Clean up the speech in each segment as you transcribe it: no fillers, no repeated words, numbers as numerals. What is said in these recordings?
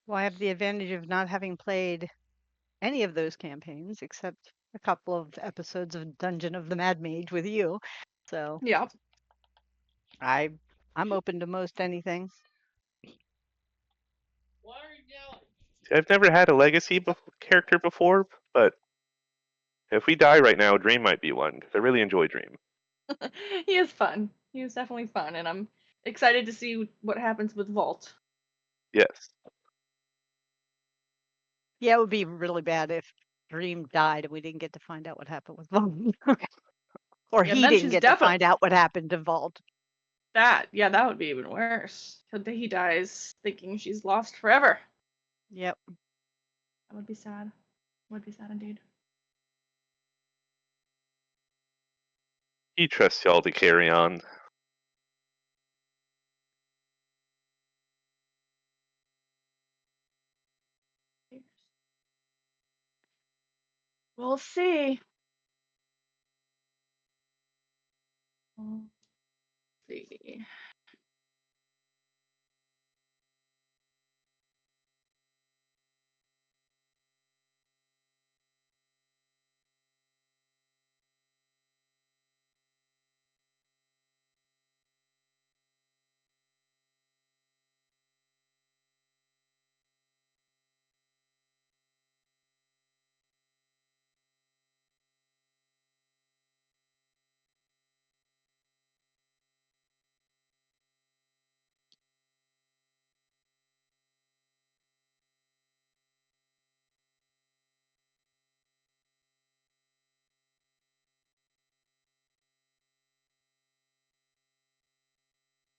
Well, I have the advantage of not having played any of those campaigns except a couple of episodes of Dungeon of the Mad Mage with you. So Yeah. I I'm open to most anything. I've never had a legacy character before, but if we die right now, Dream might be one because I really enjoy Dream. He is fun. He is definitely fun, and I'm excited to see what happens with Vault. Yes. Yeah, it would be really bad if Dream died and we didn't get to find out what happened with Vault. Or Yeah, and he then didn't she's get to find definitely out what happened to Vault. that. Yeah, that would be even worse. He dies thinking she's lost forever. Yep. That would be sad. Would be sad indeed. He trusts y'all to carry on. We'll see. We'll see.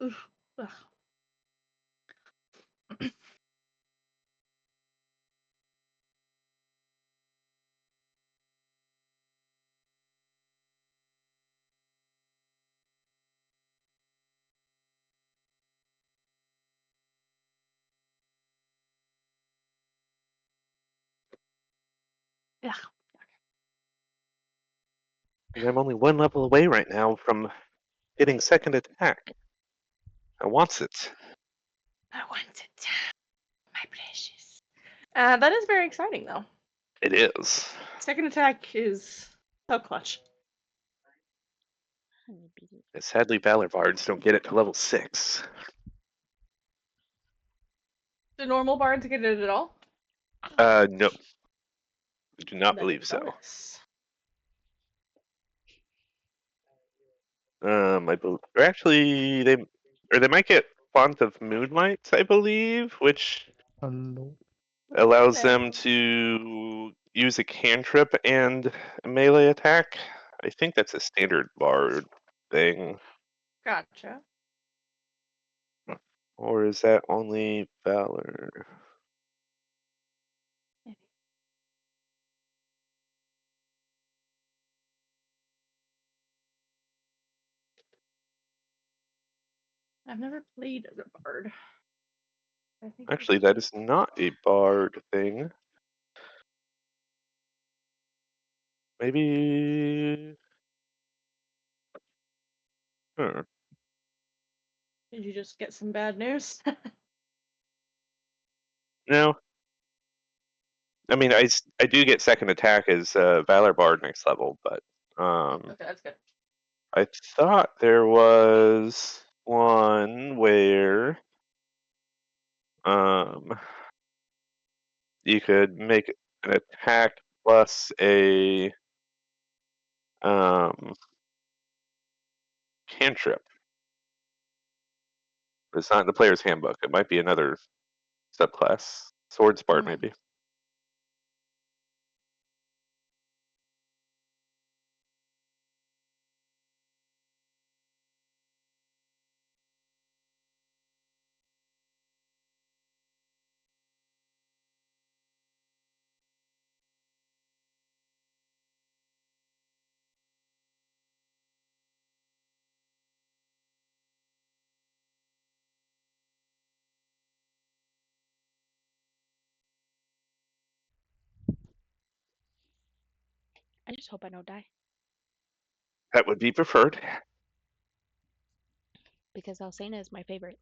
Oof. Ugh. Ugh. I'm only one level away right now from getting second attack. I want it. I want it, my precious. That is very exciting, though. It is. Second attack is so clutch. Sadly, Valor Bards don't get it to level 6. Do normal bards get it at all? No. I do not That is believe a so. bonus. I believe, or actually, they might get Font of Moonlight, I believe, which Hello. allows Hello. them to use a cantrip and a melee attack. I think that's a standard bard thing. Gotcha. Or is that only Valor? I've never played as a bard. I think Actually, that is not a bard thing. Maybe. Huh. Did you just get some bad news? No. I mean, I do get second attack as Valor Bard next level, but Okay, that's good. I thought there was one where you could make an attack plus a cantrip. But it's not in the player's handbook. It might be another subclass. Swords Bard, maybe. I just hope I don't die. That would be preferred. Because Alcena is my favorite.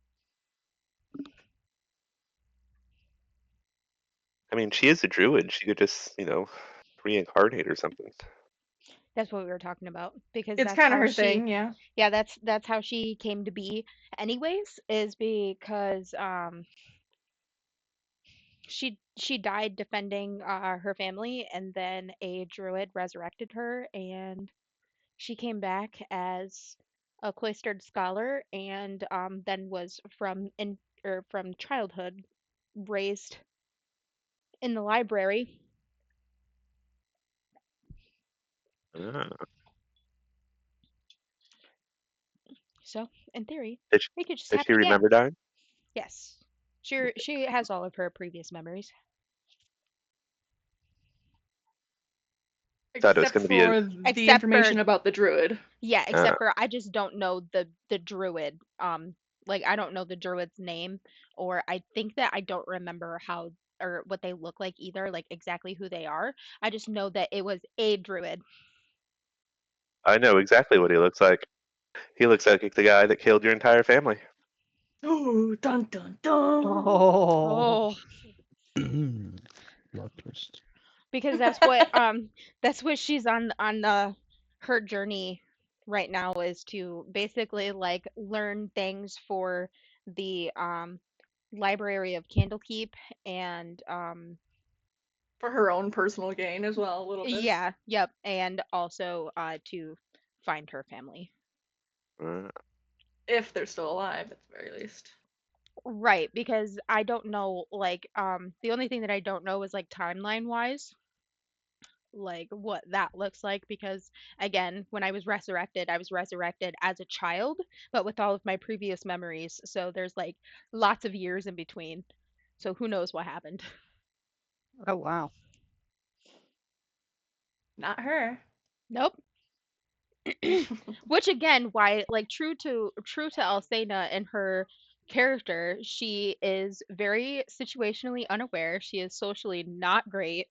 I mean, she is a druid. She could just, reincarnate or something. That's what we were talking about because It's that's kind of how her she, thing, yeah. yeah, that's how she came to be. Anyways, is because she died defending her family, and then a druid resurrected her, and she came back as a cloistered scholar, and then was from childhood raised in the library. Ah. So in theory, Did she, it could just does she happen again. remember dying? Yes, she has all of her previous memories. Thought it was Except going to be a. for the Except for, information about the druid. yeah, Ah, except for I just don't know the druid. Like I don't know the druid's name, or I think that I don't remember how or what they look like either, like exactly who they are. I just know that it was a druid. I know exactly what he looks like. He looks like the guy that killed your entire family. Ooh, dun dun dun. Oh. Oh, Plot twist. because that's what she's on her journey right now, is to basically like learn things for the Library of Candlekeep, and For her own personal gain as well, a little bit. yeah, yep, and also to find her family. Ah, If they're still alive, at the very least. Right, because I don't know, like, the only thing that I don't know is like timeline wise, like what that looks like, because again, when I was resurrected as a child, but with all of my previous memories, so there's like lots of years in between. So who knows what happened. Oh, wow. Not her. Nope. Which again, why like true to Alcena and her character, she is very situationally unaware. She is socially not great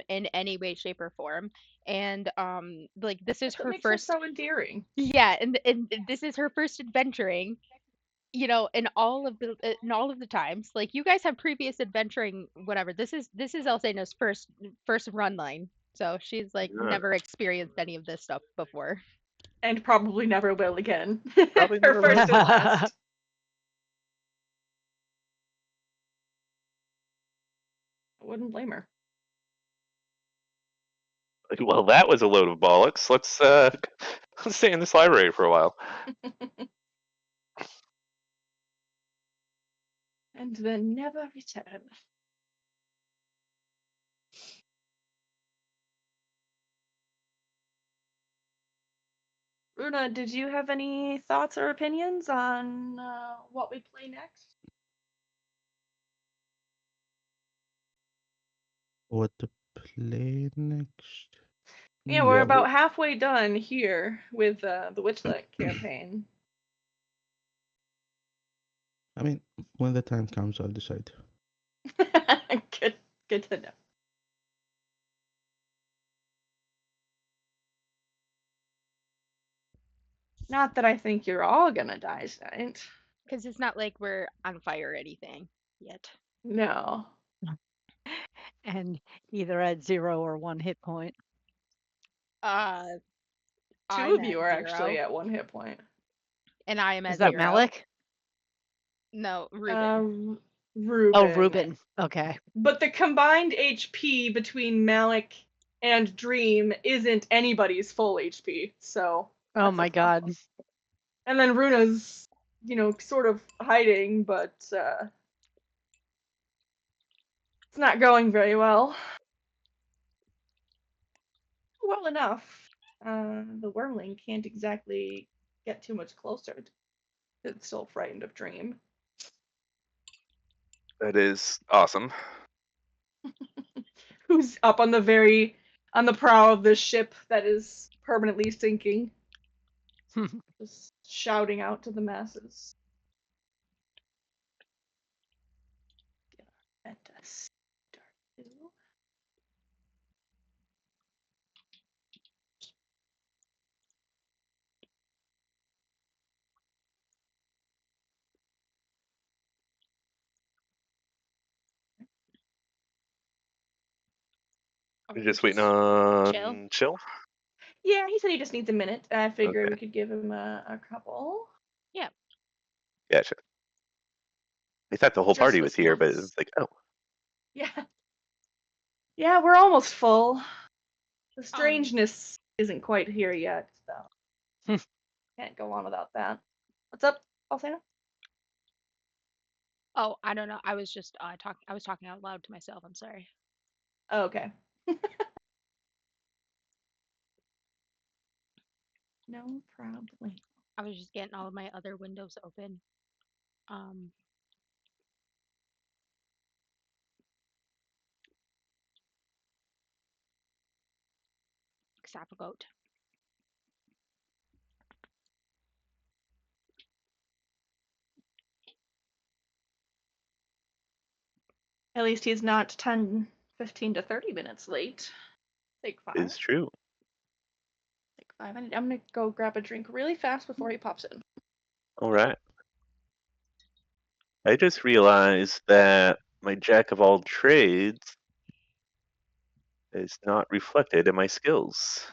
in any way, shape, or form. And like this is That's what her makes her first, so endearing. yeah, and this is her first adventuring, in all of the times. Like you guys have previous adventuring, whatever. This is Alcena's first run line. So she's like ah. never experienced any of this stuff before. And probably never will again. Probably Her never will. first and last. I wouldn't blame her. Well, that was a load of bollocks. Let's stay in this library for a while. And then never return. Runa, did you have any thoughts or opinions on what we play next? What to play next? Yeah, we're Yeah, about halfway done here with the Witchlight campaign. I mean, when the time comes, I'll decide. good, good to know. Not that I think you're all gonna die tonight. Because it's not like we're on fire or anything yet. No. And either at 0 or 1 hit point. Uh, Two I'm of you at are actually 0, at 1 hit point. and I am Is at that 0. Malik? No, Ruben. Reuben. Oh, Ruben. Okay. But the combined HP between Malik and Dream isn't anybody's full HP, so Oh that's a my God. problem. And then Runa's, sort of hiding, but it's not going very well. Well enough. The wormling can't exactly get too much closer. It's still frightened of Dream. That is awesome. Who's up on the prow of this ship that is permanently sinking, just shouting out to the masses. Let us start you. We're just waiting on Chill. Yeah, he said he just needs a minute. I figured Okay. we could give him a couple. Gotcha. I thought the whole party was Just here, but it once. was like, oh, Yeah. Yeah, we're almost full. The strangeness isn't quite here yet, so can't go on without that. What's up, Alcena? Oh, I don't know. I was just I was talking out loud to myself. I'm sorry. Oh, okay. No problem. I was just getting all of my other windows open. Um, Goat. At least he's not 10, 15 to 30 minutes late. Take 5. it's true. Take 5. I'm gonna go grab a drink really fast before he pops in. All right. I just realized that my jack of all trades is not reflected in my skills.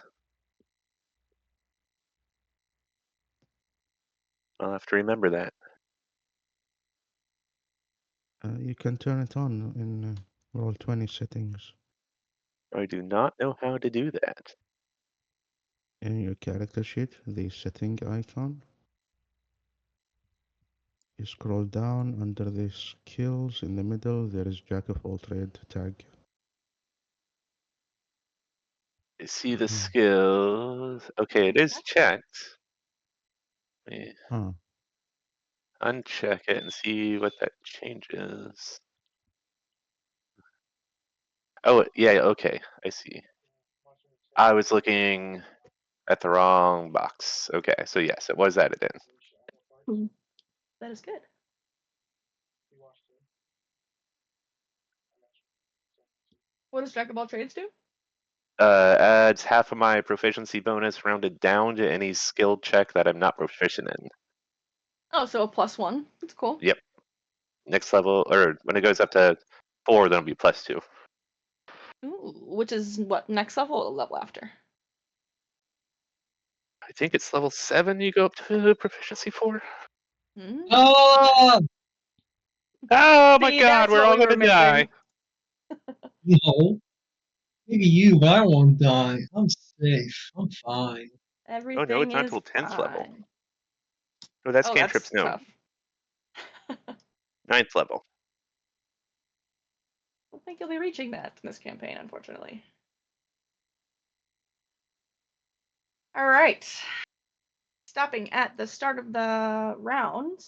I'll have to remember that. You can turn it on in Roll20 settings. I do not know how to do that. In your character sheet, the setting icon. You scroll down under the skills in the middle, there is Jack of all trade tag. I see the Hmm. skills. Okay, it is checked. Let me Ah, uncheck it and see what that changes. Oh, yeah, okay, I see. I was looking at the wrong box. Okay, so yes, it was added in. That is good. What does Jack of all trades do? Adds half of my proficiency bonus rounded down to any skill check that I'm not proficient in. Oh, so a +1. That's cool. Yep. Next level, or when it goes up to 4, then it'll be +2. Ooh, which is what next level or level after? I think it's level 7 you go up to proficiency 4. Hmm. Oh Oh my See, god, that's we're what all we were gonna missing. die. no, maybe you, but I won't die. I'm safe. I'm fine. Everything Oh no, it's not is till 10th level. fine. No, that's Oh, cantrips that's no. tough. 9th level. I don't think you'll be reaching that in this campaign, unfortunately. All right. Stopping at the start of the round.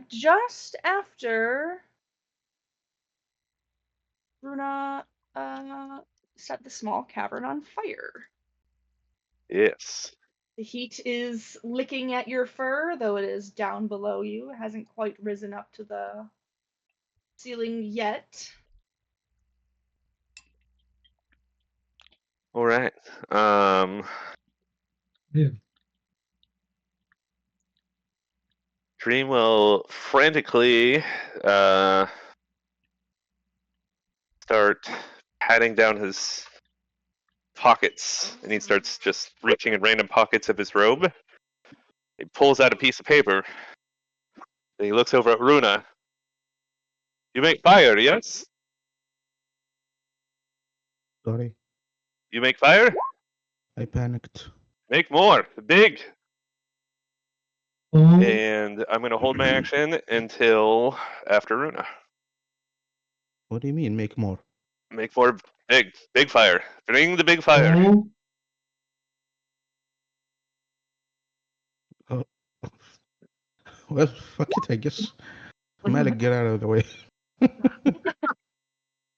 Just after Runa set the small cavern on fire. Yes. The heat is licking at your fur, though it is down below you. It hasn't quite risen up to the ceiling yet. All right. Yeah. Dream will frantically start patting down his pockets, and he starts just reaching in random pockets of his robe. He pulls out a piece of paper. Then he looks over at Runa. You make fire, yes? sorry. You make fire? I panicked. Make more. Big. Oh, And I'm going to hold my action until after Runa. What do you mean, make more? Make more big. Big fire. Bring the big fire. oh, Oh. Well, fuck it, I guess. Malik, get out of the way.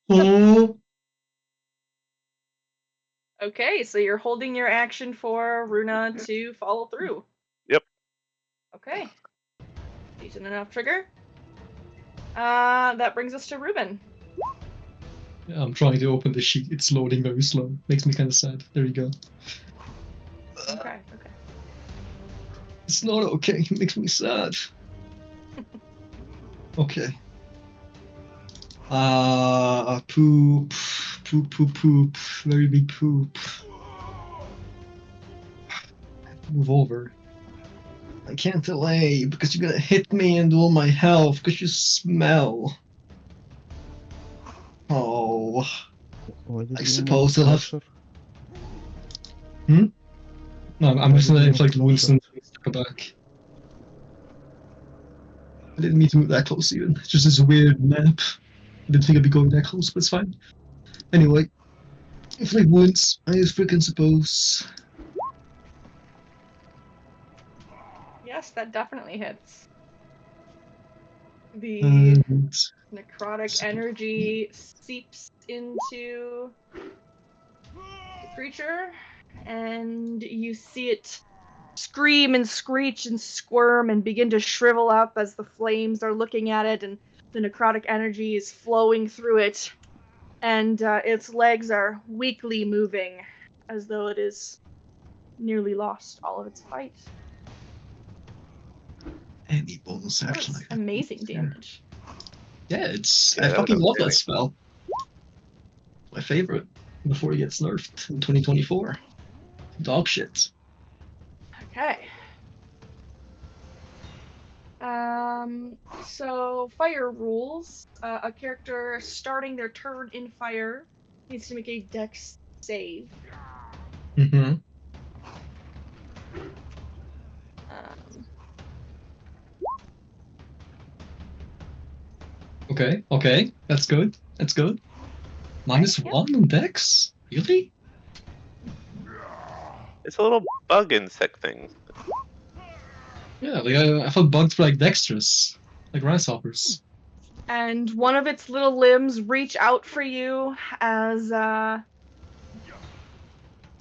oh. Okay, so you're holding your action for Runa to follow through. Yep. Okay. Decent enough trigger. That brings us to Ruben. Yeah, I'm trying to open the sheet. It's loading very slow. Makes me kind of sad. There you go. Okay. It's not okay. It makes me sad. Okay. Poop, poop, poop. Very big poop. Move over. I can't delay because you're gonna hit me and all my health because you smell. Oh, Why did I you suppose move I'll have. closer? No, I'm Why just did gonna you move inflict wounds closer? and go back. I didn't mean to move that close even. It's just this weird map. I didn't think I'd be going that close, but it's fine. Anyway, inflict wounds, I freaking suppose. Yes, that definitely hits. The And necrotic energy seeps into the creature, and you see it scream and screech and squirm and begin to shrivel up as the flames are looking at it, and the necrotic energy is flowing through it, and its legs are weakly moving as though it is nearly lost all of its fight. any bonus action That's I got. amazing damage. Yeah, it's Yeah, I that was fucking love that outstanding. spell. My favorite before he gets nerfed in 2024. Dog shit. Okay. So fire rules. A character starting their turn in fire needs to make a dex save. Mm-hmm. Um, Okay. That's good. That's good. -1 on Dex? Really? It's a little bug insect thing. Yeah, like I thought bugs were like dexterous, like grasshoppers. and one of its little limbs reach out for you as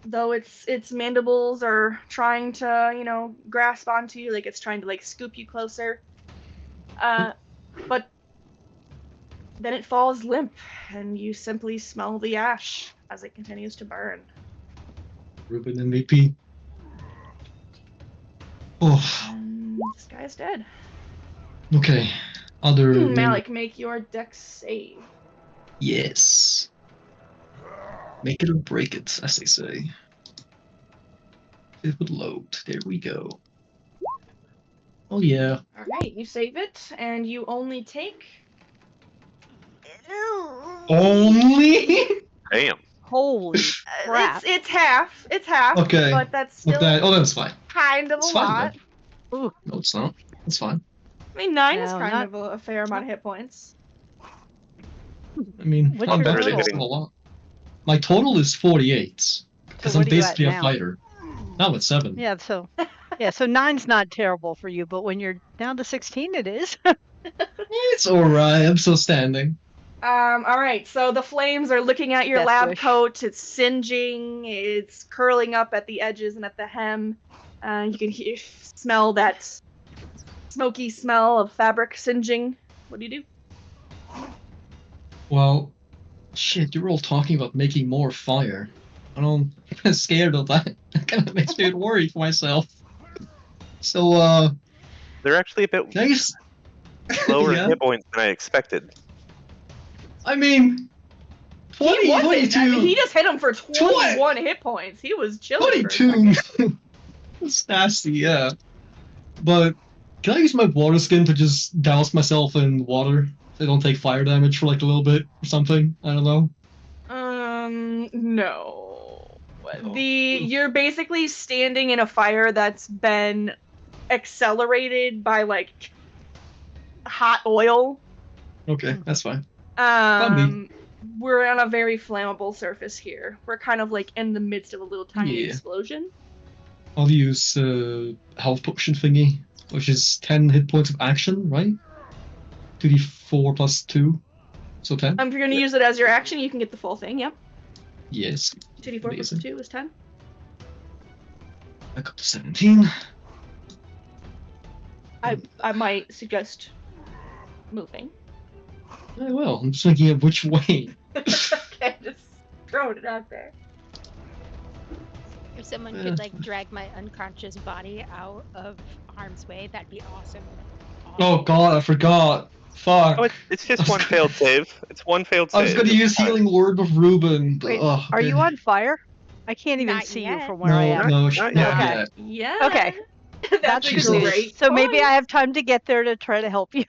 though its mandibles are trying to, grasp onto you, like it's trying to like scoop you closer. But then it falls limp, and you simply smell the ash as it continues to burn. Ruben MVP. Oh, And this guy is dead. okay. Other than Malik, make your dex save. yes. Make it or break it, as they say. It would load. There we go. Oh yeah. Alright, you save it, and you only take. Only? Damn. Holy crap. It's half. It's half. Okay. But that's still Okay. Oh, that's fine. kind of It's a fine lot. then. Ooh, No, it's not. It's fine. I mean, 9 is no, kind not of a fair amount of hit points. I mean, What's not your bad, total? but still a lot. My total is 48. so Because what I'm are you at basically a now? fighter. Now it's 7. Yeah, so 9's not terrible for you, but when you're down to 16 it is. It's alright. I'm still standing. Alright, so the flames are looking at your Death lab wish. coat. It's singeing. It's curling up at the edges and at the hem. You can smell that smoky smell of fabric singeing. What do you do? Well, shit, you're all talking about making more fire. I'm kind of scared of that. That kind of makes me worried for myself. So, They're actually a bit can I just... lower yeah. hit points than I expected. I mean, 20, He wasn't. 22. He just hit him for 21 hit points. He was chilling for a 22. second. It's nasty, yeah. But can I use my water skin to just douse myself in water so I don't take fire damage for like a little bit or something? I don't know. No. No. You're basically standing in a fire that's been accelerated by like hot oil. Okay, that's fine. We're on a very flammable surface here. We're kind of like in the midst of a little tiny Yeah. explosion. I'll use health potion thingy, which is 10 hit points of action, right? 2d4 plus 2, so 10. If you're gonna use it as your action, you can get the full thing. Yep. Yes. 2d4 plus Amazing. 2 is 10. I got to 17. I might suggest moving. I will. I'm just thinking of which way. Okay, just throwing it out there. If someone could like drag my unconscious body out of harm's way, that'd be awesome. Oh god, I forgot. Fuck. Oh, it's just one failed save. It's one failed I was save. gonna use Healing Word of Ruben. Wait, Ugh, are you okay. on fire? I can't even Not see you yet. from where I am. Not Not yet. Okay. yet. Yeah. Okay. That's a She's great So maybe point. I have time to get there to try to help you.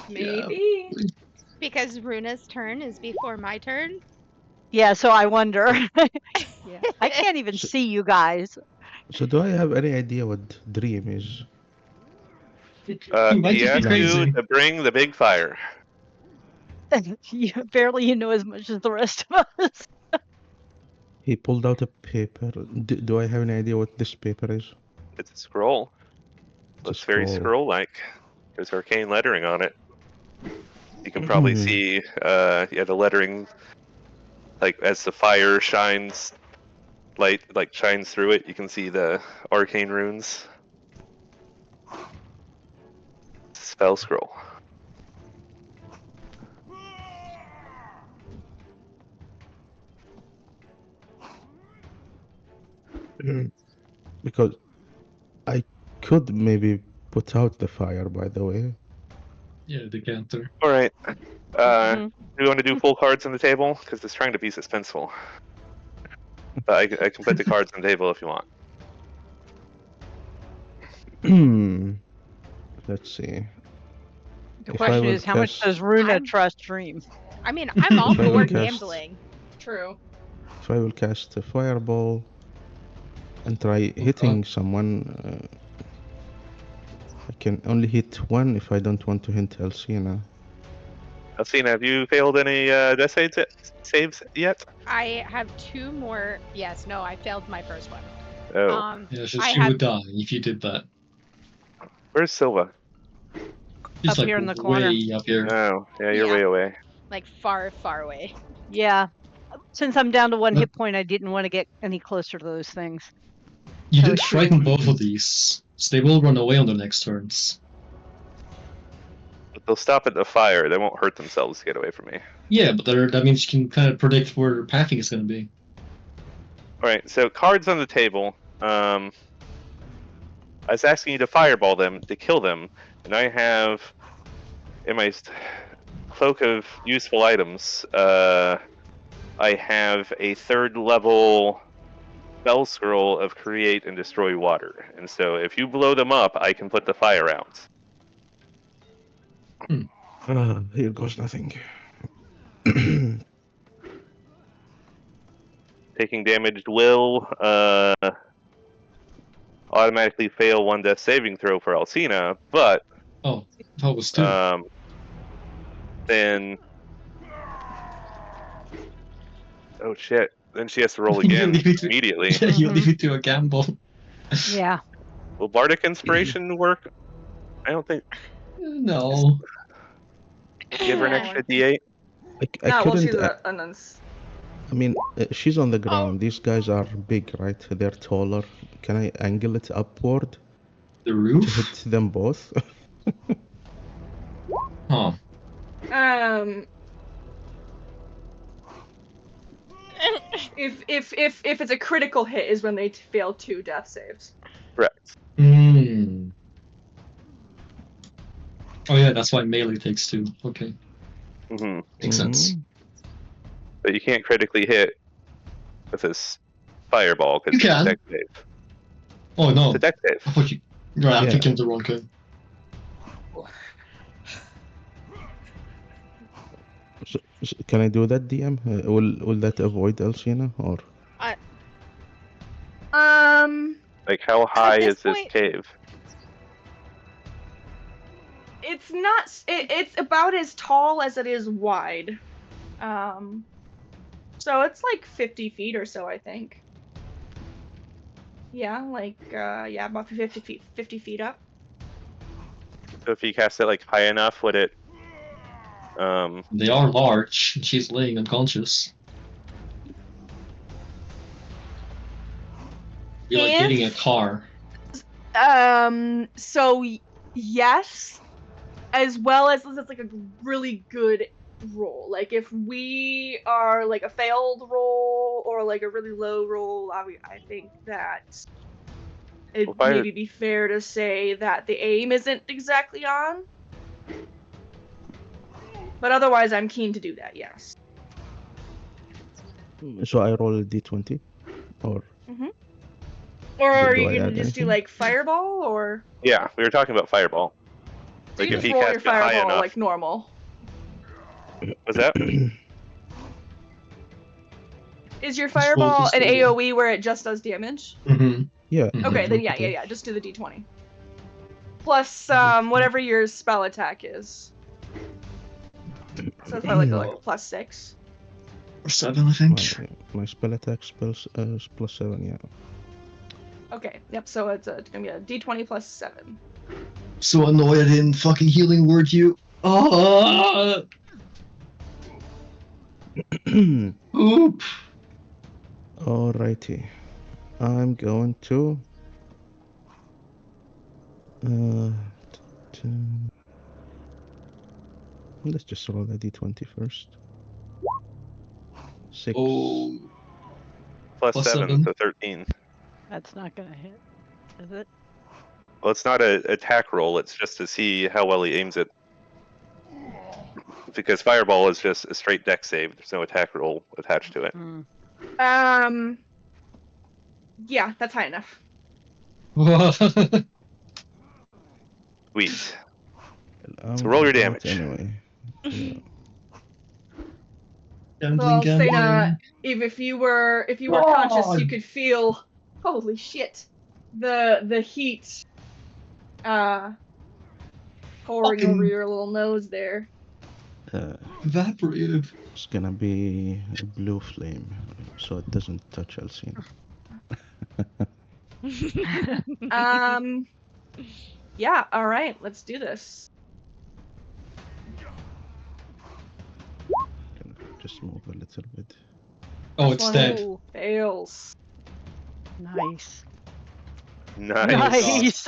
Maybe. Because Runa's turn is before my turn. Yeah, so I wonder. Yeah. I can't even So- see you guys. So do I have any idea what dream is? You might He just be asked you crazy. to bring the big fire. Barely you know as much as the rest of us. He pulled out a paper. Do I have any idea what this paper is? It's a scroll. It's a Looks very scroll. scroll-like. There's arcane lettering on it. You can probably see, the lettering, like as the fire shines, light like shines through it. You can see the arcane runes. Spell scroll. Because I could maybe put out the fire, by the way. Yeah, decanter. All right. Mhm. Do you want to do full cards on the table? Because it's trying to be suspenseful. But I can put the cards on the table if you want. Let's see. The If I question will is, how much cast- does Runa I'm- trust Dream? I mean, I'm all If I will for cast- gambling. True. If I will cast a fireball and try hitting someone, I can only hit one if I don't want to hit Elsina. Alcina, have you failed any death saves yet? I have 2 more. Yes, no, I failed my first one. Oh, Yeah, I she have- would die if you did that. where's Silva? She's Up like here in the corner. way up here. Oh, yeah, you're Yeah. way away. Like far, far away. Yeah. Since I'm down to one Look. hit point, I didn't want to get any closer to those things. You So did it's frighten both of these, so they will run away on the next turns. But they'll stop at the fire. They won't hurt themselves to get away from me. Yeah, but that means you can kind of predict where their pathing is going to be. All right, so cards on the table. I was asking you to fireball them, to kill them, and I have in my cloak of useful items. I have a 3rd level spell scroll of create and destroy water, and so if you blow them up, I can put the fire out. Here goes nothing. Taking damage will automatically fail 1 death saving throw for Alcina, but Oh, that was 2. then oh shit, then she has to roll You again leave it to- immediately. Yeah, you Mhm. leave it to a gamble. Yeah. Will Bardic Inspiration work? I don't think. No. Give her an No. extra D8. I No, well, couldn't. she's an I mean, she's on the ground. These guys are big, right? They're taller. Can I angle it upward The to roof? hit them both? Huh. If it's a critical hit is when they fail 2 death saves. Correct. Hmm. Oh yeah, that's why melee takes 2. Okay, hmm makes sense. Mhm. But you can't critically hit with this fireball because You it's a can. dex save. Oh no, It's a dex I save. thought you. Right, I'm Yeah. thinking of the wrong guy. Can I do that, DM? Will that avoid Elsina or? Like, how high this is this point- cave? It's not. It's about as tall as it is wide. So it's like 50 feet or so, I think. Yeah, about 50 feet. 50 feet up. So if you cast it like high enough, would it? They are large. And she's laying unconscious. You're like hitting a If- car. So yes, as well as it's like a really good roll. Like if we are like a failed roll or like a really low roll, I think that it'd Well, if I- maybe be fair to say that the aim isn't exactly on. But otherwise, I'm keen to do that. Yes. So I roll a d20, or Or are do you I gonna add just do anything? like fireball, or Yeah, we were talking about fireball. so Like you if just he roll cast your it high fireball enough. like normal? Was that? Is your Just roll fireball just an the- AOE where it just does damage? Mm-hmm. Yeah. Okay, then drop it yeah. in. Just do the d20. Plus whatever your spell attack is. So it's probably like a plus 6. Or 7, I think. My spell attack spells is +7. Yeah. Okay, yep. So it's gonna be a d20 plus 7. So annoyed I didn't fucking healing word you. Oh. Oop. Alrighty. I'm going to. Let's just roll a d20 first. 6. Oh. Plus Plus 7, 7. so 13. That's not gonna hit, is it? Well, it's not an attack roll. It's just to see how well he aims it. Because fireball is just a straight deck save. There's no attack roll attached to it. Yeah, that's high enough. Sweet. I'm So roll your gonna do it damage. Anyway. Yeah. Well, Gambling. Sena, if you were conscious, you could feel. Holy shit! The heat, pouring over Fucking- your little nose there. Evaporated. It's gonna be a blue flame, so it doesn't touch Alcina. Yeah. All right. Let's do this. Gonna just move a little bit. Oh, This it's one dead. fails. Nice. Nice. Nice.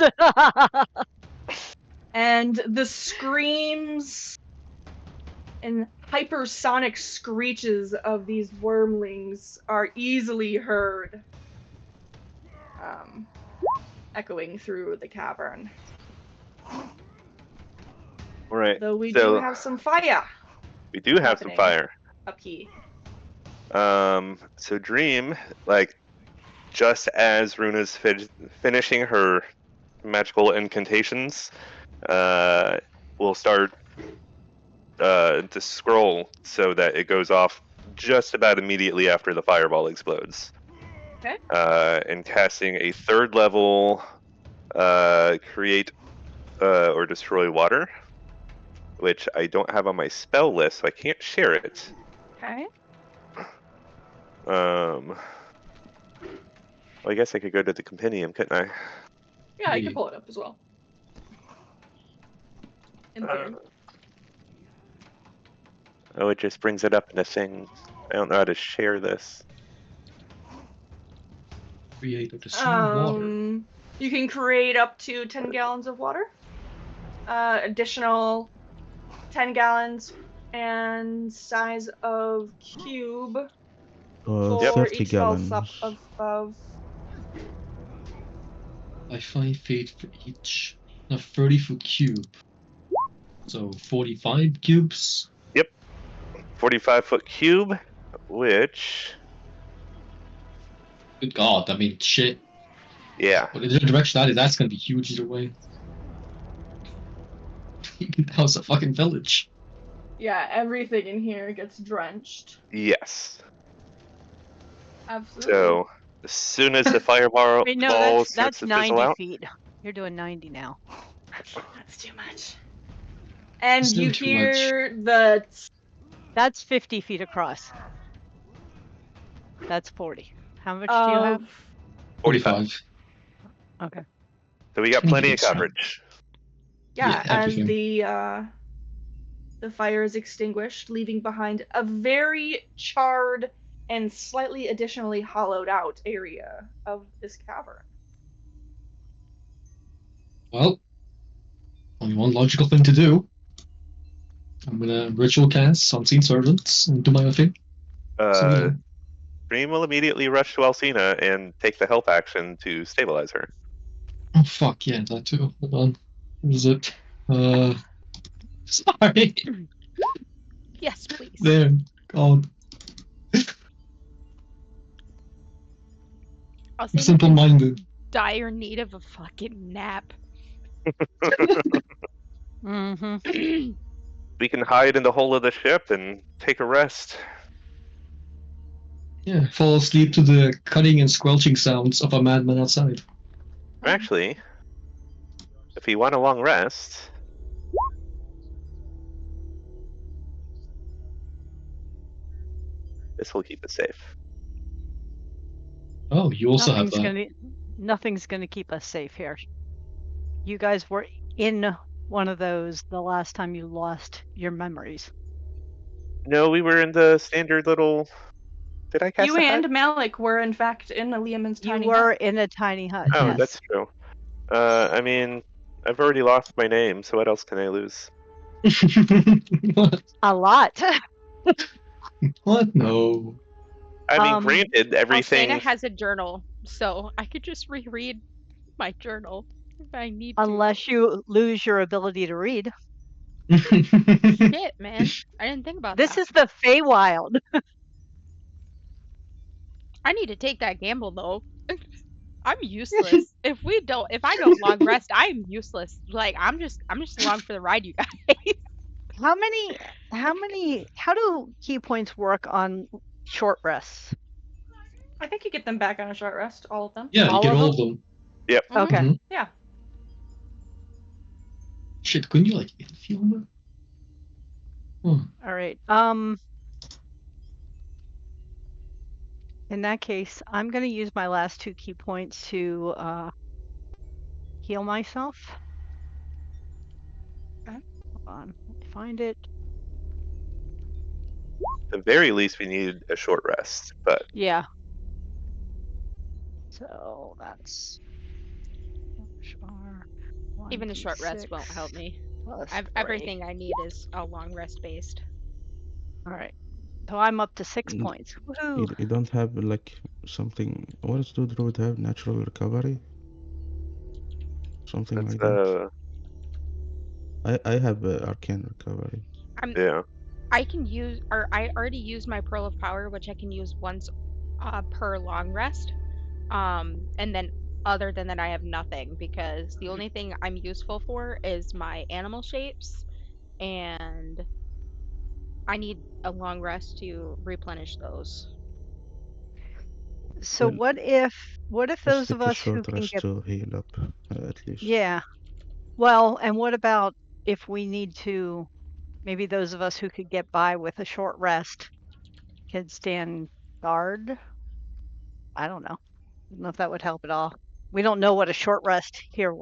And the screams and hypersonic screeches of these wormlings are easily heard, echoing through the cavern. Alright. Though we So do have some fire we do have some happening. fire. up here. So Dream, like, just as Runa's finishing her magical incantations, will start to scroll so that it goes off just about immediately after the fireball explodes. Okay. And casting a 3rd level create or destroy water, which I don't have on my spell list, so I can't share it. Okay. Well, I guess I could go to the compendium, couldn't I? Yeah, I can pull it up as well. In theory. Oh, it just brings it up in a thing. I don't know how to share this. Create or destroy water. You can create up to 10 gallons of water. Additional 10 gallons and size of cube for 30 each spell gallons. of By 5 feet for each. No, 30 for cube. So 45 cubes. 45-foot cube, which, Good God, I mean, shit. yeah. But in the direction that is, that's gonna be huge either way. That was a fucking village. Yeah, everything in here gets drenched. Yes. Absolutely. So, as soon as the fireball Wait, no, ball starts that's to fizzle 90 out, feet. You're doing 90 now. That's too much. And Still you too hear the That's 50 feet across. That's 40. How much do you have? 45. Okay. So we got Can you plenty give of it some? coverage. Yeah, Yeah, as everything. the fire is extinguished, leaving behind a very charred and slightly additionally hollowed out area of this cavern. Well, only one logical thing to do. I'm gonna ritual cast Unseen Servants and do my own thing. So, you know. Dream will immediately rush to Alcina and take the health action to stabilize her. Oh fuck yeah, that too. Hold on. What is it? Sorry. Yes, please. There. God. I'll I'm say simple in minded. dire need of a fucking nap. Mm-hmm. We can hide in the hull of the ship and take a rest. Yeah, fall asleep to the cutting and squelching sounds of a madman outside. Actually, if you want a long rest, this will keep us safe. Oh, you also have Nothing's that. gonna nothing's gonna keep us safe here. You guys were in one of those the last time you lost your memories. No, we were in the standard little. Did I cast You a hut? and Malik were, in fact, in Liamon's You tiny were hut. in a tiny hut, Oh, yes. that's true. I mean, I've already lost my name, so what else can I lose? What? A lot. What? No. I mean, Um, granted, Alcena everything. has a journal, so I could just reread my journal if I need to. Unless you lose your ability to read. Shit, man. I didn't think about This that. is the Feywild. I need to take that gamble though. I'm useless. If I don't long rest, I'm useless. Like I'm just along for the ride, you guys. How do key points work on short rests? I think you get them back on a short rest, all of them. Yeah, you All get of all them? of them. Yep. Mhm. Okay. Mhm. Yeah. Shit, couldn't you like infield them? Hmm. All right. In that case, I'm going to use my last 2 key points to heal myself. Okay. Hold on. Let me find it. At the very least, we need a short rest, but Yeah. So that's Even a short rest won't help me. Everything I need is a long rest based. All right. So I'm up to 6 Mm, points. Woohoo! You don't have like something. What does the druid have? Natural recovery? Something that's like that. I have arcane recovery. yeah. I can use, or I already used my Pearl of Power, which I can use once per long rest. And then other than that, I have nothing because the only thing I'm useful for is my animal shapes, and I need a long rest to replenish those. So Well, what if just those of take a us who short can rest get to heal up, at least. Yeah. Well, and what about if we need to maybe those of us who could get by with a short rest can stand guard? I don't know. I don't know if that would help at all. We don't know what a short rest here.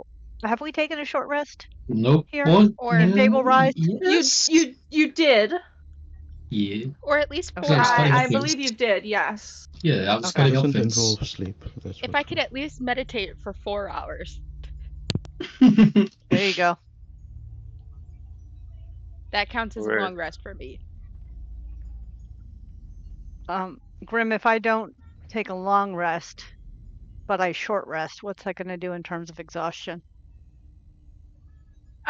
Have we taken a short rest Nope. here What? in Or Fable Rise? Yes. You did. Yeah. or at least Okay, 4 it's cutting I up hours. things. believe you did. Yes. Yeah, I was Okay. cutting up Doesn't things. involve sleep. That's If what. I could at least meditate for 4 hours, There you go. that counts as a We're long rest for me. Grim, if I don't take a long rest, but I short rest, what's that going to do in terms of exhaustion?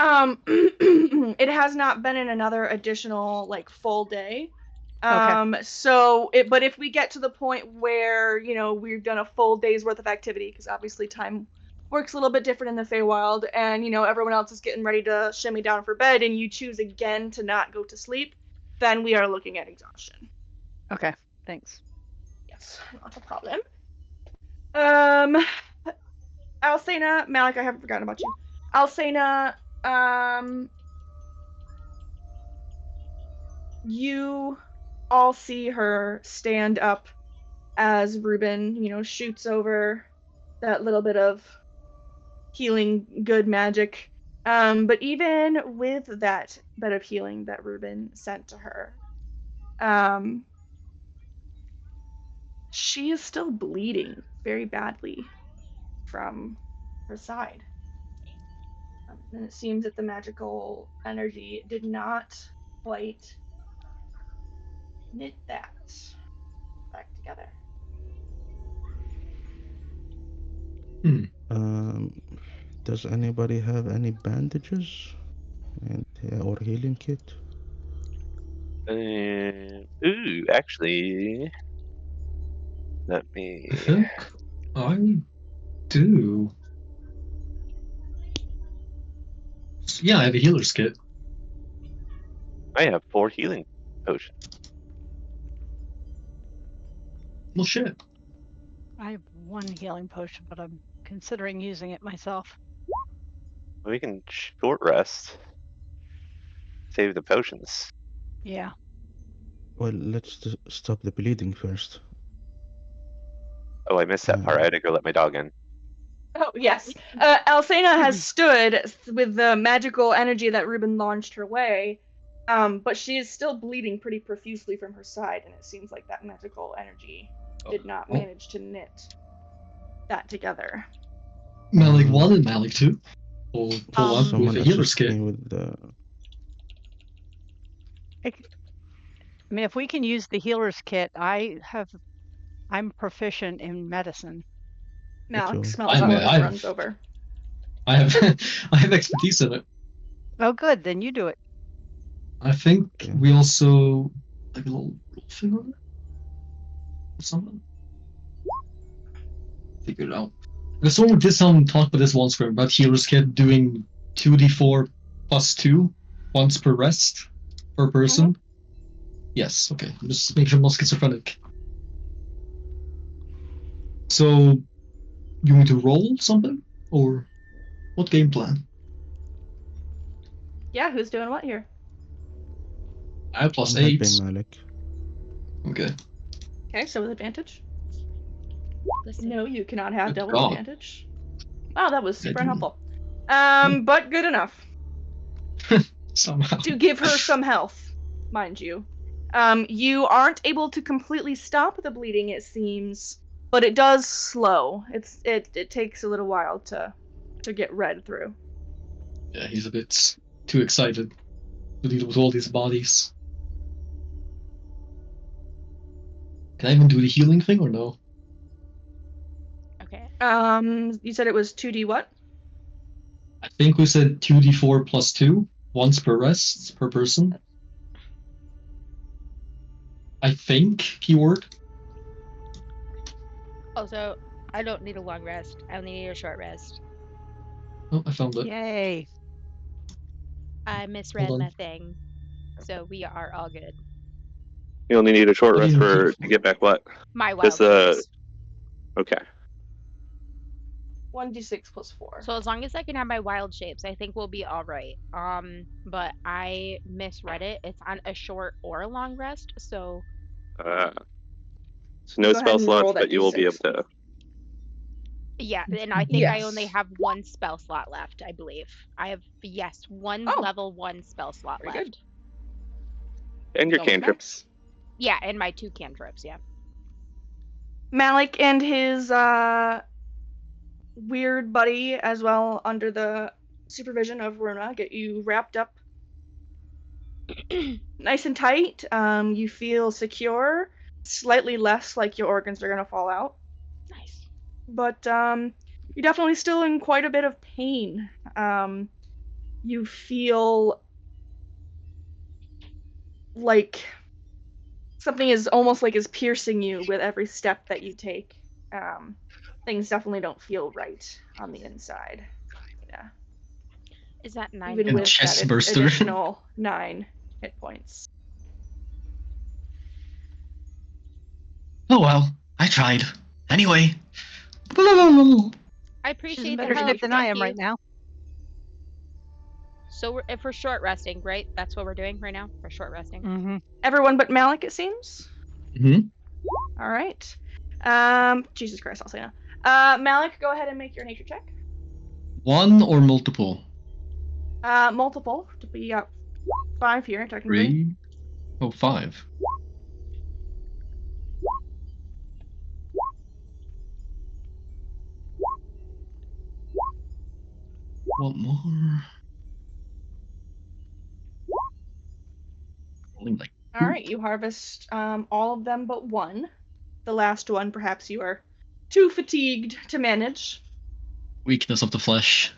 It has not been in another additional like full day. Okay. But if we get to the point where, we've done a full day's worth of activity, because obviously time works a little bit different in the Feywild, and, everyone else is getting ready to shimmy down for bed, and you choose again to not go to sleep, then we are looking at exhaustion. Okay. Thanks. Yes, not a problem. Um, Alcena, Malik, I haven't forgotten about you. Alcena, you all see her stand up as Ruben, shoots over that little bit of healing good magic. But even with that bit of healing that Ruben sent to her, um, she is still bleeding very badly from her side. And it seems that the magical energy did not quite knit that back together. Um, does anybody have any bandages and or healing kit? Ooh, actually, let me. I think I do. Yeah, I have a healer's kit. I have 4 healing potions. Well, shit. I have 1 healing potion, but I'm considering using it myself. We can short rest. Save the potions. Yeah. Well, let's stop the bleeding first. Oh, I missed that part. I had to go let my dog in. Oh, yes. Alcena has stood with the magical energy that Ruben launched her way, but she is still bleeding pretty profusely from her side, and it seems like that magical energy did not manage to knit that together. Malik 1 and Malik 2. Pull up with Someone a healer's assist kit. me with the... I mean, if we can use the healer's kit, I'm proficient in medicine. Malik too. smells blood and runs over. I have I have expertise in it. Oh, good. Then you do it. I think Yeah. we also like a little thing on it or something. Figure it out. Because someone did some talk about this once for about healer's kit doing 2d4 plus 2 once per rest per person. Yes, okay. Just make sure I'm not schizophrenic. So you want to roll something? Or what game plan? Yeah, who's doing what here? I have plus I'm 8. helping Malik. Okay. Okay, so with advantage? Listen, No, you cannot have Good double God. advantage. Wow, that was super do. helpful. But good enough. Somehow. To give her some health, mind you. You aren't able to completely stop the bleeding, it seems, but it does slow. It takes a little while to get read through. Yeah, he's a bit too excited to deal with all these bodies. Can I even do the healing thing or no? okay. You said it was 2d what? I think we said 2d4 plus 2 once per rest per person. I think keyword. Also, I don't need a long rest. I only need a short rest. Oh, I found it. Yay. I misread on. my thing, so we are all good. You only need a short What do rest you for need to get back what? My Just wild shapes. Okay. 1d6 plus 4. So as long as I can have my wild shapes, I think we'll be all right. But I misread it. It's on a short or a long rest, so So no Go ahead spell and slots, roll that but you will be able D6. to. yeah. And I think I only Yes. have 1 spell slot left. I believe I have one Oh. level 1 spell slot Very left. good. And your Almost cantrips. Yeah, and my 2 cantrips. Yeah. Malik and his weird buddy, as well, under the supervision of Runa, get you wrapped up nice and tight. You feel secure, slightly less like your organs are gonna fall out, Nice. but you're definitely still in quite a bit of pain. You feel like something is almost like is piercing you with every step that you take. Things definitely don't feel right on the inside. Yeah. Is that 9 Even And with chest that burster. additional 9 hit points. Oh well, I tried. Anyway. I She's appreciate in the better help. shape than I Thank am you. right now. So if we're short resting, right? That's what we're doing right now. We're short resting. Mm-hmm. Everyone but Malik, it seems. Mm-hmm. All right. Jesus Christ, I'll say no. Malik, go ahead and make your nature check. 1 or multiple? Multiple to be up 5 here, technically. 3. Oh, 5. What more? Only like All right, you harvest all of them but 1. The last one, perhaps you are too fatigued to manage. weakness of the flesh.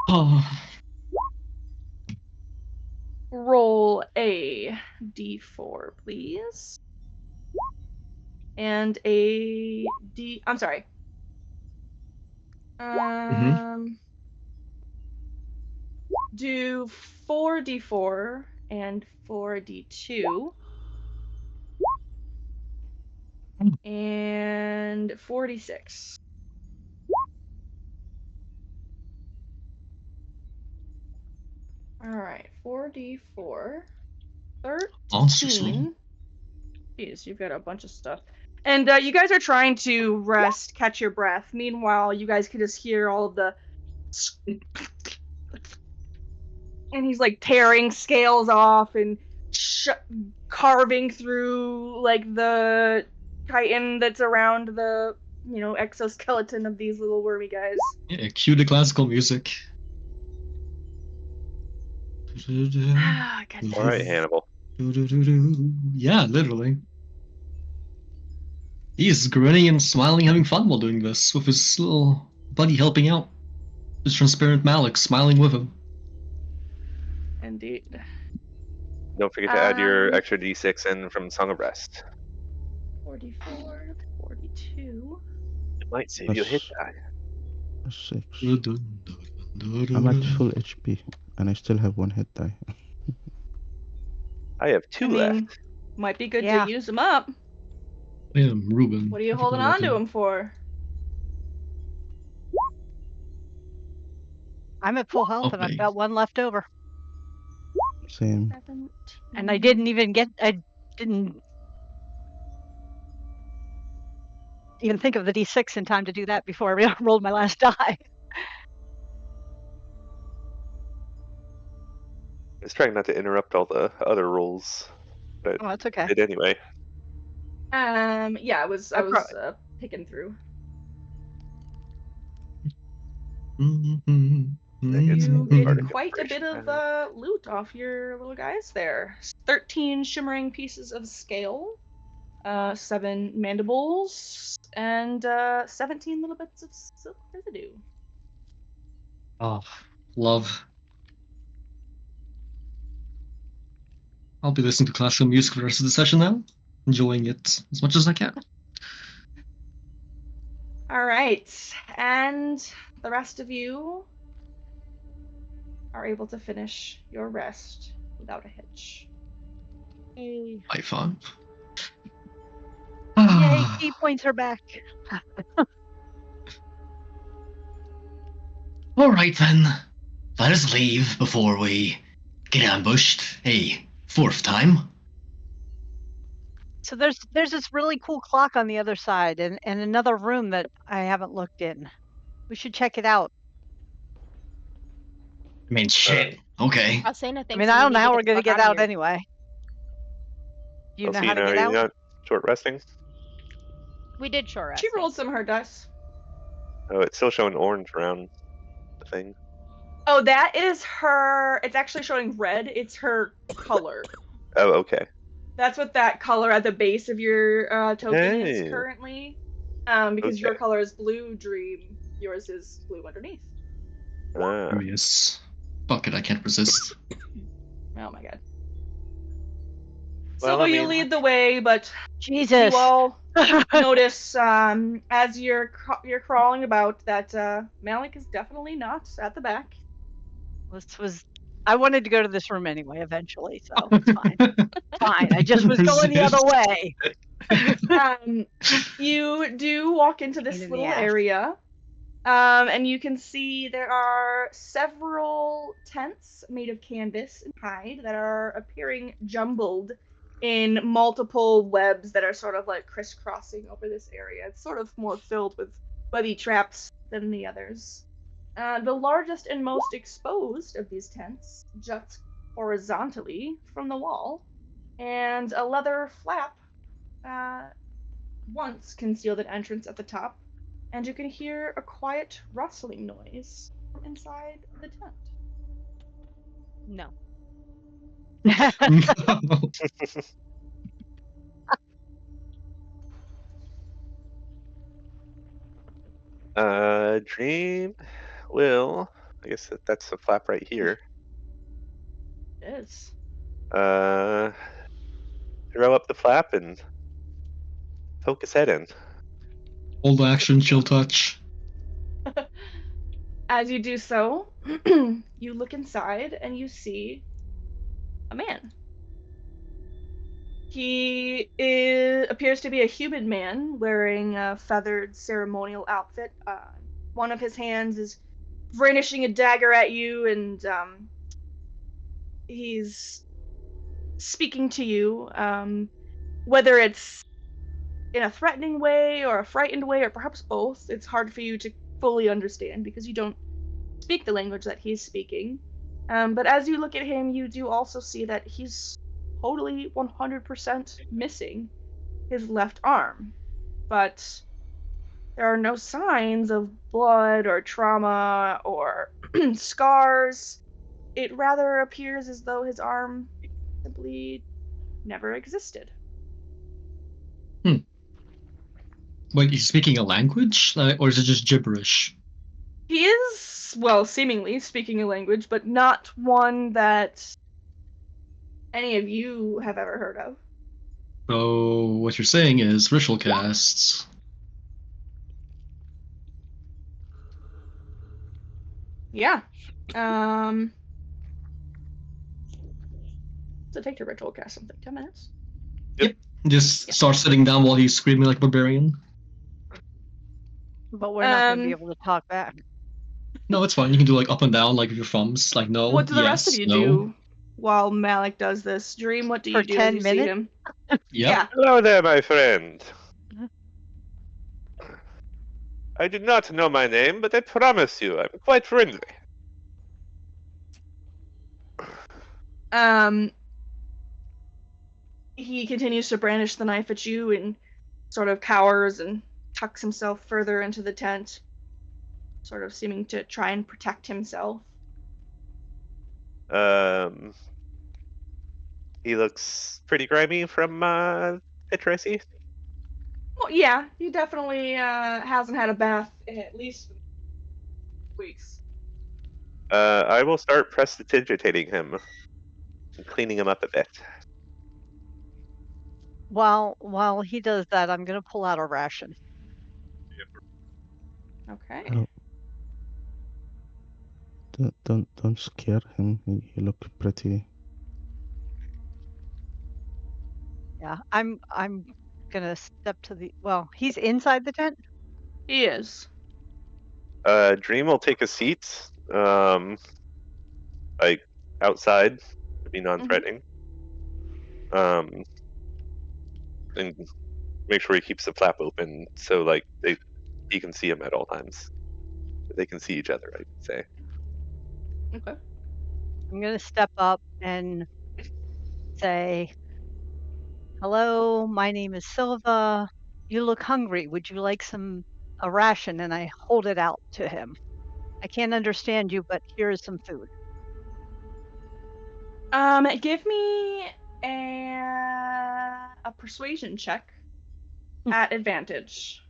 Oh. Roll roll a d4, please. And a d. I'm sorry. Do 4d4 and 4d2. And 46. All right, 4d4. Monsters roll. 13. Jeez, you've got a bunch of stuff. And you guys are trying to rest, catch your breath. Meanwhile, you guys can just hear all of the. And he's like tearing scales off and carving through like the chitin that's around the exoskeleton of these little wormy guys. Yeah, cue the classical music. All right, Hannibal. Yeah, literally. He is grinning and smiling, having fun while doing this, with his little buddy helping out. His transparent Malik smiling with him. Indeed. Don't forget to add your extra d6 in from Song of Rest. 44, 42. It might save you a hit die. 6. I'm at full HP, and I still have 1 hit die. I have 2 left. Might be good Yeah. to use them up. Yeah, Ruben. What are you holding on to them for? I'm at full health, and I've Okay. got 1 left over. Same. 17. And I didn't even think of the d6 in time to do that before I rolled my last die. I was trying not to interrupt all the other rolls, but Oh, that's okay. I did anyway. Yeah, I was picking through. You get quite a bit of loot off your little guys there. 13 shimmering pieces of scale, 7 mandibles, and 17 little bits of silk residue. Oh, love. I'll be listening to classical music for the rest of the session now, enjoying it as much as I can. All right, and the rest of you are able to finish your rest without a hitch. High five. Yay, key points are back. All right then, let us leave before we get ambushed a 4th time. So there's this really cool clock on the other side, and another room that I haven't looked in. We should check it out. I mean, shit. Okay. Alcena I thinks mean, I don't know how we're going gonna get out anyway. Do you know how to Alcina, get are you out? not short resting? We did short rest. She rolled some of her dice. Oh, it's still showing orange around the thing. Oh, that is her. It's actually showing red. It's her color. Oh, okay. That's what that color at the base of your token is Hey. currently. Because your Okay. color is blue dream, yours is blue underneath. Ah. Yes. Fuck it, I can't resist. Oh my god. Well, So I you mean- lead the way, but Jesus. you all notice as you're crawling about that Malik is definitely not at the back. I wanted to go to this room anyway eventually, so it's fine. Fine. I just was going the other way. You do walk into this Pain in the little ass. area, and you can see there are several tents made of canvas and hide that are appearing jumbled in multiple webs that are sort of like crisscrossing over this area. It's sort of more filled with webby traps than the others. The largest and most exposed of these tents juts horizontally from the wall, and a leather flap once concealed an entrance at the top, and you can hear a quiet rustling noise from inside the tent. No. Dream will. I guess that's the flap right here. It is. Throw up the flap and poke his head in. Hold action, chill touch. As you do so, you look inside and you see a man. He appears to be a human man wearing a feathered ceremonial outfit. One of his hands is brandishing a dagger at you, and he's speaking to you. Whether it's in a threatening way or a frightened way, or perhaps both, it's hard for you to fully understand because you don't speak the language that he's speaking. But as you look at him, you do also see that he's totally 100% missing his left arm. But there are no signs of blood or trauma or scars. It rather appears as though his arm simply never existed. Wait, he's speaking a language? Or is it just gibberish? He is, well, seemingly speaking a language, but not one that any of you have ever heard of. So, what you're saying is ritual casts. Yeah. What's it take to ritual cast something? 10 minutes? Just start sitting down while he's screaming like a barbarian. But we're not going to be able to talk back. No, it's fine. You can do like up and down, like with your thumbs. Like no, What do the yes, rest of you no. do while Malik does this? Dream, what do you For do 10 as you see minutes? him? Yep. Yeah. Hello there, my friend. I do not know my name, but I promise you I'm quite friendly. He continues to brandish the knife at you and sort of cowers and tucks himself further into the tent, sort of seeming to try and protect himself. He looks pretty grimy from picture I see. Well, yeah, he definitely hasn't had a bath in at least weeks. I will start prestidigitating him and cleaning him up a bit. While he does that, I'm going to pull out a ration. Okay. Oh. Don't scare him. He look pretty. Yeah, I'm going to step to the, well, he's inside the tent? He is. Dream will take a seat, like outside to be non-threatening. And make sure he keeps the flap open so like he can see him at all times. They can see each other, I would say. Okay. I'm going to step up and say, hello, my name is Silva. You look hungry. Would you like a ration? And I hold it out to him. I can't understand you, but here is some food. Give me a persuasion check at advantage.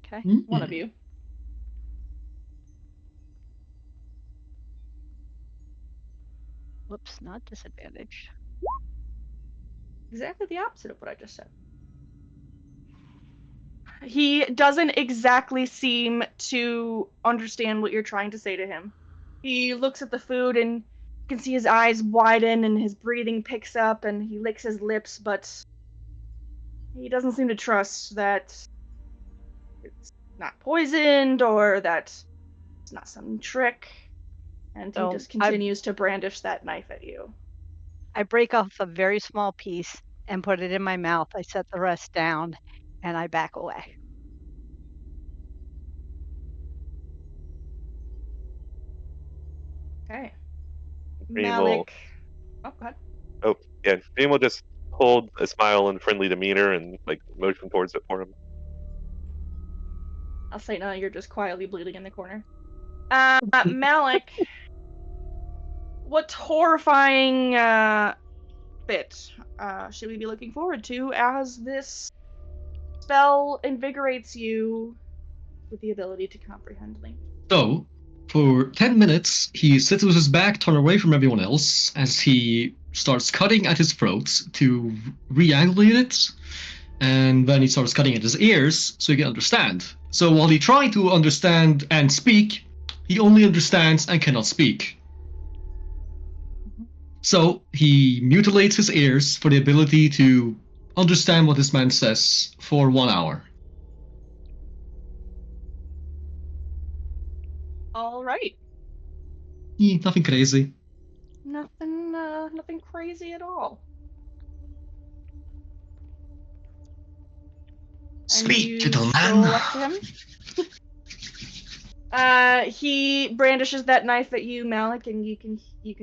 Okay. One of you. Whoops, not disadvantage. Exactly the opposite of what I just said. He doesn't exactly seem to understand what you're trying to say to him. He looks at the food and you can see his eyes widen and his breathing picks up and he licks his lips, but he doesn't seem to trust that it's not poisoned or that it's not some trick. And he just continues to brandish that knife at you. I break off a very small piece and put it in my mouth. I set the rest down and I back away. Okay. Dream Malik. Oh, go ahead. Oh, yeah. Dream will just hold a smile and friendly demeanor and like motion towards it for him. I'll say no, you're just quietly bleeding in the corner. Malik, what horrifying bit should we be looking forward to as this spell invigorates you with the ability to comprehend language? So, for 10 minutes, he sits with his back turned away from everyone else as he starts cutting at his throat to re-angulate it, and then he starts cutting at his ears so he can understand. So while he tries to understand and speak, he only understands and cannot speak. So he mutilates his ears for the ability to understand what this man says for 1 hour. All right. Nothing crazy. Nothing crazy at all. Speak, and you little stroll man. up to him. He brandishes that knife at you, Malik, and you can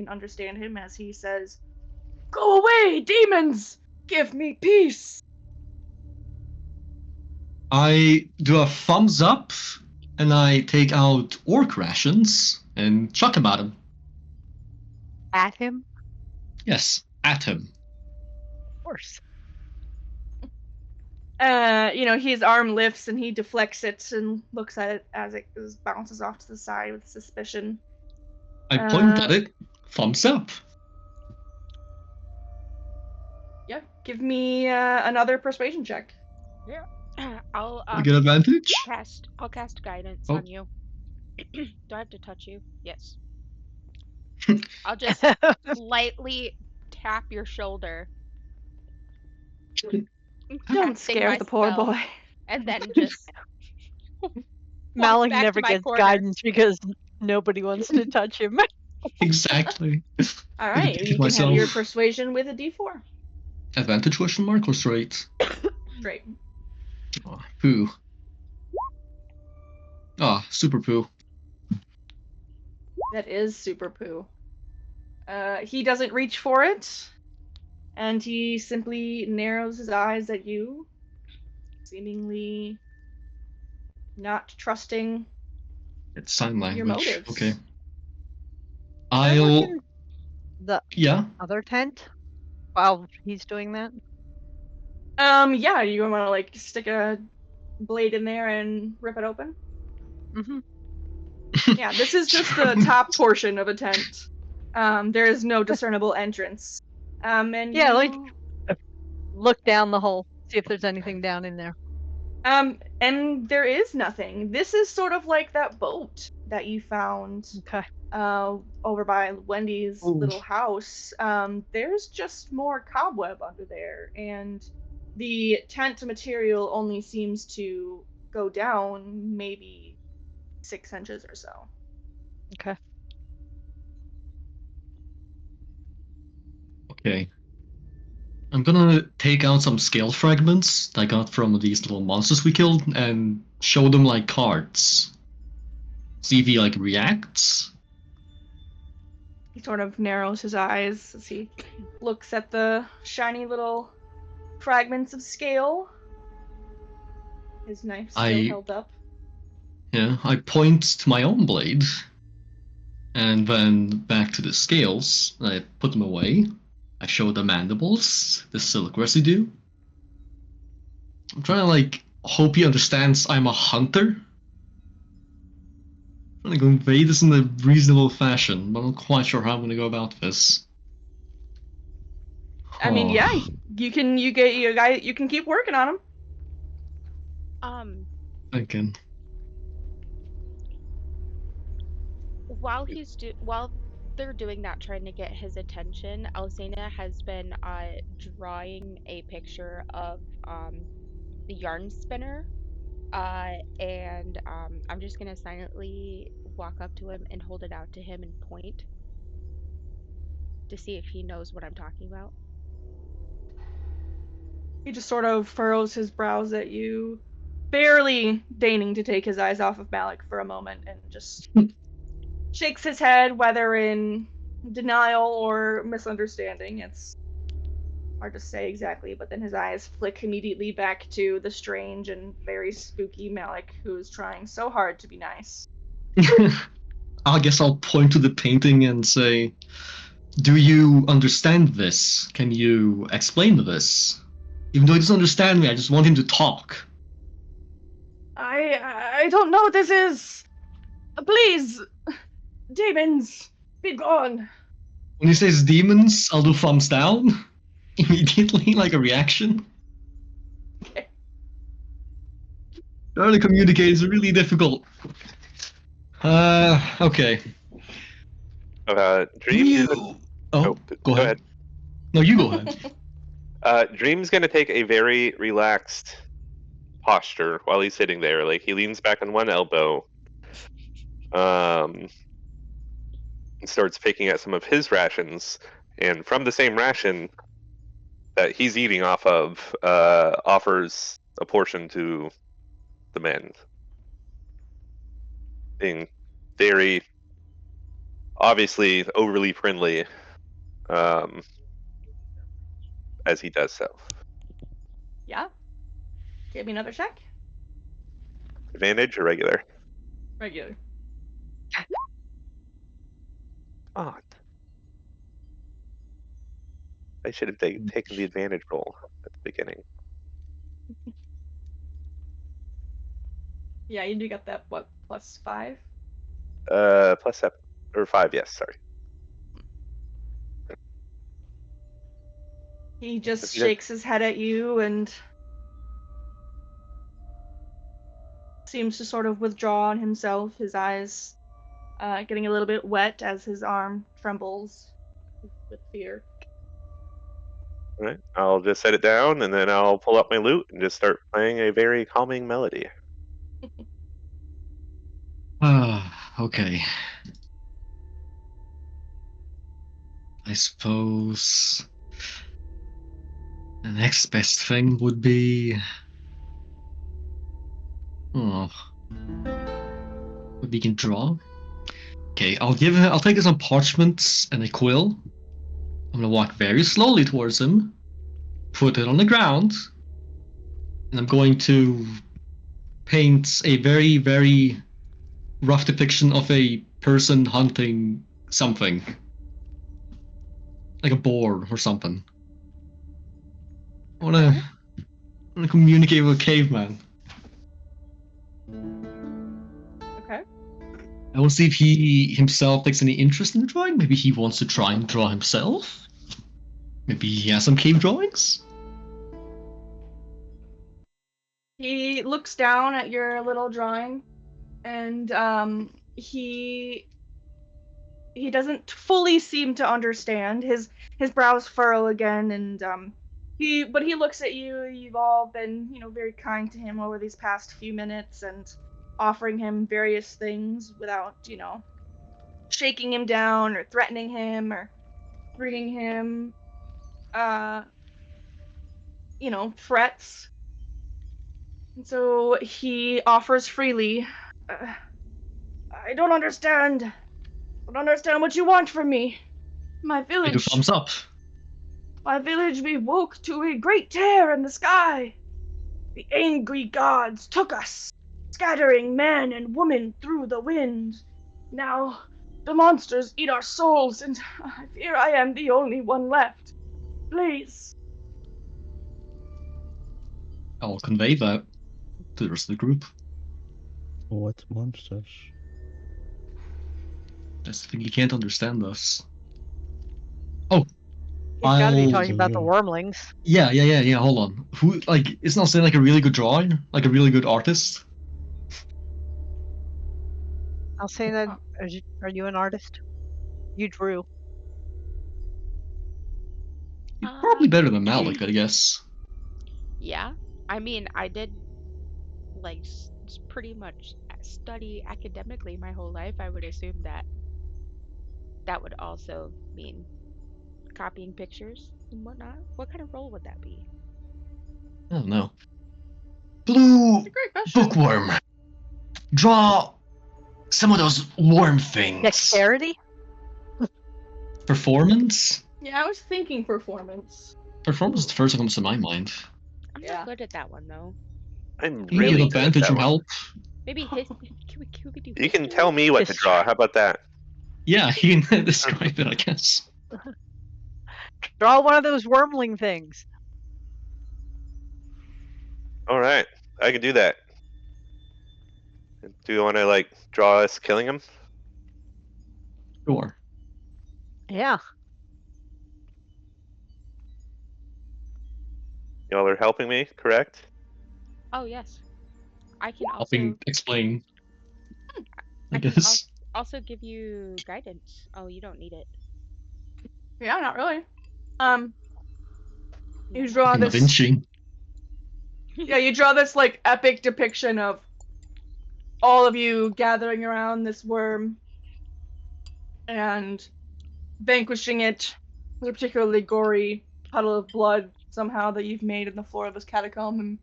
understand him as he says, "Go away, demons! Give me peace!" I do a thumbs up, and I take out orc rations and chuck them at him. At him? Yes, at him. Of course. His arm lifts and he deflects it and looks at it as it bounces off to the side with suspicion. I point at it, thumbs up. Yeah, give me another persuasion check. I'll I get advantage? I'll cast guidance Oh. on you. Do I have to touch you? Yes. I'll just lightly tap your shoulder. Don't casting scare my the poor spell, boy. And then just Malik back to never my gets corner. guidance because nobody wants to touch him. Exactly. All right, you can have your persuasion with a d4. Advantage question mark or straight? Straight. Oh, poo. Ah, super poo. That is super poo. He doesn't reach for it, and he simply narrows his eyes at you, seemingly not trusting It's sign language. your motives. Okay. Can I look I'll. in the Yeah. other tent while he's doing that? Yeah, you want to stick a blade in there and rip it open? Mm-hmm. Yeah, this is just the top portion of a tent. There is no discernible entrance. And Yeah, you... look down the hole, see if there's anything down in there. And there is nothing. This is sort of like that boat that you found Okay. over by Wendy's Ooh. little house. There's just more cobweb under there, and the tent material only seems to go down maybe 6 inches or so. Okay. Okay. I'm gonna take out some scale fragments that I got from these little monsters we killed and show them like cards. See if he reacts. He sort of narrows his eyes as he looks at the shiny little fragments of scale. His knife still held up. Yeah, I point to my own blade, and then back to the scales. I put them away. I show the mandibles, the silk residue. I'm trying to hope he understands I'm a hunter. I'm trying to convey this in a reasonable fashion, but I'm not quite sure how I'm gonna go about this. I mean, yeah, you can keep working on him. Again. While they're doing that, trying to get his attention, Alcina has been drawing a picture of the yarn spinner, and I'm just gonna silently walk up to him and hold it out to him and point to see if he knows what I'm talking about. He just sort of furrows his brows at you, barely deigning to take his eyes off of Malik for a moment, and just shakes his head, whether in denial or misunderstanding. It's hard to say exactly, but then his eyes flick immediately back to the strange and very spooky Malik, who is trying so hard to be nice. I guess I'll point to the painting and say, do you understand this? Can you explain this? Even though he doesn't understand me, I just want him to talk. I don't know what this is. Please, demons, be gone. When he says demons, I'll do thumbs down immediately, like a reaction. Okay. Trying to communicate is really difficult. Okay. Dream. You. Oh, Go ahead. No, you go ahead. Dream's gonna take a very relaxed posture while he's sitting there. Like he leans back on one elbow, and starts picking at some of his rations, and from the same ration that he's eating off of, offers a portion to the men, being very obviously overly friendly, as he does so. Yeah. Give me another check. Advantage or regular? Regular. Oh, I should have taken the advantage roll at the beginning. Yeah, you do got that, what, +5? Plus 7 or 5. Yes, sorry. He just If you don't- shakes his head at you and seems to sort of withdraw on himself, his eyes getting a little bit wet as his arm trembles with fear. All right, I'll just set it down and then I'll pull up my lute and just start playing a very calming melody. Okay. I suppose the next best thing would be. Oh. We can draw. Okay, I'll take some parchments and a quill. I'm gonna walk very slowly towards him, put it on the ground, and I'm going to paint a very, very rough depiction of a person hunting something. Like a boar or something. I wanna communicate with a caveman. Okay. I will see if he himself takes any interest in the drawing. Maybe he wants to try and draw himself. Maybe he has some cave drawings. He looks down at your little drawing, and he doesn't fully seem to understand. His brows furrow again, and he looks at you. You've all been, very kind to him over these past few minutes and offering him various things without, shaking him down or threatening him or bringing him, threats. And so he offers freely. I don't understand. I don't understand what you want from me. My I do village. thumbs up. My village, we woke to a great tear in the sky. The angry gods took us, scattering man and woman through the wind. Now, the monsters eat our souls, and I fear I am the only one left. Please. I'll convey that to the rest of the group. What monsters? That's the thing, he can't understand us. He's got to be I'll- talking about the wormlings. Yeah. Hold on. Who it's not saying like a really good drawing, like a really good artist? I'll say that. Are you an artist? You drew. Probably better than Malik, I guess. Yeah. I mean, I did like pretty much study academically my whole life. I would assume that that would also mean copying pictures and whatnot. What kind of role would that be? I don't know. Blue That's a great question. bookworm. Draw some of those worm things. Dexterity? Performance? Yeah, I was thinking performance. Performance is the first that comes to my mind. I'm Yeah. not good at that one though. I'm You really get good at advantage that from one. help. Maybe can we do You can history? tell me what to draw. How about that? Yeah, you can describe it, I guess. Draw one of those wormling things. All right, I can do that. Do you want to draw us killing him? Sure. Yeah. Y'all are helping me, correct? Oh yes, I can Helping explain, I I can guess. also give you guidance. Oh, you don't need it. Yeah, not really. You Yeah. draw Fucking Da this. Vinci. Yeah, you draw this like epic depiction of all of you gathering around this worm and vanquishing it with a particularly gory puddle of blood somehow that you've made in the floor of this catacomb. And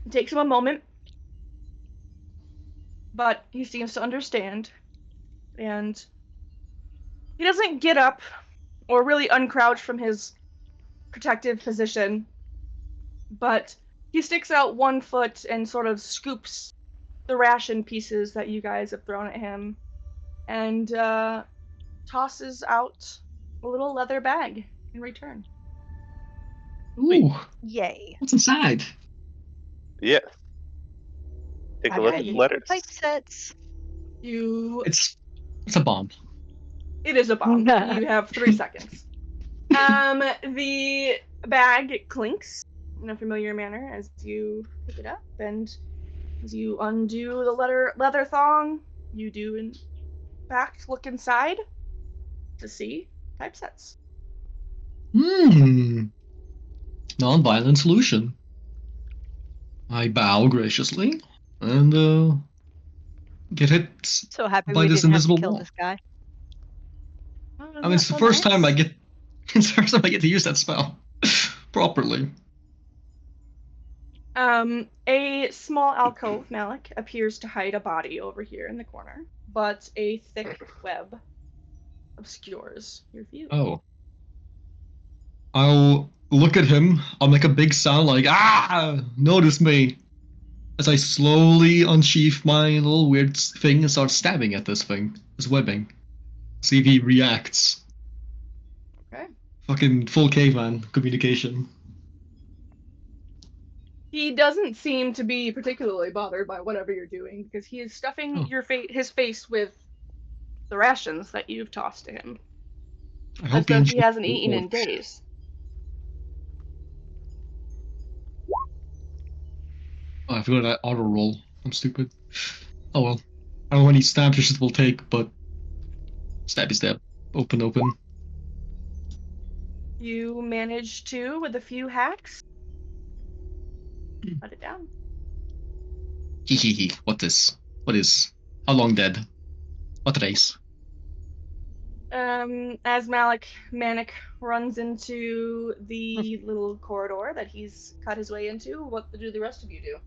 it takes him a moment, but he seems to understand. And he doesn't get up or really uncrouch from his protective position, but he sticks out one foot and sort of scoops the ration pieces that you guys have thrown at him and tosses out a little leather bag in return. Ooh, Yay. what's inside? Yeah. Take a look Okay, at the you- letters. Typesets. It's a bomb. It is a bomb. You have 3 seconds. The bag clinks in a familiar manner as you pick it up, and as you undo the leather thong, you do in fact look inside to see typesets. Non-violent solution. I bow graciously and get hit So happy by we this didn't have to invisible kill wall. this guy. Oh, I mean, it's the first time I get. It's the first time I get to use that spell properly. A small alcove, Malik, appears to hide a body over here in the corner, but a thick web obscures your view. Oh. I'll look at him. I'll make a big sound like, ah! Notice me! As I slowly unsheath my little weird thing and start stabbing at this thing. This webbing. See if he reacts. Okay. Fucking full caveman communication. He doesn't seem to be particularly bothered by whatever you're doing because he is stuffing his face with the rations that you've tossed to him, I as hope though he enjoys hasn't the eaten in reward. days. Oh, I forgot that auto roll. I'm stupid. Oh well. I don't know how many stab pushes will take, but stabby stab. Open, open. You manage to, with a few hacks, cut it down. Hee hee hee. What is? What is? How long dead? What race? As Manic runs into the little corridor that he's cut his way into, what do the rest of you do?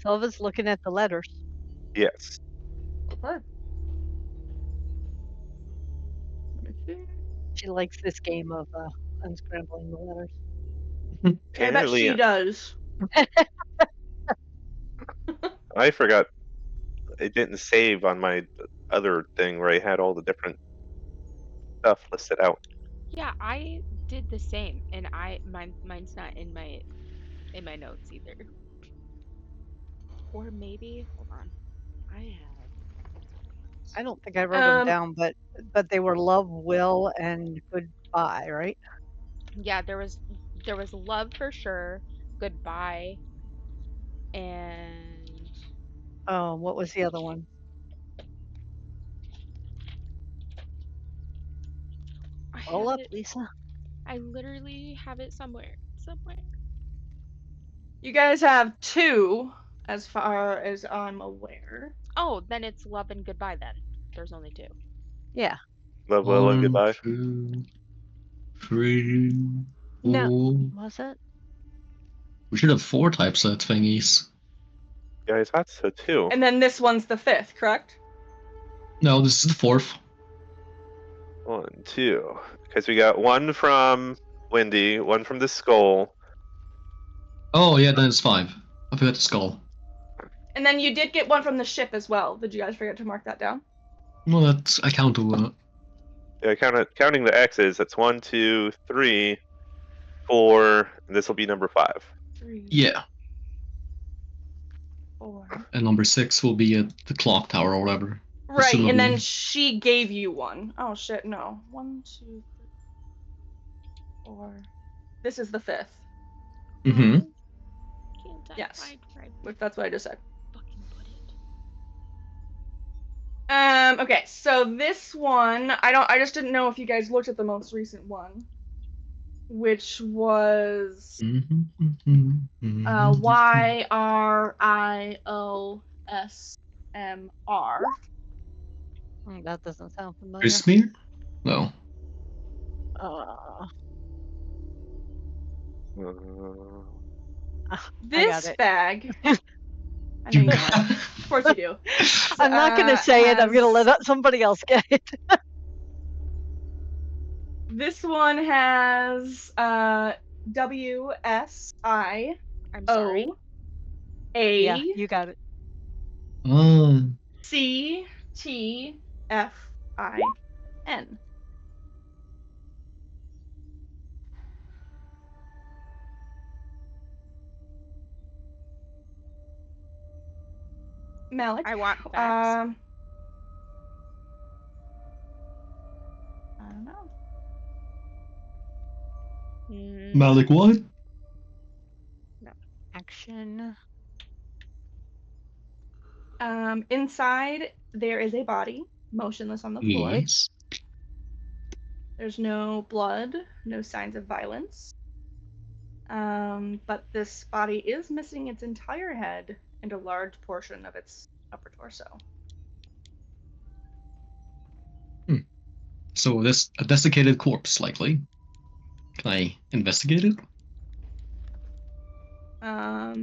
Silva's looking at the letters. Yes. Okay. She likes this game of unscrambling the letters. I bet Apparently, she does. I forgot. It didn't save on my other thing where I had all the different stuff listed out. Yeah, I did the same, and mine's not in my notes either. Or maybe, hold on, I have. I don't think I wrote them Um, down, but they were love, will, and goodbye, right? Yeah, there was love for sure, goodbye, and Oh, what was the other one? I Roll have up, it. Lisa. I literally have it somewhere. You guys have 2, as far as I'm aware. Oh, then it's love and goodbye then. There's only 2. Yeah. Love, will, and 1, goodbye. 2, 3, No. 4. Was it? We should have 4 typeset thingies. Yeah, I thought so too. And then this one's the 5th, correct? No, this is the 4th. 1, 2. Because we got one from Wendy, one from the skull. Oh yeah, then it's 5. I forgot the skull. And then you did get one from the ship as well. Did you guys forget to mark that down? No, that's I count to that. Yeah, counting the X's, that's 1, 2, 3, 4, and this will be number 5. 3, Yeah, 4. and number 6 will be at the clock tower or whatever. Right, and then Presumably. she gave you one. Oh shit, no. 1, 2, 3. Or this is the 5th. Mm-hmm. Can't I Yes. find where I Which that's what I just said. fucking put it? Okay, so this one, I just didn't know if you guys looked at the most recent one, which was YRIOSMR. That doesn't sound familiar. Prismir? No. Uh, I got This it. bag, I know you know it. Of course you do. I'm not going to say it. I'm going to let somebody else get it. This one has WSIOA. I'm sorry. Yeah, you got it. CTFIN. Malik. I want facts. I don't know. Malik what? Action. Inside there is a body, motionless on the floor. Yes. There's no blood, no signs of violence. But this body is missing its entire head and a large portion of its upper torso. So this a desiccated corpse, likely. Can I investigate it? Yeah.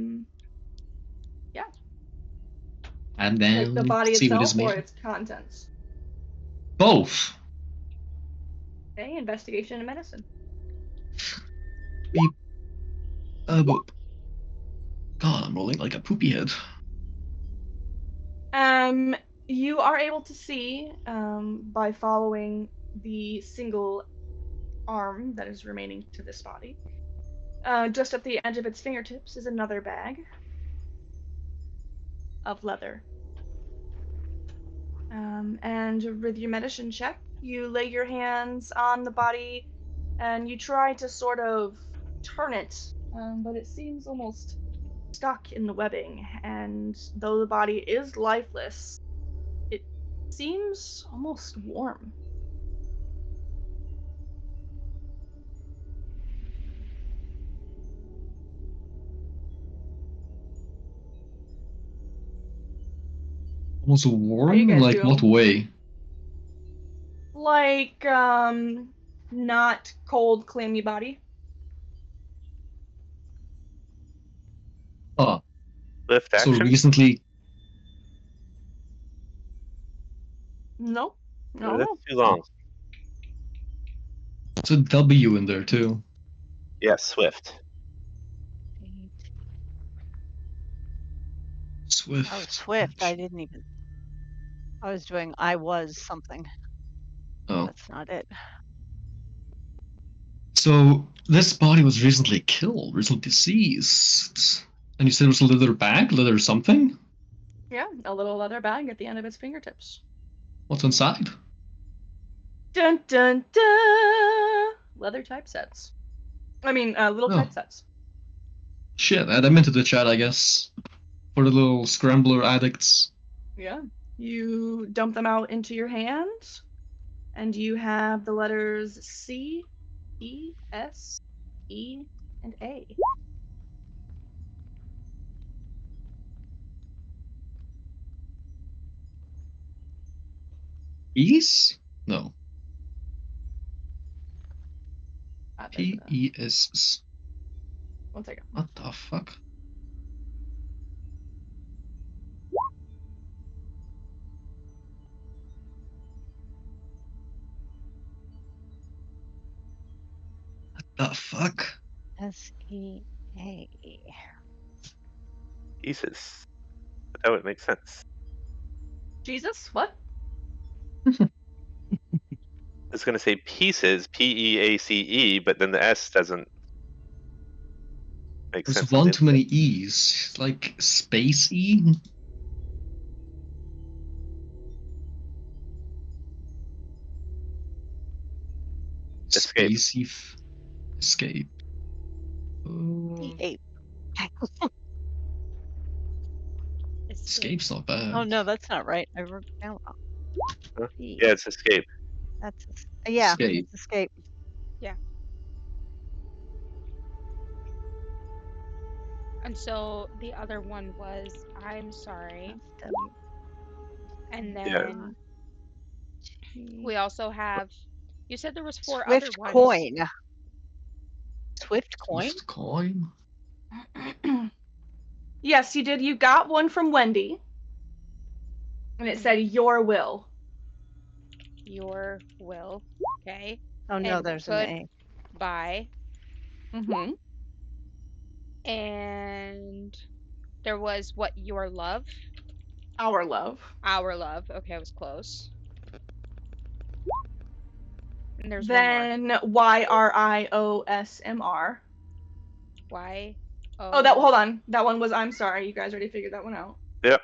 And then The body see what is itself or made. its contents. Both. Okay, investigation and medicine. Beep. Boop. God, I'm rolling like a poopy head. You are able to see, by following the single arm that is remaining to this body. Just at the edge of its fingertips is another bag of leather. And with your medicine check, you lay your hands on the body and you try to sort of turn it, but it seems almost stuck in the webbing. And though the body is lifeless, it seems almost warm. Almost How you warm? guys Like what doing? way? Like, not cold, clammy body. Ah, Lift so action. recently. No, no, That's no. too long. It's a W in there too. Yes, swift. Swift. Oh, Swift. I didn't even. I was doing I was something. Oh. That's not it. So this body was recently killed, recently deceased. And you said it was a leather bag, leather something? Yeah, a little leather bag at the end of its fingertips. What's inside? Dun dun dun! Leather typesets. I mean, little Oh. typesets. Shit, add them into the chat, I guess. For the little scrambler addicts. Yeah. You dump them out into your hand, and you have the letters C, E, S, E, and A. Peace? No. There's P-E-S. one second. What the fuck? What the fuck? SEA. Pieces. But that would make sense. Jesus, what? I was going to say pieces, P-E-A-C-E, but then the S doesn't make There's sense. one too many E's. Like space E? Escape. Space E. Escape. The ape. Escape's not bad. Oh no, that's not right. I wrote it down wrong. Huh? The- Yeah, it's escape. That's yeah. Escape. It's escape. And so the other one was I'm sorry. That's And Yeah. then W. we also have you said there was 4 Swift other ones. coin. Swift coin. Swift coin. Yes, you did. You got one from Wendy. And it said your will. Your will. Okay. Oh no, And there's an could A. buy. Mm-hmm. And there was what your love. Our love. Our love. Okay, I was close. And there's Then YRIOSMR. why? Oh, that hold on. That one was I'm sorry. You guys already figured that one out. Yep.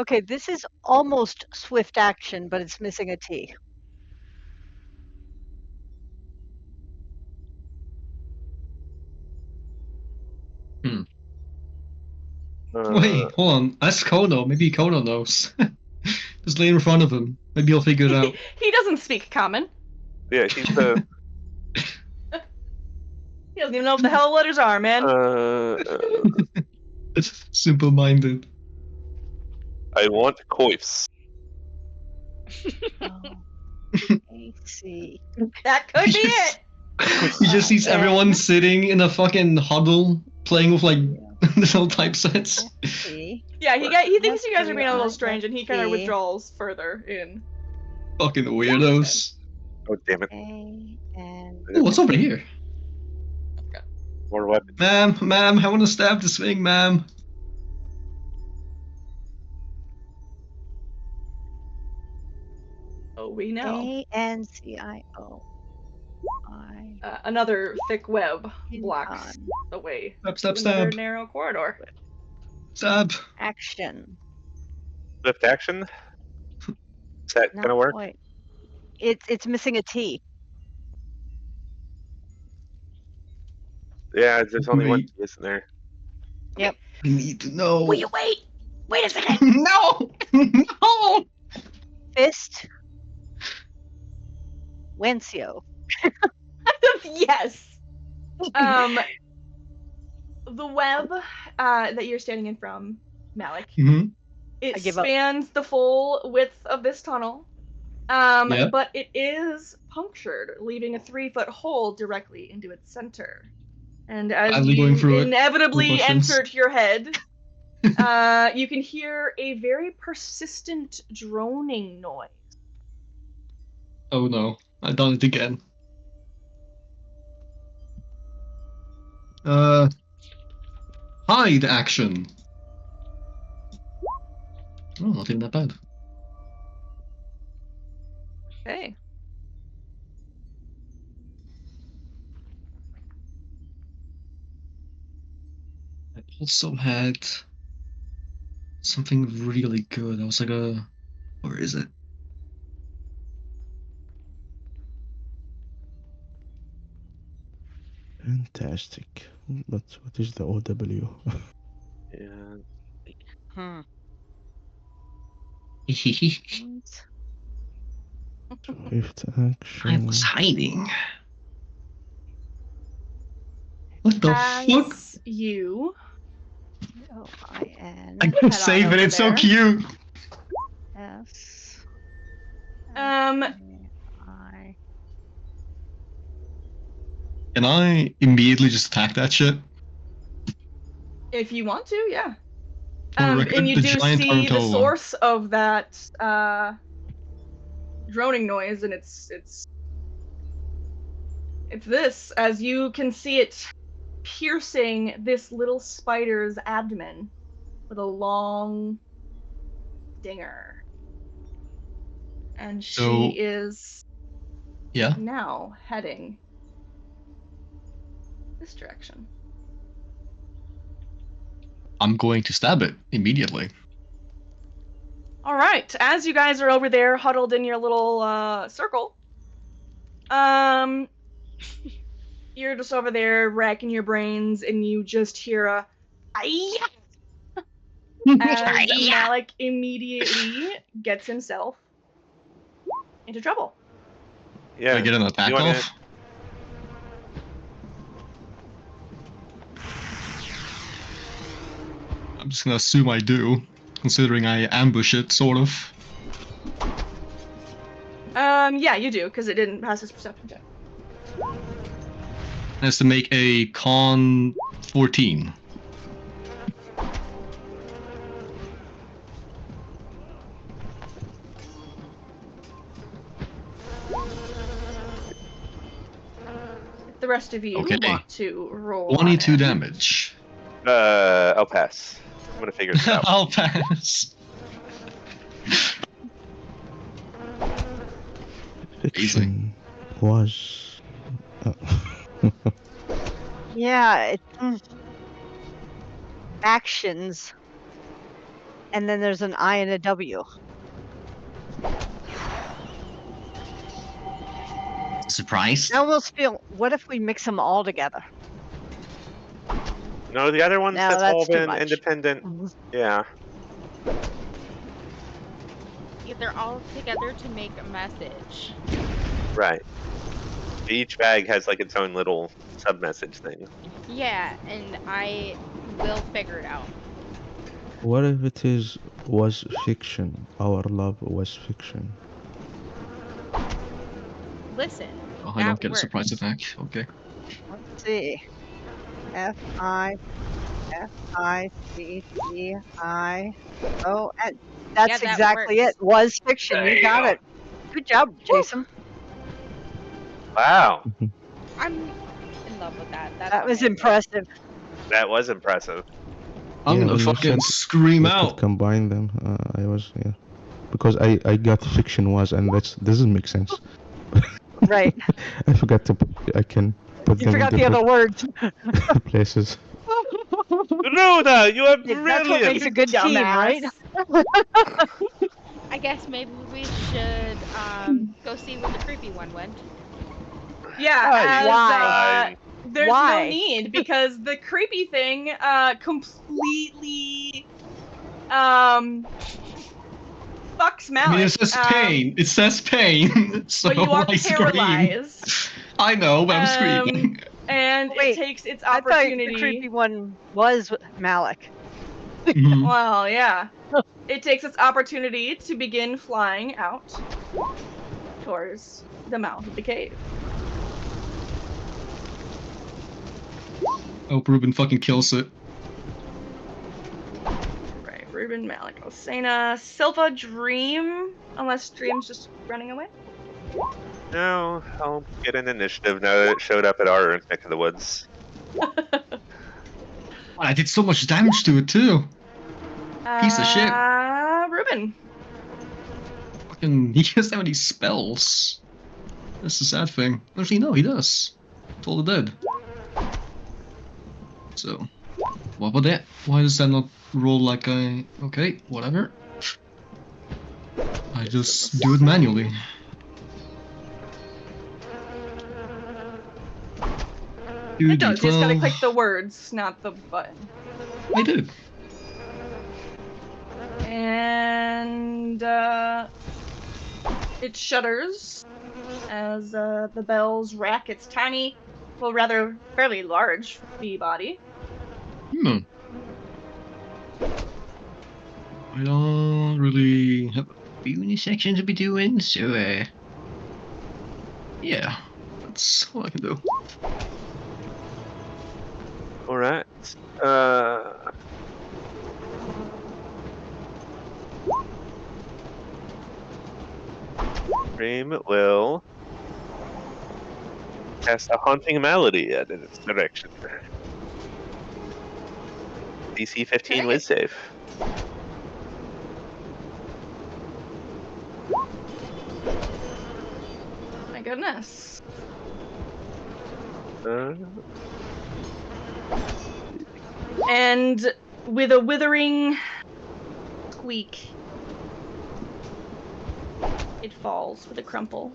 Okay, this is almost swift action, but it's missing a T. Wait, hold on. Ask Kono. Maybe Kono knows. Just lay in front of him. Maybe he'll figure it out. He doesn't speak common. Yeah, he's the. He doesn't even know what the hell letters are, man. Simple-minded. I want coifs. Oh. AC. That could be Yes. it. He just sees everyone sitting in a fucking huddle, playing with like little typesets. C. Yeah, he thinks you guys are being a little strange, and he kind of SWIFT. withdraws further in. Fucking weirdos. Oh damn it! A and Oh, what's over here? More weapons. Ma'am, I want to stab this thing, ma'am. Oh, we know. ANCIO. I. Another thick web In blocks on. the way Stab, to stab, another stab. narrow corridor. Stab. Action. Swift action. Is that Not gonna work? quite. It's missing a T. Yeah, there's only one Wait. T, isn't there? I need to know. Will you wait? Wait a second. No! No! Fist. Wencio. Yes. The web that you're standing in from, Malik, Mm-hmm. it I give up. spans the full width of this tunnel. Yeah. But it is punctured, leaving a 3-foot hole directly into its center. And as Badly you going through it. inevitably No questions. insert your head, you can hear a very persistent droning noise. Oh no, I've done it again. Hide action. Oh, not even that bad. Okay. I also had something really good. I was like where is it? Fantastic. But what is the OW? Yeah. Swift action. I was hiding. What the fuck? As you OIN. I head can on save it. over It's so there. cute. S. I. Can I immediately just attack that shit? if you want to, yeah. For the record, And you the do giant see the tarantula. source of that droning noise, and it's this, as you can see it piercing this little spider's abdomen with a long stinger. And she So- is Yeah. now heading this direction. I'm going to stab it immediately. All right, as you guys are over there huddled in your little circle, you're just over there racking your brains, and you just hear a "Aye!" as Malik immediately gets himself into trouble. Yeah. I get an attack You wanna- off? I'm just gonna assume I do, considering I ambush it, sort of. Yeah, you do, because it didn't pass his perception check. It has to make a con 14. If the rest of you Okay. want to roll 22 on him. damage. I'll pass. I'm gonna figure this out. I'll pass. Fiction was. Yeah, actions. And then there's an I and a W. Surprised? I almost feel, what if we mix them all together? No, the other ones No, have all that's too been much. independent. Yeah. Yeah, they're all together to make a message. Right. Each bag has like its own little sub-message thing. Yeah, and I will figure it out. What if it was fiction? Our love was fiction. Listen, Oh, I don't get a works. surprise attack. Okay. Let's see. F-I-C-C-I-O-N. That's Yeah, that exactly works. it. Was fiction. There You you got go. it. Good job, Jason. Wow. I'm in love with that. That's That was amazing. impressive. That was impressive. I'm Yeah, gonna when you fucking said scream we could out. combine them. I was because I got fiction was, and that doesn't make sense. Right. I forgot to. I can put You them forgot in the other words. different places. Rhoda, you are Yeah, that's what makes brilliant. a good team, right? I guess maybe we should go see where the creepy one went. Yeah, as Why? Fine. there's Why? no need, because the creepy thing completely fucks Malik. I mean, it says pain. It says pain. So But you are I scream. paralyzed. I know, but I'm screaming. And Wait, it takes its I thought the opportunity. creepy one was Malik. Mhm. Well, yeah. It takes its opportunity to begin flying out towards the mouth of the cave. Hope Ruben fucking kills it. Right, Ruben, Malik, Osana, Silva, Dream, unless Dream's just running away. No, I'll get an initiative now that it showed up at our neck of the woods. I did so much damage to it too. Piece of shit. Ruben. Fucking, he doesn't have any spells. That's the sad thing. Actually, no, he does. Toll the Dead. So, what about that? Why does that not roll like I... Okay, whatever. I just do it manually. It does, you just gotta 2d12. click the words, not the button. I do. And it shudders as the bells rack its tiny, well, rather fairly large bee body. I don't really have a uni section to be doing, so yeah, that's all I can do. Alright. Dream will cast a haunting malady at its direction. DC 15 Okay. Wiz save. My goodness. And with a withering squeak, it falls with a crumple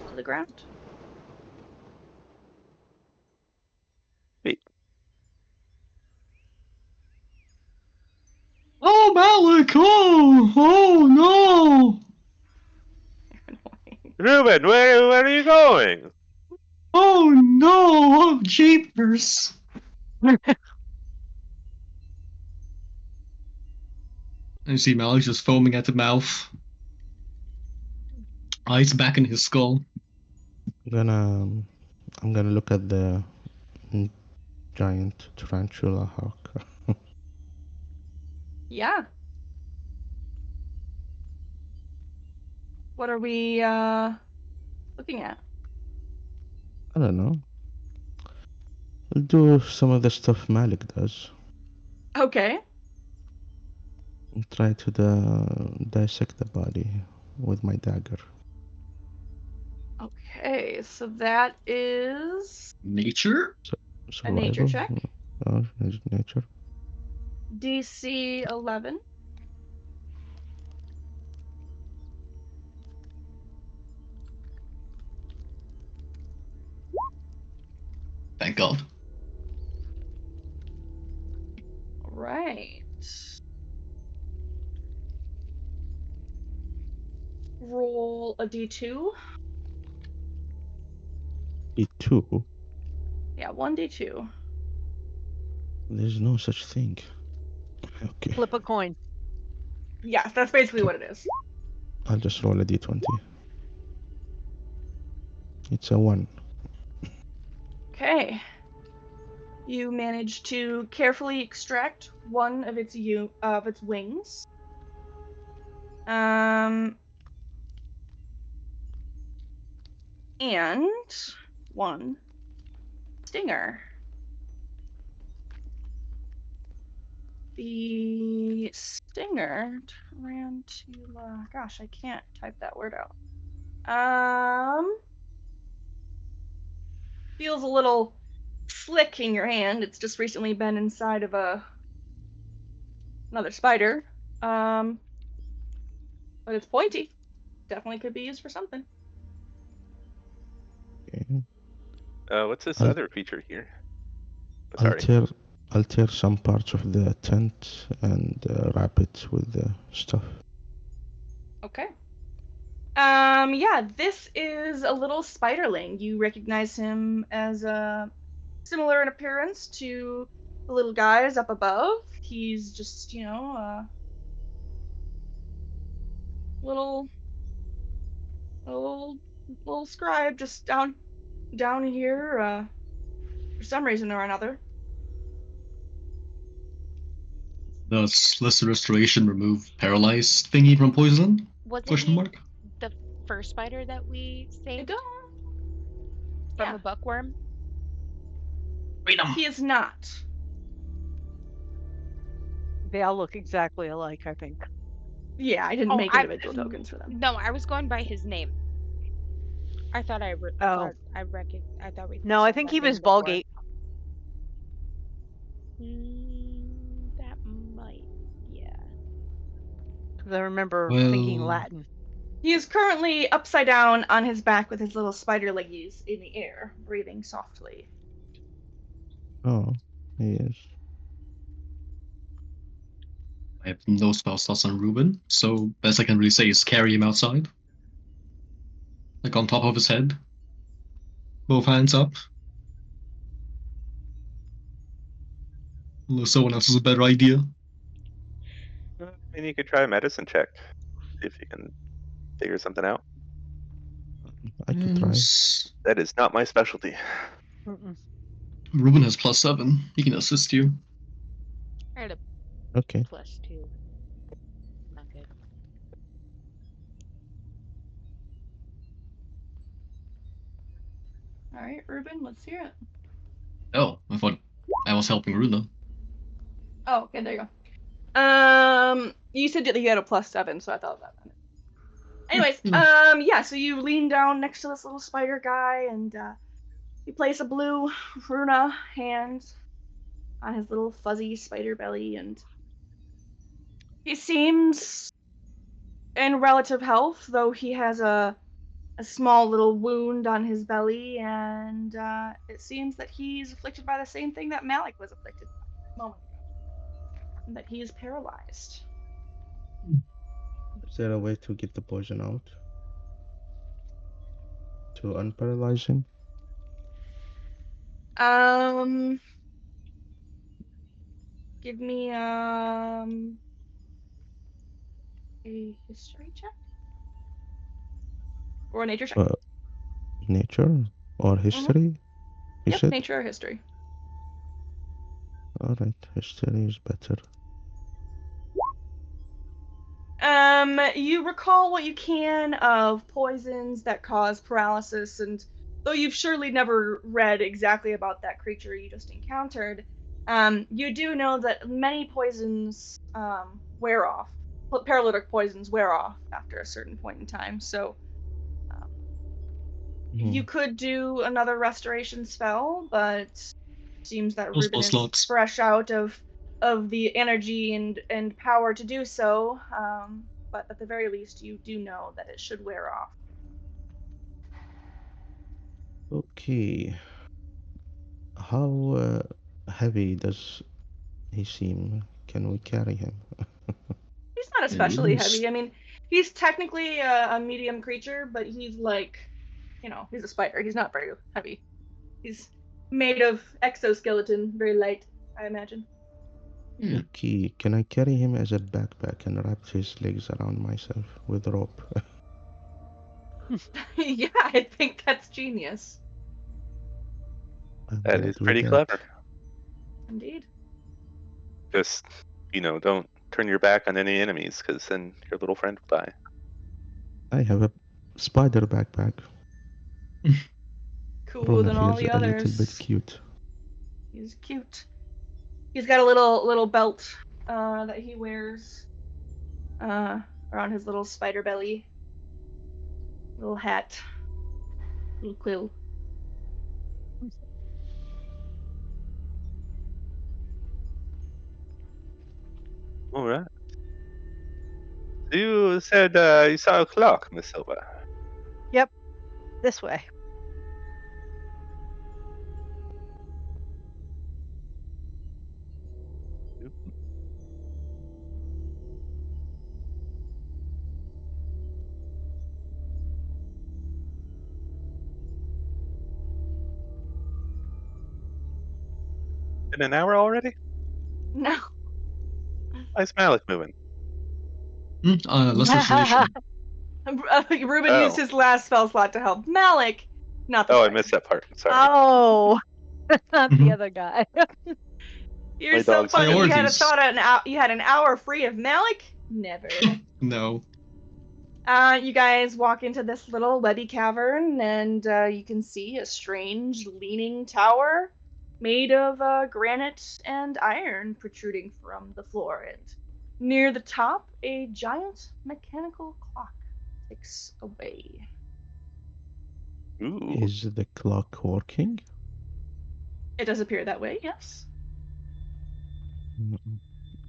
to the ground. Malik! Oh no! Ruben, where are you going? Oh no! Oh jeepers! And you see Malik just foaming at the mouth. Eyes back in his skull. I'm gonna look at the giant tarantula hawk. Yeah. What are we looking at? I don't know. I'll do some of the stuff Malik does. Okay. And try to dissect the body with my dagger. Okay, so that is Nature? a nature Survival? check. Nature. DC 11. Thank God. All right. Roll a D2. D2? Yeah, 1D2. There's no such thing. Okay. Flip a coin. Yes, that's basically what it is. I'll just roll a D20. It's a 1. Okay. You manage to carefully extract one of its wings. And one stinger. The stinger, tarantula. Gosh, I can't type that word out. Feels a little slick in your hand. It's just recently been inside of another spider. But it's pointy. Definitely could be used for something. Okay. What's this I'll- other feature here? Oh, I'll sorry. tear some parts of the tent and wrap it with the stuff. Okay. Yeah, this is a little spiderling. You recognize him as similar in appearance to the little guys up above. He's just, little little scribe just down here, for some reason or another. Does lesser restoration remove paralyzed thingy from poison? Wasn't Question he mark. the first spider that we I saved don't. from Yeah, a buckworm? Freedom. he is not. They all look exactly alike, I think. Yeah, I didn't Oh, make I individual tokens for them. no, I was going by his name. I thought Oh. I thought we. No, I saw think that he name was before. Ballgate. That might, yeah. Because I remember thinking Well, Latin. He is currently upside down on his back with his little spider leggies in the air, breathing softly. Oh, he is. I have no spell slots on Ruben, so best I can really say is carry him outside. Like on top of his head. Both hands up. Unless someone else has a better idea. I mean, you could try a medicine check. See if you can figure something out. I could try. Yes. That is not my specialty. Mm-mm. Ruben has +7. He can assist you. I had a Okay. +2. Not good. All right, Ruben, let's hear it. Oh, I thought I was helping Runa. Oh, okay, there you go. You said that you had a +7, so I thought that meant it. Anyways, yeah, so you lean down next to this little spider guy, and you place a blue runa hand on his little fuzzy spider belly, and he seems in relative health, though he has a small little wound on his belly, and it seems that he's afflicted by the same thing that Malik was afflicted by a moment ago, and that he is paralyzed. Is there a way to get the poison out? To unparalyze him? Give me a history check or a nature check. Nature or history? You Yep, said? nature or history. Alright, history is better. You recall what you can of poisons that cause paralysis, and though you've surely never read exactly about that creature you just encountered, you do know that many poisons wear off. Paralytic poisons wear off after a certain point in time, so you could do another restoration spell, but seems that Those Ruben is slots. fresh out of the energy and power to do so. But at the very least, you do know that it should wear off. Okay. How heavy does he seem? Can we carry him? He's not especially Yes. heavy. I mean, he's technically a medium creature, but he's like, he's a spider. He's not very heavy. He's made of exoskeleton, very light, I imagine. Yeah. Okay, can I carry him as a backpack and wrap his legs around myself with rope? Yeah, I think that's genius. I'm That gonna is do pretty that. clever. Indeed. Just, don't turn your back on any enemies, because then your little friend will die. I have a spider backpack. Cooler than all feels the a little bit others. cute. He's cute. He's got a little belt that he wears around his little spider belly. Little hat. Little quill. All right. So you said you saw a clock, Miss Silva. Yep, this way. Been an hour already? No. Why's Malik moving? Less restoration. Ruben used his last spell slot to help Malik. Not the Oh, I spider. missed that part. Sorry. Oh, not the Mhm. other guy. You're My so dog's funny. You had a priorities. thought you had an hour free of Malik? Never. No. You guys walk into this little webby cavern, and you can see a strange leaning tower made of granite and iron protruding from the floor. And near the top, a giant mechanical clock ticks away. Ooh. Is the clock working? It does appear that way, yes.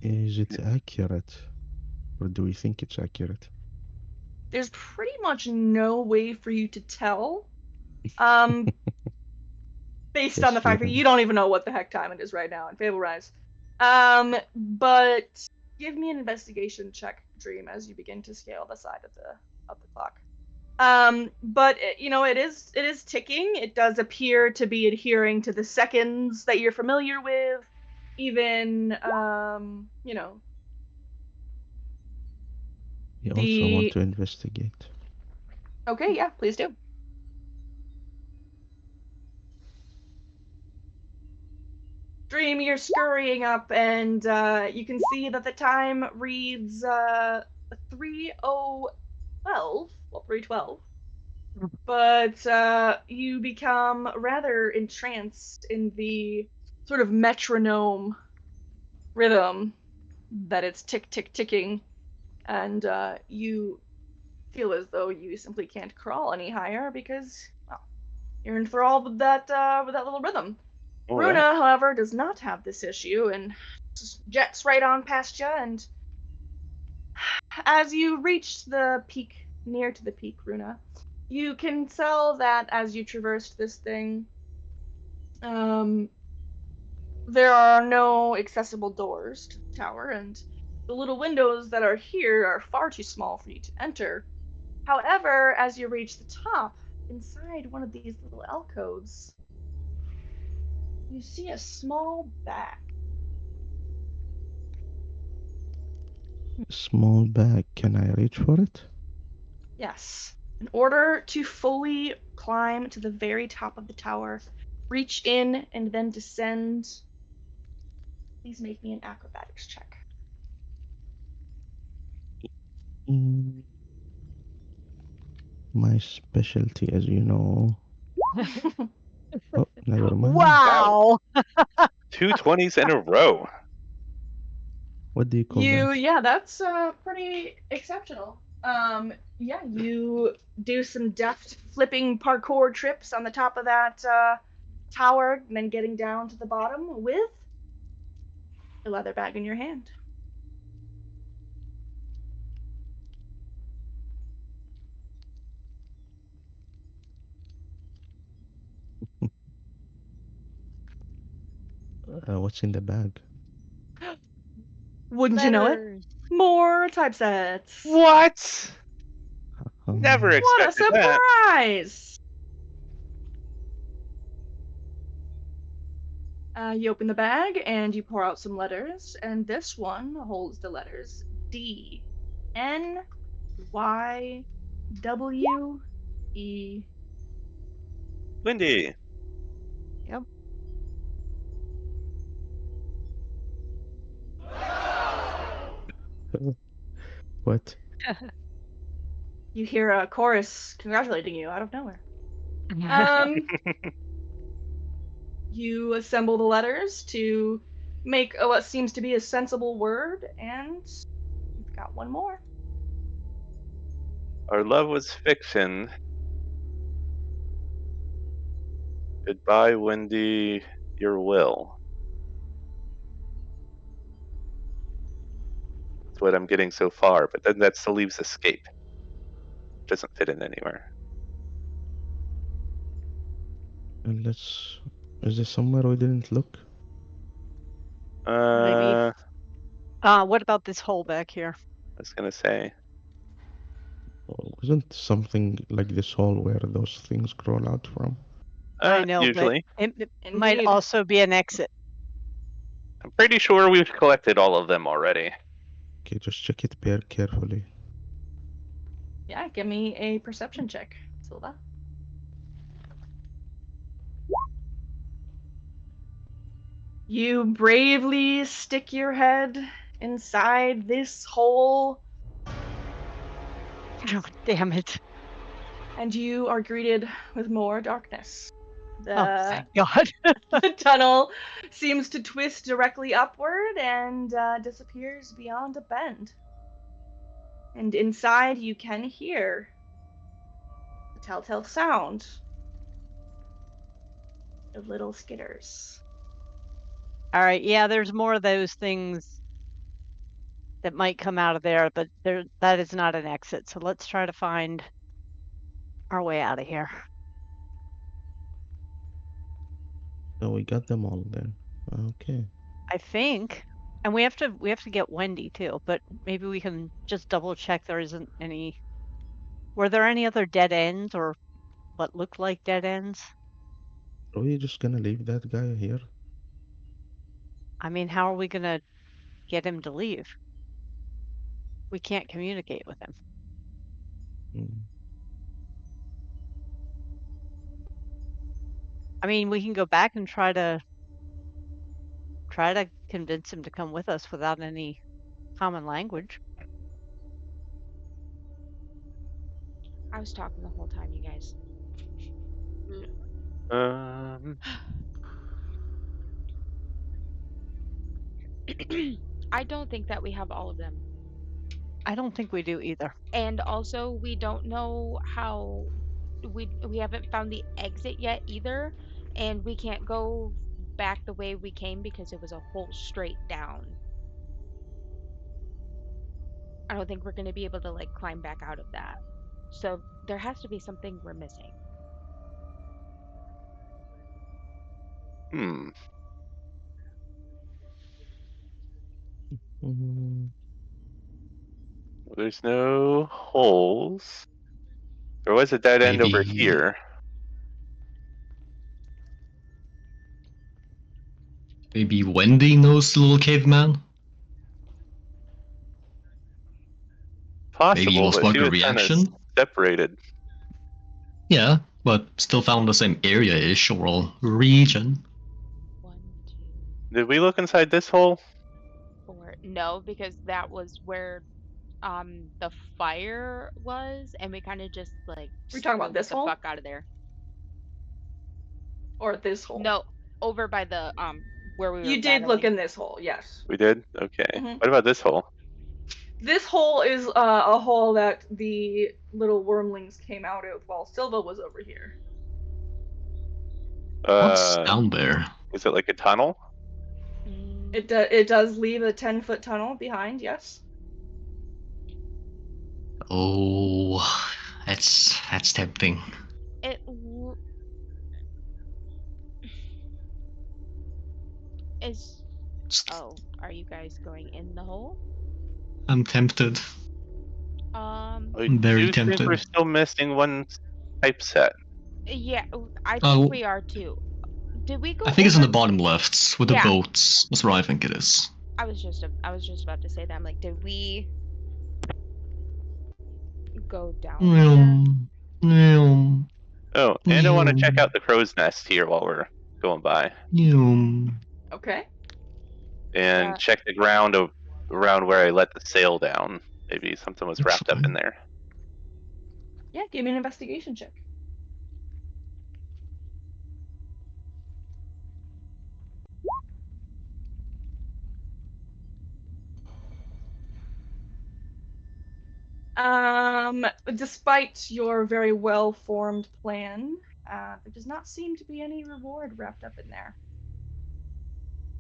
Is it accurate? Or do we think it's accurate? There's pretty much no way for you to tell. Based Yes, on the fact that Ruben. you don't even know what the heck time it is right now in Fable Rise. But give me an investigation check, Dream, as you begin to scale the side of the clock. But it is ticking. It does appear to be adhering to the seconds that you're familiar with. Even We also want to investigate. Okay, yeah, please do. Dream, you're scurrying up, and you can see that the time reads 3:12. Well, 3:12. But you become rather entranced in the sort of metronome rhythm that it's tick tick ticking, and you feel as though you simply can't crawl any higher because, well, you're enthralled with that little rhythm. All Runa, right. however, does not have this issue and just jets right on past you. And as you reach the peak, near to the peak, Runa, you can tell that as you traversed this thing, there are no accessible doors to the tower, and The little windows that are here are far too small for you to enter. However, as you reach the top, inside one of these little alcoves, you see a small bag. Small bag. Can I reach for it? Yes. In order to fully climb to the very top of the tower, reach in and then descend, please make me an acrobatics check. Mm, my specialty, as you know. Oh, never mind. Wow. 2 20s in a row. What do you call that? Yeah, that's pretty exceptional. Yeah, you do some deft flipping parkour trips on the top of that tower, and then getting down to the bottom with a leather bag in your hand. What's in the bag? Wouldn't you know it? Letters. More typesets. What? Never Um, What a expected that. surprise! You open the bag and you pour out some letters, and this one holds the letters D, N, Y, W, E. Wendy. Yep. what? You hear a chorus congratulating you out of nowhere. Um, you assemble the letters to make what seems to be a sensible word, and you've got one more. Our love was fiction. Goodbye, Wendy. Your will. That's what I'm getting so far, but then that still leaves escape. Doesn't fit in anywhere. And let's. Is there somewhere we didn't look? Maybe. I What about this hole back here? was gonna say. Wasn't something like this hole where those things crawl out from? I know, but Usually. it might Indeed. also be an exit. I'm pretty sure we've collected all of them already. Okay, just check it very carefully. Yeah, give me a perception check, Silva. You bravely stick your head inside this hole, Oh, damn it. and you are greeted with more darkness. Oh, thank God. The tunnel seems to twist directly upward and disappears beyond a bend. And inside, you can hear the telltale sound of little skitters. All right, yeah, there's more of those things that might come out of there, but that is not an exit. So let's try to find our way out of here. So we got them all then. Okay. I think. And we have to get Wendy too, but maybe we can just double check there isn't any. Were there any other dead ends or what looked like dead ends? Are we just gonna leave that guy here? I mean, how are we gonna get him to leave? We can't communicate with him. Mm. I mean, we can go back and try to convince him to come with us without any common language. I was talking the whole time, you guys. Um, I don't think that we have all of them. I don't think we do either. And also, we don't know how we haven't found the exit yet either, and we can't go back the way we came because it was a whole straight down. I don't think we're going to be able to like climb back out of that. So there has to be something we're missing. hmm. Mm. There's no holes. There was a dead end over Maybe- here. Maybe Wendy knows the little caveman? Maybe Possible, will but spark she a was kind of reaction? separated. Yeah, but still found the same area-ish or region. 1, 2, Did we look inside this hole? 4. No, because that was where the fire was, and we kind of just like We're talking about screwed this the hole? fuck out of there. Or this hole? No, over by the where we were You did look battling. in this hole, yes. We did? Okay. Mhm. What about this hole? This hole is a hole that the little wormlings came out of while Silva was over here. What's down there? Is it like a tunnel? Mm, It does leave a 10-foot tunnel behind, yes. Oh, that's tempting. it l- is. Oh, are you guys going in the hole? I'm tempted. I I'm very do think we're tempted. still missing one typeset. Yeah, I Oh. think we are too. Did we go? I think it's in the over- bottom left with the Yeah. boats. That's where I think it is. I was just about to say that. I'm like, did we go down there? Oh, and I want to check out the crow's nest here while we're going by. Okay. And Yeah. check the ground around where I let the sail down. Maybe something was wrapped up in there. Yeah, give me an investigation check. Despite your very well-formed plan, there does not seem to be any reward wrapped up in there.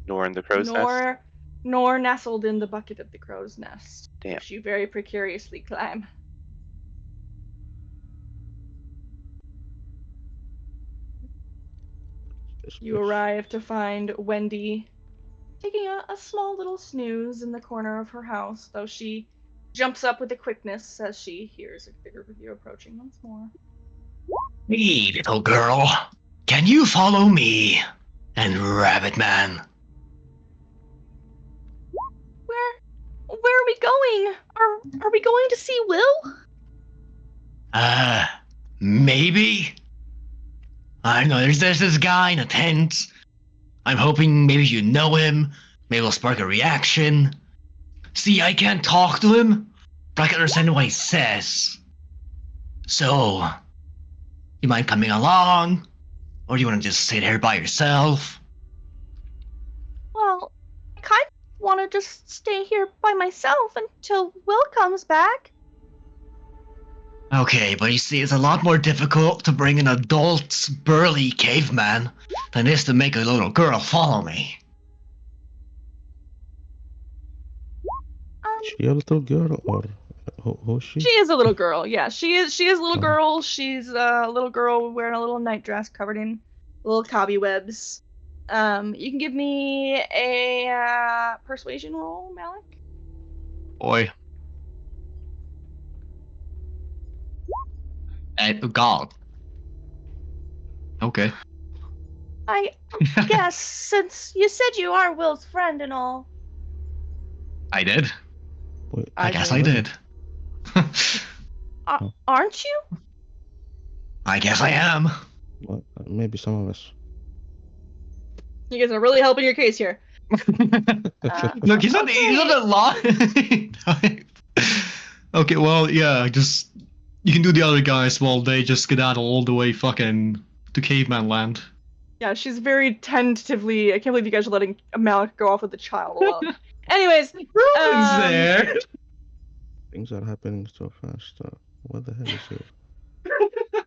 Nor in the crow's nest. Nor nestled in the bucket of the crow's nest, Damn. which you very precariously climb. You arrive to find Wendy taking a small little snooze in the corner of her house, though she jumps up with a quickness as she hears a figure of you approaching once more. Hey, little girl. Can you follow me and Rabbit Man? Where are we going? Are we going to see Will? Maybe? I don't know, there's this guy in a tent. I'm hoping maybe you know him. Maybe it'll spark a reaction. See, I can't talk to him, but I can understand what he says. So, you mind coming along? Or do you want to just sit here by yourself? Well, I kind of want to just stay here by myself until Will comes back. Okay, but you see, it's a lot more difficult to bring an adult, burly caveman than it is to make a little girl follow me. She a little girl or who's she? She is a little girl. Yeah, she is. She is a little girl. She's a little girl wearing a little night dress covered in little cobwebs. You can give me a persuasion roll, Malik. Boy. God. Okay. I guess since you said you are Will's friend and all. I did. Wait, I guess I did. Aren't you? I guess I am. well, maybe some of us. You guys are really helping your case here. Look, he's not a lot. Okay, well, yeah, just you can do the other guys while they just skedaddle all the way fucking to caveman land. Yeah, she's very tentatively. I can't believe you guys are letting Malik go off with the child alone. Anyways, there. Things are happening so fast. What the hell is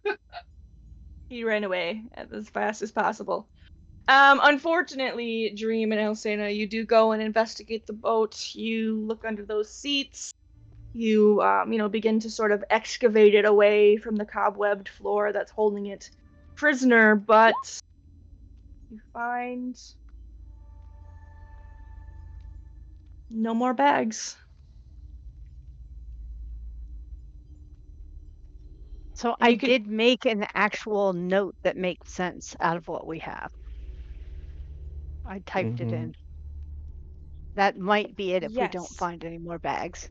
here? he ran away as fast as possible. Unfortunately, Dream and Elsena, you do go and investigate the boat. You look under those seats. You, begin to sort of excavate it away from the cobwebbed floor that's holding it prisoner, but you find no more bags. So And I you can- did make an actual note that makes sense out of what we have. I typed it in. That might be it if we don't Yes. find any more bags.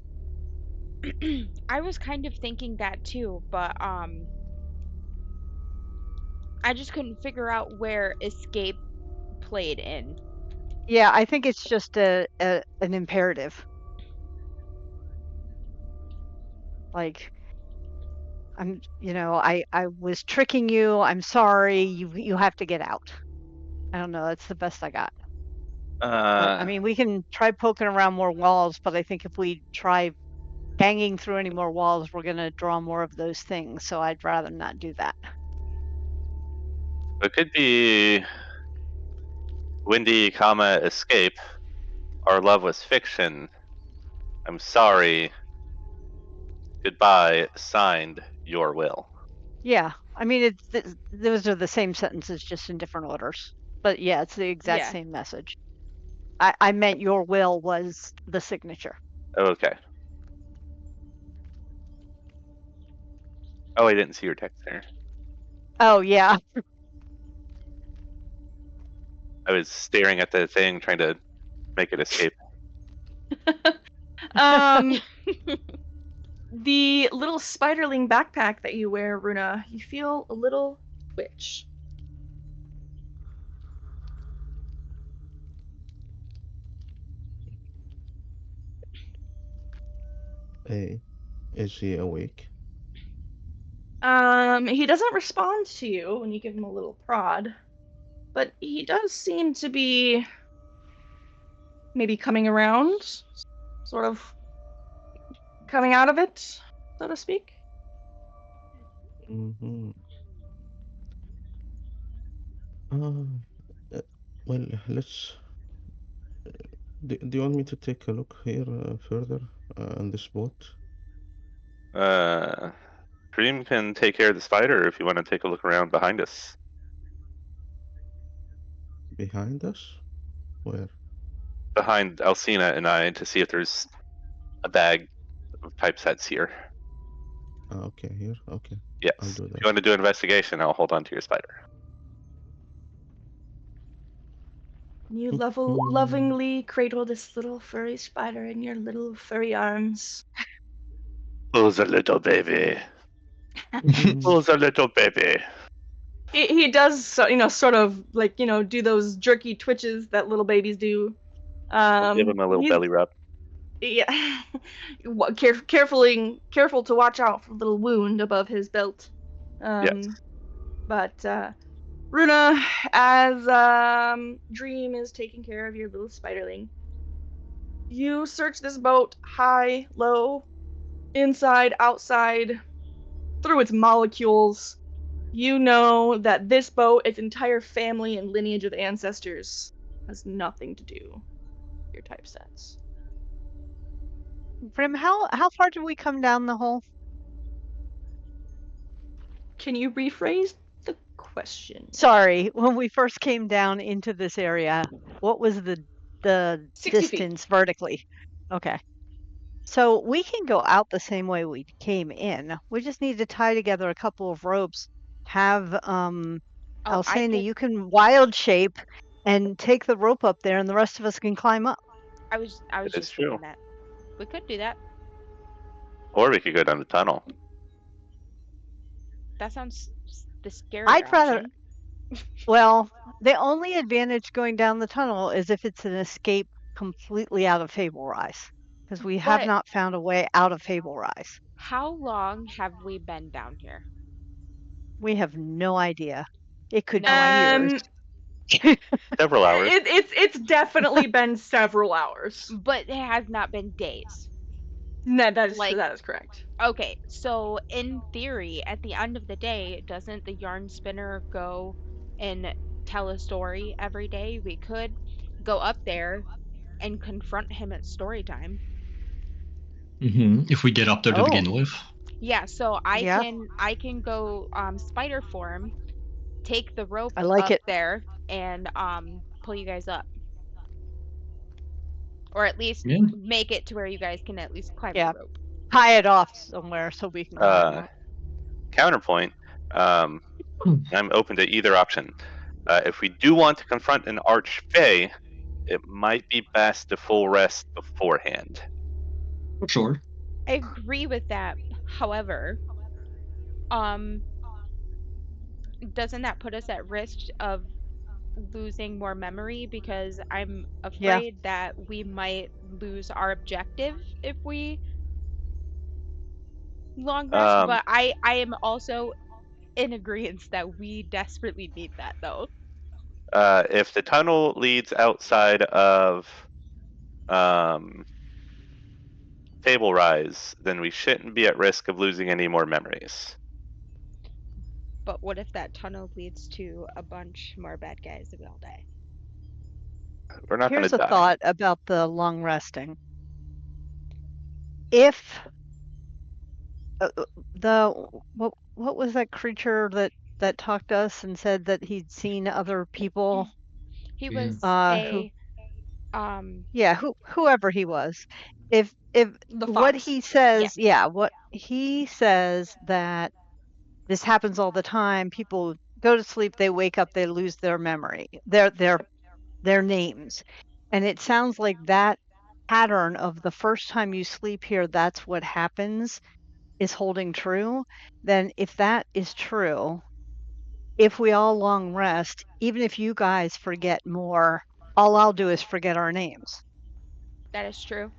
I was kind of thinking that too, but I just couldn't figure out where escape played in. Yeah, I think it's just an imperative. Like, I was tricking you. I'm sorry. You have to get out. I don't know. That's the best I got. But I mean, we can try poking around more walls, but I think if we try banging through any more walls, we're gonna draw more of those things. So I'd rather not do that. It could be Windy, escape. Our love was fiction. I'm sorry. Goodbye. Signed, your will. Yeah, I mean, those are the same sentences, just in different orders. But yeah, it's the exact Yeah. same message. I meant your will was the signature. Okay. Oh, I didn't see your text there. Oh yeah. I was staring at the thing, trying to make it escape. The little spiderling backpack that you wear, Runa, you feel a little twitch. Hey, is he awake? He doesn't respond to you when you give him a little prod, but he does seem to be maybe coming around, sort of coming out of it, so to speak. Mm-hmm. Uh, well, let's. Do you want me to take a look here further on this boat? Dream can take care of the spider if you want to take a look around behind us. Behind us? Where? Behind Alcina and I to see if there's a bag of typesets here. Okay, here. Okay, Yes. I'll do If that. you want to do an investigation, I'll hold on to your spider. You lovingly cradle this little furry spider in your little furry arms. Who's a little baby? Who's a little baby? He does, sort of like, do those jerky twitches that little babies do. I'll give him a little belly rub. Yeah, careful to watch out for the little wound above his belt. Yes. But Runa, as Dream is taking care of your little spiderling, you search this boat high, low, inside, outside, through its molecules. You know that this boat, its entire family and lineage of ancestors, has nothing to do with your typesets. Brim, how far did we come down the hole? Can you rephrase the question? Sorry, when we first came down into this area, what was the 60 feet. distance vertically? Okay. So we can go out the same way we came in. We just need to tie together a couple of ropes. Have Alcina, you can wild shape and take the rope up there, and the rest of us can climb up. I was It is just true. thinking that we could do that. Or we could go down the tunnel. That sounds the scary I'd rather. option. Well, the only advantage going down the tunnel is if it's an escape completely out of Fable Rise, because we have But not found a way out of Fable Rise. how long have we been down here? We have no idea. It could be No idea. years. Several hours. It's definitely been several hours. But it has not been days. No, that is Like- that is correct. Okay, so in theory, at the end of the day, doesn't the yarn spinner go and tell a story every day? We could go up there and confront him at story time. If we get up there to begin with. Yeah, so I Yeah. can go spider form, take the rope I like up it. there and pull you guys up. Or at least Yeah. make it to where you guys can at least climb Yeah. the rope. Tie it off somewhere so we can climb up. Counterpoint, I'm open to either option. If we do want to confront an archfey, it might be best to full rest beforehand. For sure. I agree with that. However, doesn't that put us at risk of losing more memory? Because I'm Yeah. afraid that we might lose our objective if we long rest. But I am also in agreement that we desperately need that, though. If the tunnel leads outside of Table Rise, then we shouldn't be at risk of losing any more memories. But what if that tunnel leads to a bunch more bad guys that we all die? We're not going Here's to a die. thought about the long resting. If what was that creature that talked to us and said that he'd seen other people He Yeah. was who whoever he was. If The what fox. he says, Yeah. what he says that this happens all the time, people go to sleep, they wake up, they lose their memory, their names. And it sounds like that pattern of the first time you sleep here, that's what happens, is holding true. Then if that is true, if we all long rest, even if you guys forget more, all I'll do is forget our names. That is true.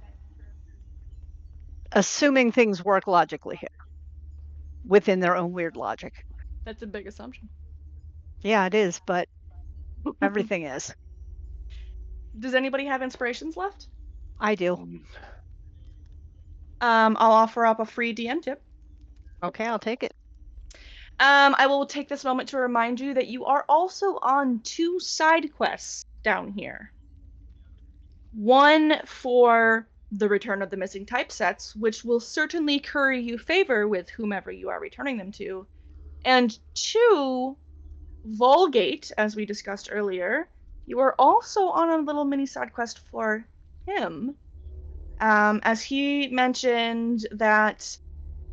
Assuming things work logically here within their own weird logic. That's a big assumption. Yeah, it is, but everything is. Does anybody have inspirations left? I do. I'll offer up a free DM tip. Okay, I'll take it. I will take this moment to remind you that you are also on 2 side quests down here. One for the return of the missing typesets, which will certainly curry you favor with whomever you are returning them to. And 2, Vulgate, as we discussed earlier. You are also on a little mini side quest for him, as he mentioned that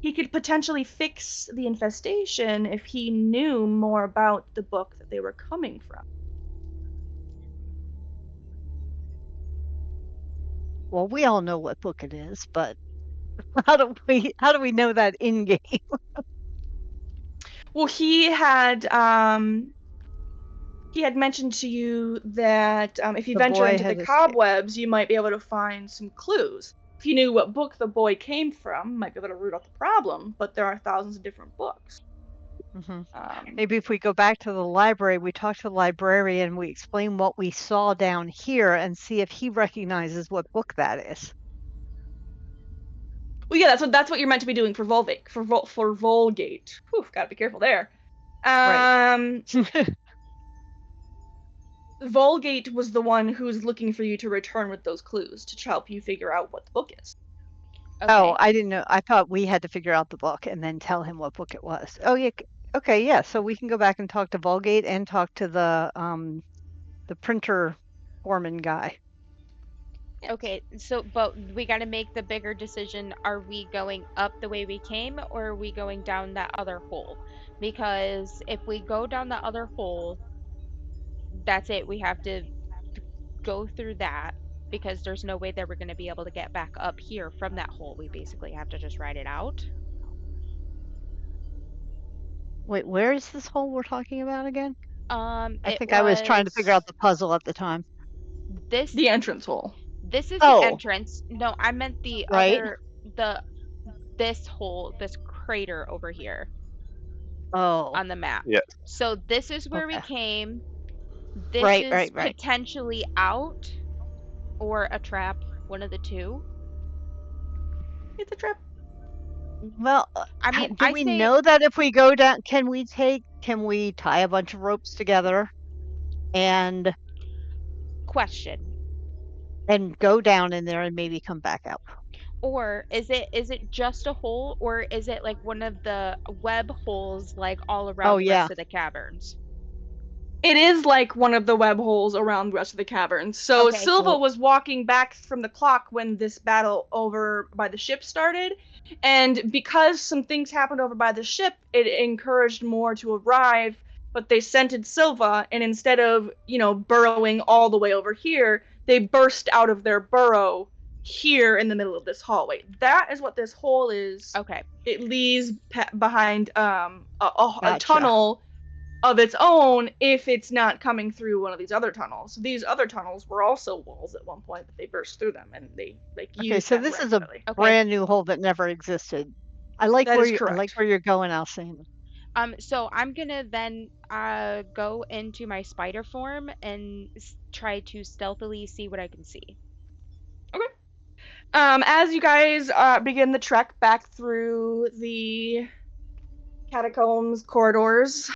he could potentially fix the infestation if he knew more about the book that they were coming from. Well, we all know what book it is, but how do we know that in game? Well, he had mentioned to you that if you The venture boy into the had escaped. cobwebs, you might be able to find some clues. If you knew what book the boy came from, you might be able to root out the problem, but there are thousands of different books. Mm-hmm. Maybe if we go back to the library, we talk to the librarian, we explain what we saw down here and see if he recognizes what book that is. Well, yeah, that's what you're meant to be doing for Vulgate. For Vulgate. Whew, gotta be careful there. Right. Vulgate was the one who's looking for you to return with those clues to help you figure out what the book is. Okay. Oh, I didn't know. I thought we had to figure out the book and then tell him what book it was. Oh, yeah. Okay, yeah. So we can go back and talk to Vulgate and talk to the printer foreman guy. Okay, so but we got to make the bigger decision. Are we going up the way we came or are we going down that other hole? Because if we go down the other hole, that's it. We have to go through that because there's no way that we're going to be able to get back up here from that hole. We basically have to just ride it out. Wait, where is this hole we're talking about again? I think I was trying to figure out the puzzle at the time. The entrance hole. This is Oh. the entrance. No, I meant the Right. this hole, this crater over here Oh. on the map. Yes. So this is where we Okay. came. This Right, is right, right. potentially out or a trap, one of the two. It's a trap. Well, I mean, do we know that if we go down, can we tie a bunch of ropes together and question. go down in there and maybe come back out? Or is it just a hole or is it like one of the web holes like all around the rest of the caverns? It is like one of the web holes around the rest of the caverns. So Okay, Silva cool. was walking back from the clock when this battle over by the ship started, And because some things happened over by the ship, it encouraged more to arrive, but they scented Silva, and instead of, burrowing all the way over here, they burst out of their burrow here in the middle of this hallway. That is what this hole is. Okay. It leaves behind a Gotcha. tunnel of its own if it's not coming through one of these other tunnels. These other tunnels were also walls at one point, but they burst through them, and they Okay, used so them this is a regularly. brand new hole that never existed. I like That where is I like correct. where you're going, Alcina. So I'm gonna then go into my spider form and try to stealthily see what I can see. Okay. As you guys begin the trek back through the catacombs corridors,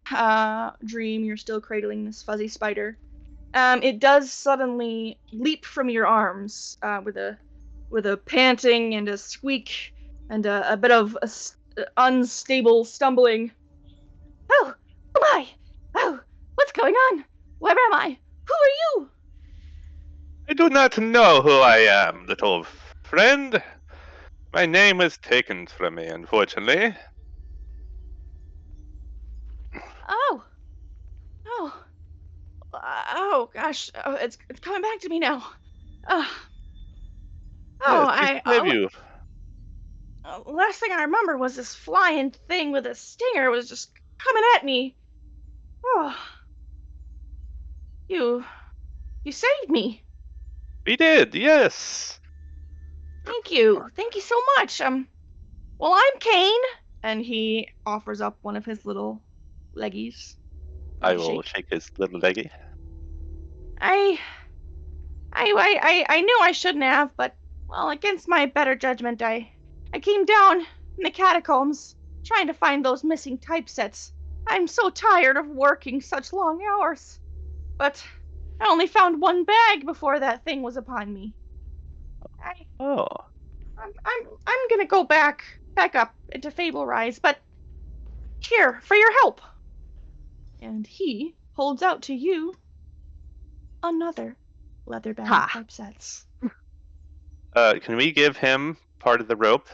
Dream, you're still cradling this fuzzy spider. It does suddenly leap from your arms with a panting and a squeak and a bit of unstable stumbling. Oh, who am I? Oh, what's going on? Where am I? Who are you? I do not know who I am, little friend. My name was taken from me, unfortunately. Oh, oh, oh, gosh, it's coming back to me now. Uh, Yes, oh, please have you. last thing I remember was this flying thing with a stinger was just coming at me. Oh, you saved me. We did, yes. Thank you so much. Well, I'm Kane, and he offers up one of his little leggies. I will shake his little leggy. I knew I shouldn't have, but, well, against my better judgment, I came down in the catacombs trying to find those missing typesets. I'm so tired of working such long hours. But I only found one bag before that thing was upon me. Oh. I'm gonna go back up into Fable Rise, but here, for your help. And he holds out to you another leather bag of typesets. Can we give him part of the rope?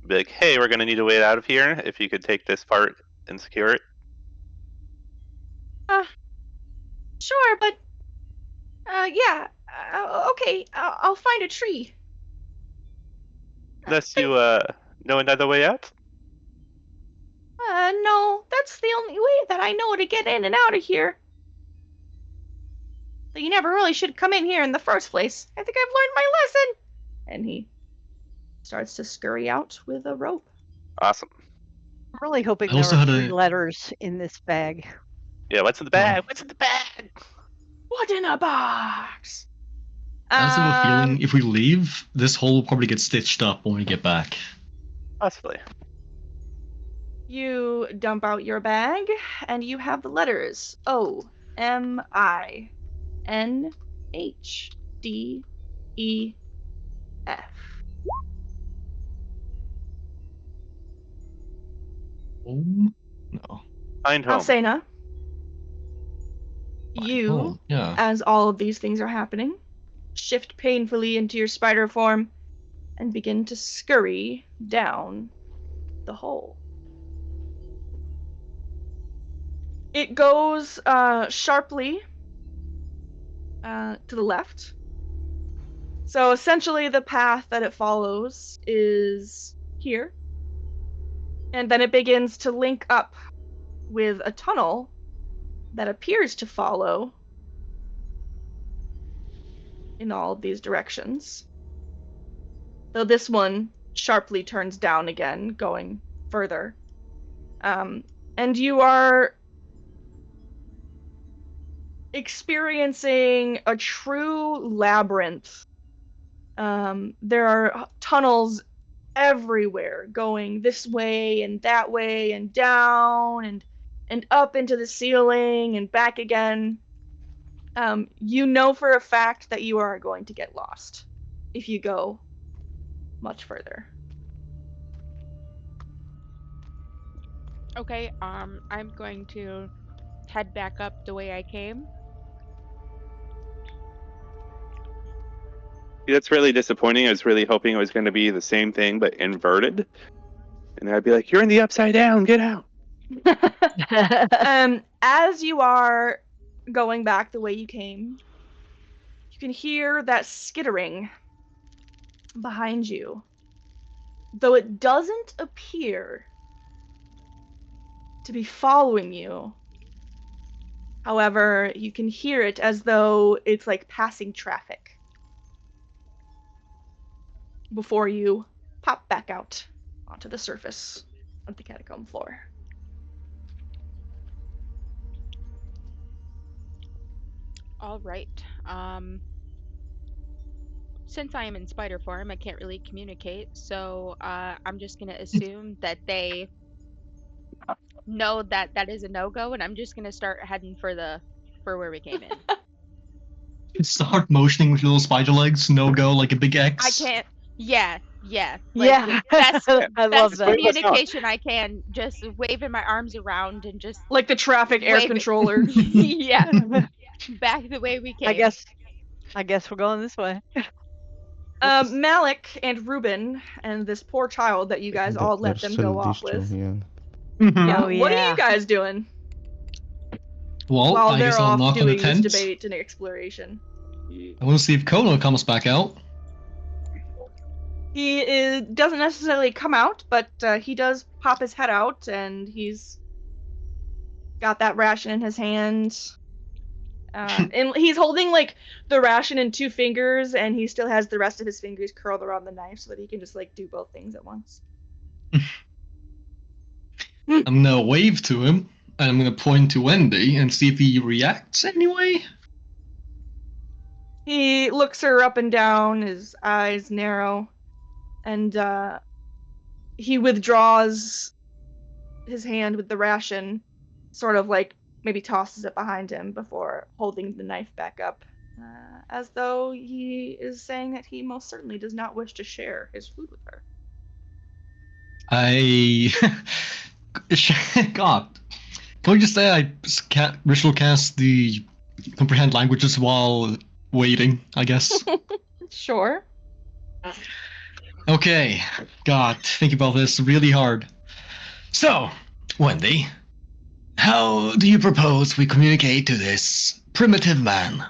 Be like, hey, we're gonna need a way out of here. If you could take this part and secure it. Sure, but yeah, okay, I'll find a tree. Unless you know another way out. No, that's the only way that I know to get in and out of here. So you never really should come in here in the first place. I think I've learned my lesson. And he starts to scurry out with a rope. Awesome. I'm really hoping I there also are had 3 a- letters in this bag. Yeah, what's in the bag? What's in the bag? What in a box? I also have a feeling if we leave, this hole will probably get stitched up when we get back. Possibly. You dump out your bag, and you have the letters OMINHDEF. Home? No. Find home. Alcena, Find you, home, yeah. as all of these things are happening, shift painfully into your spider form and begin to scurry down the hole. It goes sharply to the left. So essentially the path that it follows is here. And then it begins to link up with a tunnel that appears to follow in all of these directions. Though this one sharply turns down again, going further. And you are experiencing a true labyrinth. There are tunnels everywhere, going this way and that way and down and up into the ceiling and back again. You know for a fact that you are going to get lost if you go much further. Okay, I'm going to head back up the way I came. That's really disappointing. I was really hoping it was going to be the same thing but inverted, and I'd be like, "You're in the upside down. Get out." As you are going back the way you came, you can hear that skittering behind you, though it doesn't appear to be following you. However, you can hear it as though it's like passing traffic before you pop back out onto the surface of the catacomb floor. All right. Since I am in spider form, I can't really communicate, so I'm just gonna assume that they know that that is a no-go, and I'm just gonna start heading for where we came in. Start motioning with your little spider legs. No go, like a big X. I can't. Yeah, yeah. Yeah, That's I love best that. Wave us on. communication I can. Just waving my arms around and just Like the traffic air wave it. controller. Yeah, back the way we came. I guess we're going this way. Malik and Ruben and this poor child that you guys all let them go off with. Yeah. Oh, What are yeah. you guys doing Well, while I they're guess I'll off knock on the doing this tent. debate and exploration? I want to see if Kono comes back out. He doesn't necessarily come out, but he does pop his head out, and he's got that ration in his hand. And he's holding like the ration in 2 fingers, and he still has the rest of his fingers curled around the knife so that he can just like do both things at once. I'm gonna wave to him, and I'm gonna point to Wendy and see if he reacts anyway. He looks her up and down, his eyes narrow, and he withdraws his hand with the ration, sort of like maybe tosses it behind him before holding the knife back up, as though he is saying that he most certainly does not wish to share his food with her. God. Can we just say I ritual cast the comprehend languages while waiting, I guess? Sure. Okay. God, think about this really hard. So, Wendy, how do you propose we communicate to this primitive man?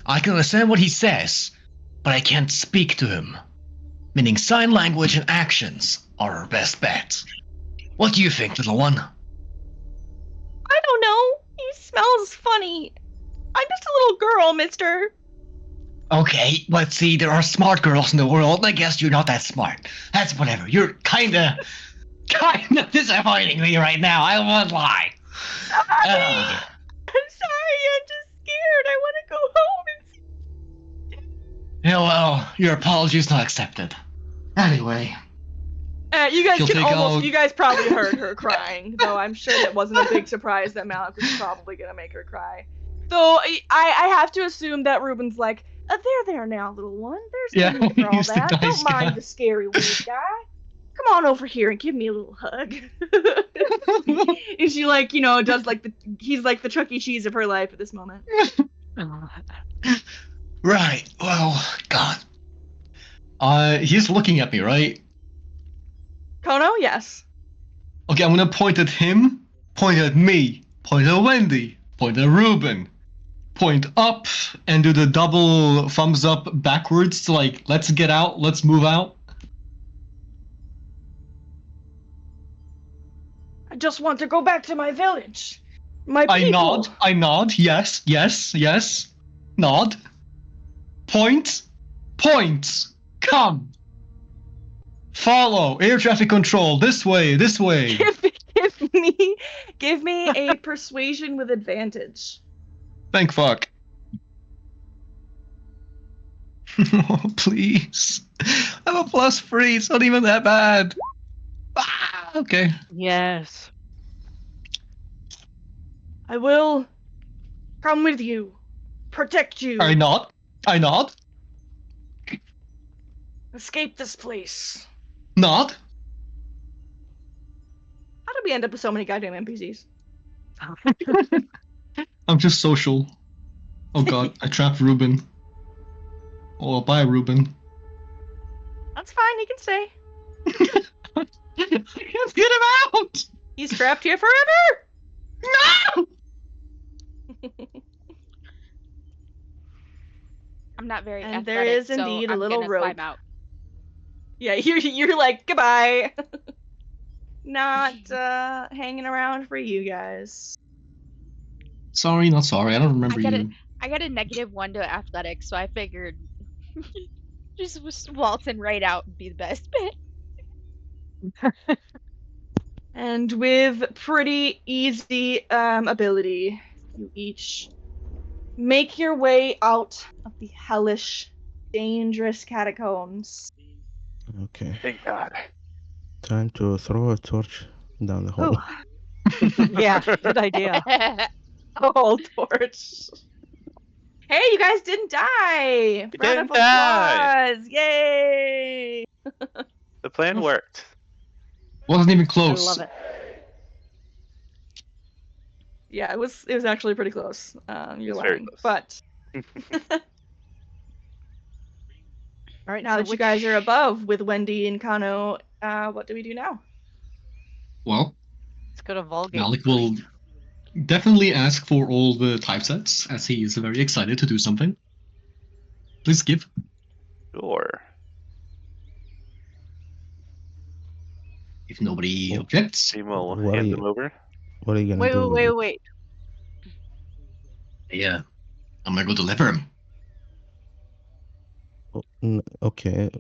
I can understand what he says, but I can't speak to him. Meaning sign language and actions are our best bet. What do you think, little one? I don't know. He smells funny. I'm just a little girl, mister. Okay, let's see, there are smart girls in the world, and I guess you're not that smart. That's whatever. You're kinda disappointing me right now, I won't lie. I'm sorry, I'm just scared. I want to go home and Yeah, well, your apology's not accepted. Anyway. you guys She'll can take almost. out- You guys probably heard her crying, though I'm sure that wasn't a big surprise that Malik was probably gonna make her cry. So I have to assume that Ruben's like, there now, little one. There's Yeah, no need for all he's the that. nice Don't mind guy." the scary weird guy. Come on over here and give me a little hug. And she does like he's like the Chuck E. Cheese of her life at this moment. Right, well, God. He's looking at me, right? Kono, yes. Okay, I'm gonna point at him, point at me, point at Wendy, point at Ruben, point up, and do the double thumbs up backwards to like, let's get out, let's move out. I just want to go back to my village. My people. I nod, yes, yes, yes. Nod. Point. Come. Follow. Air traffic control. This way, this way. Give me a persuasion with advantage. Thank fuck. Oh, please. I'm a +3, it's not even that bad. Okay. Yes. I will come with you. Protect you. I nod. Escape this place. Nod. How did we end up with so many goddamn NPCs? I'm just social. Oh god, I trapped Ruben. Oh, bye, Ruben. That's fine. He can stay. I can't get him out. He's trapped here forever. No. I'm not very And athletic, there is so indeed a I'm little gonna rope. climb out. Yeah, you're like goodbye. Not hanging around for you guys. Sorry, not sorry. I don't remember you. I got a -1 to athletics, so I figured just waltzing right out would be the best bit. And with pretty easy ability, you each make your way out of the hellish, dangerous catacombs. Okay. Thank God. Time to throw a torch down the hole. Yeah, good idea. Oh, torch. Hey, you guys didn't die! You Round didn't of die! applause! Yay! The plan worked. Wasn't even I close. love it. Yeah, it was actually pretty close. You're It's very lying. close. But All right, now so that you guys are above with Wendy and Kano, what do we do now? Well, let's go to Vulgate. Malik will definitely ask for all the typesets, as he is very excited to do something. Please give. Sure. If nobody Oh. objects. Team will What are hand you- them over. What are you gonna do? Wait. Yeah. I'm gonna go deliver him. Okay.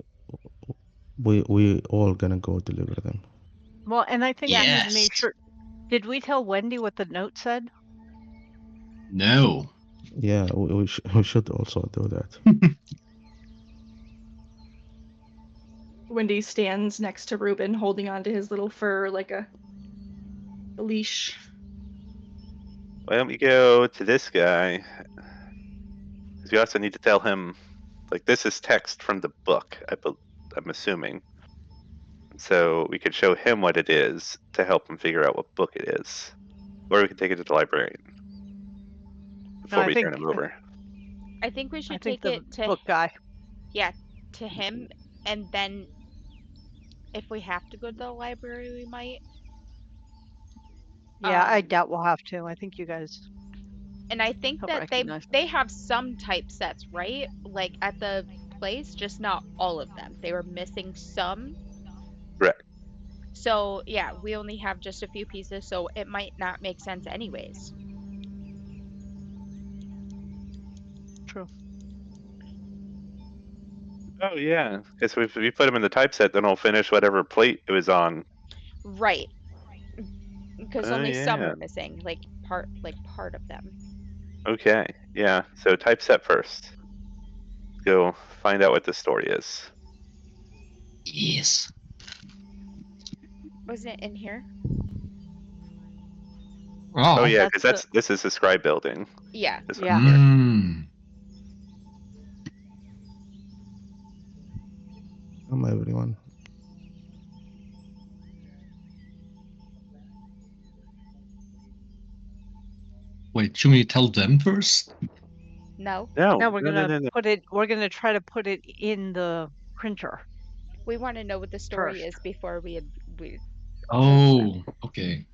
We all gonna go deliver them. Well, and I think we need to Yes. make sure. Did we tell Wendy what the note said? No. Yeah, we should also do that. Wendy stands next to Ruben, holding onto his little fur like a leash. Why don't we go to this guy? Because we also need to tell him, like, this is text from the book, I'm assuming. So we could show him what it is to help him figure out what book it is. Or we can take it to the librarian before I we think- turn him over. I think we I should think take the it to book guy. to him, and then if we have to go to the library, we might. Yeah, I Um, doubt we'll have to. I think you guys. And I think He'll that recognize they have some typesets, right? Like at the place, just not all of them. They were missing some. Correct. So yeah, we only have just a few pieces, so it might not make sense anyways. True. Oh yeah, because if we put him in the typeset, then he'll finish whatever plate it was on. Right. Because Oh, only some yeah. are missing, like part of them. Okay, yeah. So typeset first. Go find out what the story is. Yes. Wasn't it in here? Oh yeah, that's because this is the scribe building. Yeah. This Yeah. one here. Mm. Come everyone. Wait, should we tell them first? No. No, No, we're gonna no. put it. We're gonna try to put it in the printer. We want to know what the story First. is before we. Oh, okay.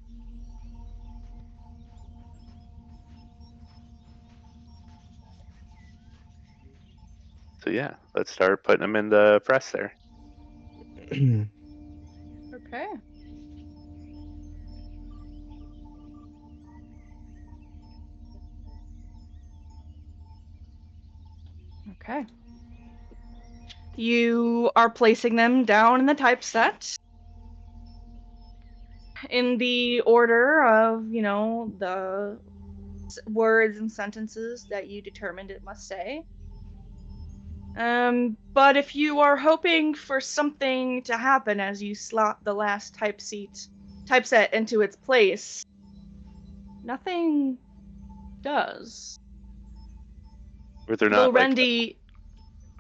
So yeah, let's start putting them in the press there. Okay. Okay. You are placing them down in the typeset in the order of, the words and sentences that you determined it must say. But if you are hoping for something to happen as you slot the last typeset into its place, nothing does. Or they're Though not like. Wendy,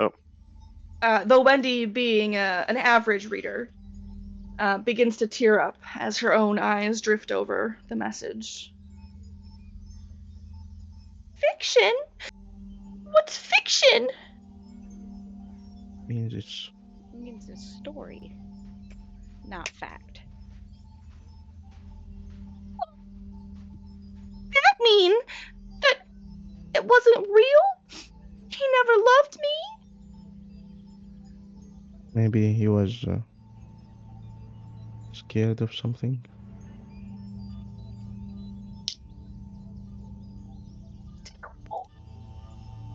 Oh. though Wendy, being an average reader, begins to tear up as her own eyes drift over the message. Fiction? What's fiction? It's It means a story, not fact. That mean that it wasn't real? He never loved me? maybe he was scared of something.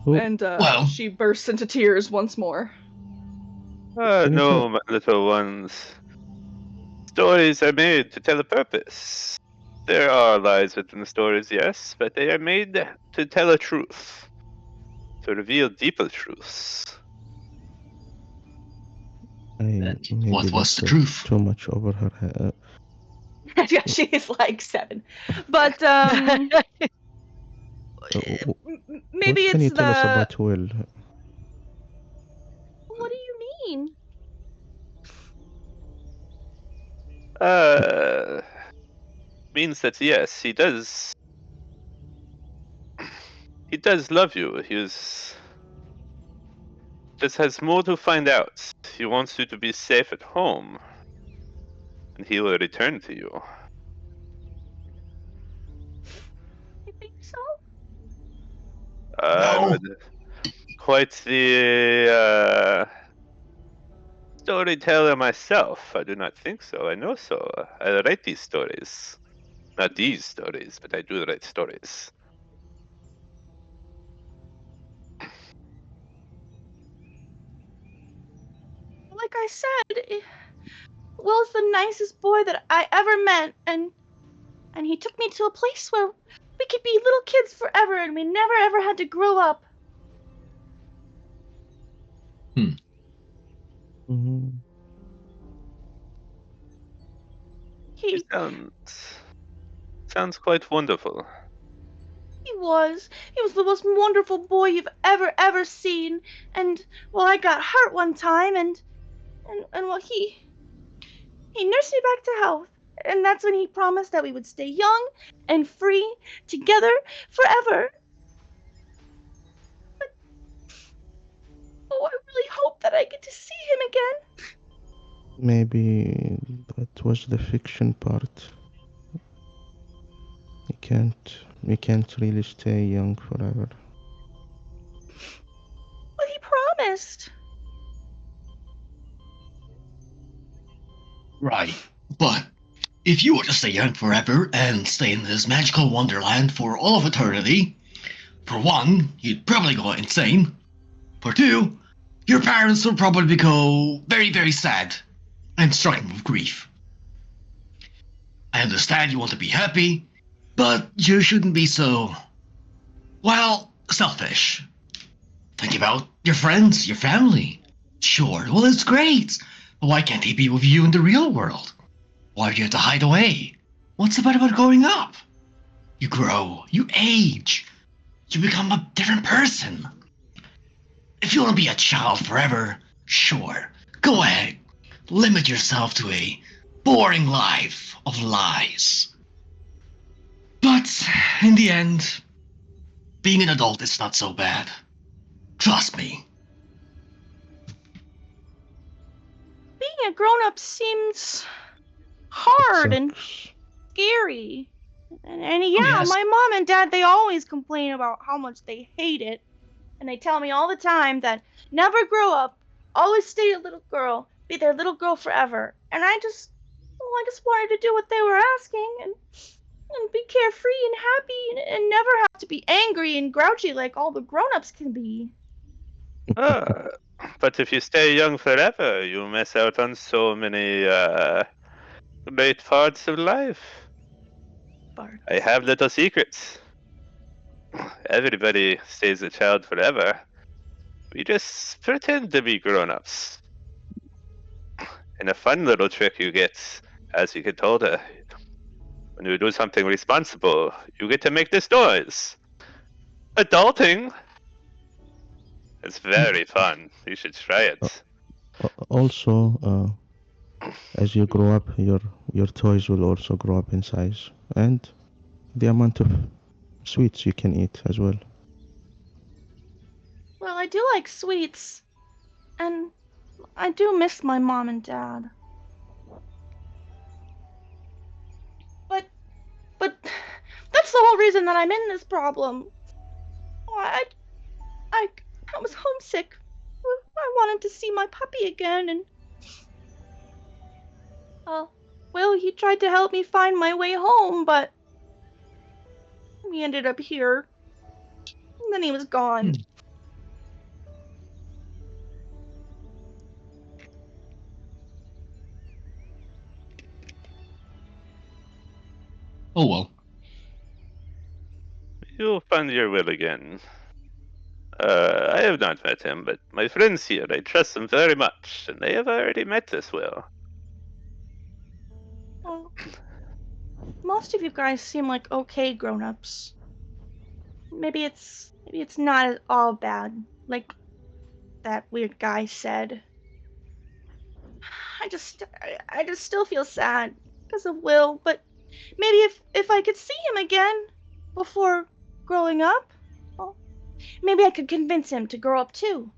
Who? And Well- she bursts into tears once more. Ah, Can you no, tell- my little ones. Stories are made to tell a purpose. There are lies within the stories, yes, but they are made to tell a truth, to reveal deeper truths. Maybe What was that's the truth? too much over her head. Yeah, she's like 7. But maybe what can it's you tell us the. about Will? What do you mean? Means that yes, he does. He does love you. Just has more to find out. He wants you to be safe at home, and he will return to you. You think so? I'm quite the storyteller myself. I do not think so. I know so. I write these stories. Not these stories, but I do write stories. Like I said, Will's the nicest boy that I ever met, and he took me to a place where we could be little kids forever, and we never ever had to grow up. Mm-hmm. It He sounds quite wonderful. he was the most wonderful boy you've ever seen. And well, I got hurt one time, and well, he nursed me back to health. And that's when he promised that we would stay young and free together forever. Oh, I really hope that I get to see him again. Maybe that was the fiction part. We can't really stay young forever. But he promised. Right. But if you were to stay young forever and stay in this magical wonderland for all of eternity, for one, you'd probably go insane. For two, your parents would probably go very, very sad and stricken with grief. I understand you want to be happy, but you shouldn't be so, well, selfish. Think about your friends, your family. Sure, well, it's great. But why can't he be with you in the real world? Why do you have to hide away? What's the bad about growing up? You grow, you age, you become a different person. If you want to be a child forever, sure, go ahead. Limit yourself to a boring life of lies. But in the end, being an adult is not so bad. Trust me. Being a grown-up seems hard and Sucks. scary. And yeah, yes. my mom and dad, they always complain about how much they hate it. And they tell me all the time that never grow up, always stay a little girl, be their little girl forever. And I just wanted to do what they were asking and be carefree and happy and never have to be angry and grouchy like all the grown-ups can be. Ah, but if you stay young forever, you miss out on so many great parts of life. I have little secrets. Everybody stays a child forever. We just pretend to be grown-ups. And a fun little trick you get, as you get older, when you do something responsible, you get to make this noise. Adulting. It's very fun. You should try it. Also, as you grow up, your toys will also grow up in size, and the amount of sweets you can eat as well. Well, I do like sweets. And I do miss my mom and dad. But that's the whole reason that I'm in this problem. I I I was homesick. I wanted to see my puppy again, and Will, he tried to help me find my way home, but we ended up here. And then he was gone. Oh well. You'll find your will again. I have not met him, but my friends here, I trust them very much, and they have already met this Will. Well, most of you guys seem like okay grown-ups. Maybe it's not all bad, like that weird guy said. I just still feel sad because of Will, but maybe if I could see him again before growing up, well, maybe I could convince him to grow up too.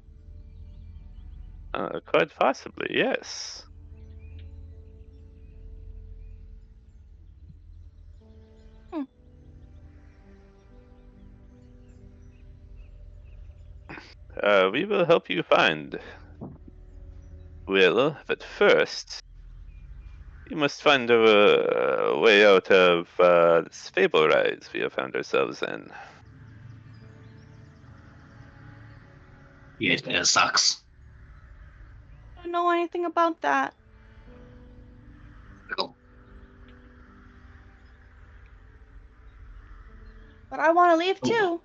Quite possibly, yes. We will help you find Will, but first, you must find a way out of this fable rise we have found ourselves in. Yeah, it kinda sucks. I don't know anything about that. But I want to leave too.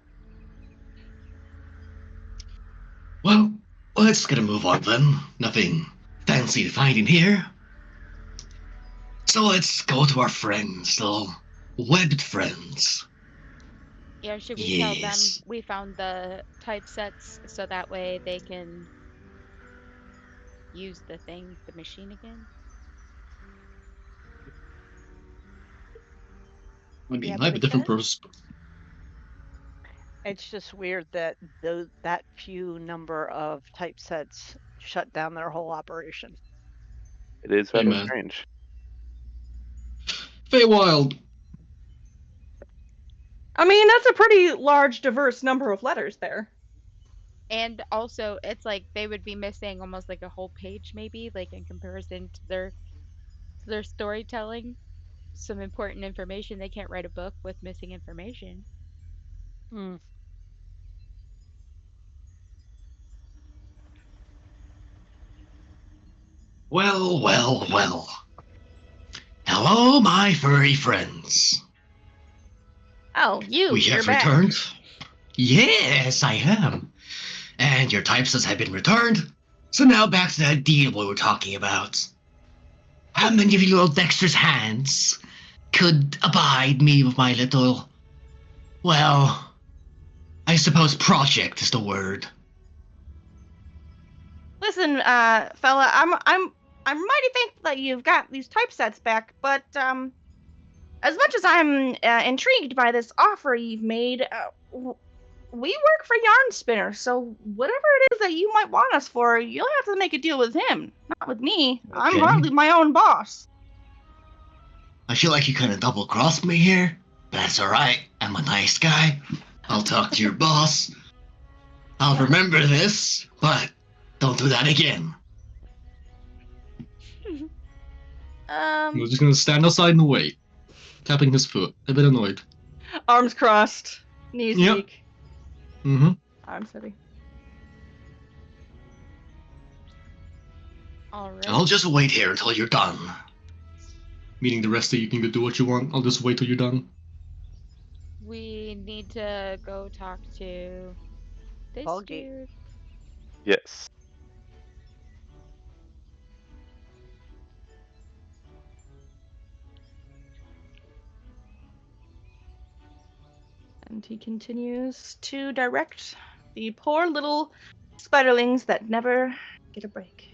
Well, let's get a move on then. Nothing fancy to find in here. So let's go to our friends, little webbed friends. Yeah, should we tell them Yes. we found the typesets so that way they can use the machine again? I mean, Yeah, I but have a different again, purpose. it's just weird that that few number of typesets shut down their whole operation. It is Hey, rather man. strange. Feywild. I mean, that's a pretty large, diverse number of letters there. And also, it's like they would be missing almost like a whole page, maybe, like in comparison to their storytelling. Some important information. They can't write a book with missing information. Hmm. Well, well, well. Hello, my furry friends. Oh, We you're have back. returned. Yes, I am. And your typesets have been returned. So now back to that deal we were talking about. How many of you little dexterous hands could abide me with my little, well, I suppose project is the word. Listen, fella, I'm mighty thankful that you've got these typesets back, but as much as I'm intrigued by this offer you've made, we work for Yarn Spinner, so whatever it is that you might want us for, you'll have to make a deal with him, not with me. I'm Okay. hardly my own boss. I feel like you kind of double crossed me here, but that's alright. I'm a nice guy. I'll talk to your boss. I'll remember this, but don't do that again. We're just gonna stand outside and wait, tapping his foot, a bit annoyed. Arms crossed, knees Yep. weak, Mm-hmm. arms heavy. All right. I'll just wait here until you're done. Meaning the rest of you can go do what you want. I'll just wait till you're done. We need to go talk to this Ballgate. dude. Yes. And he continues to direct the poor little spiderlings that never get a break.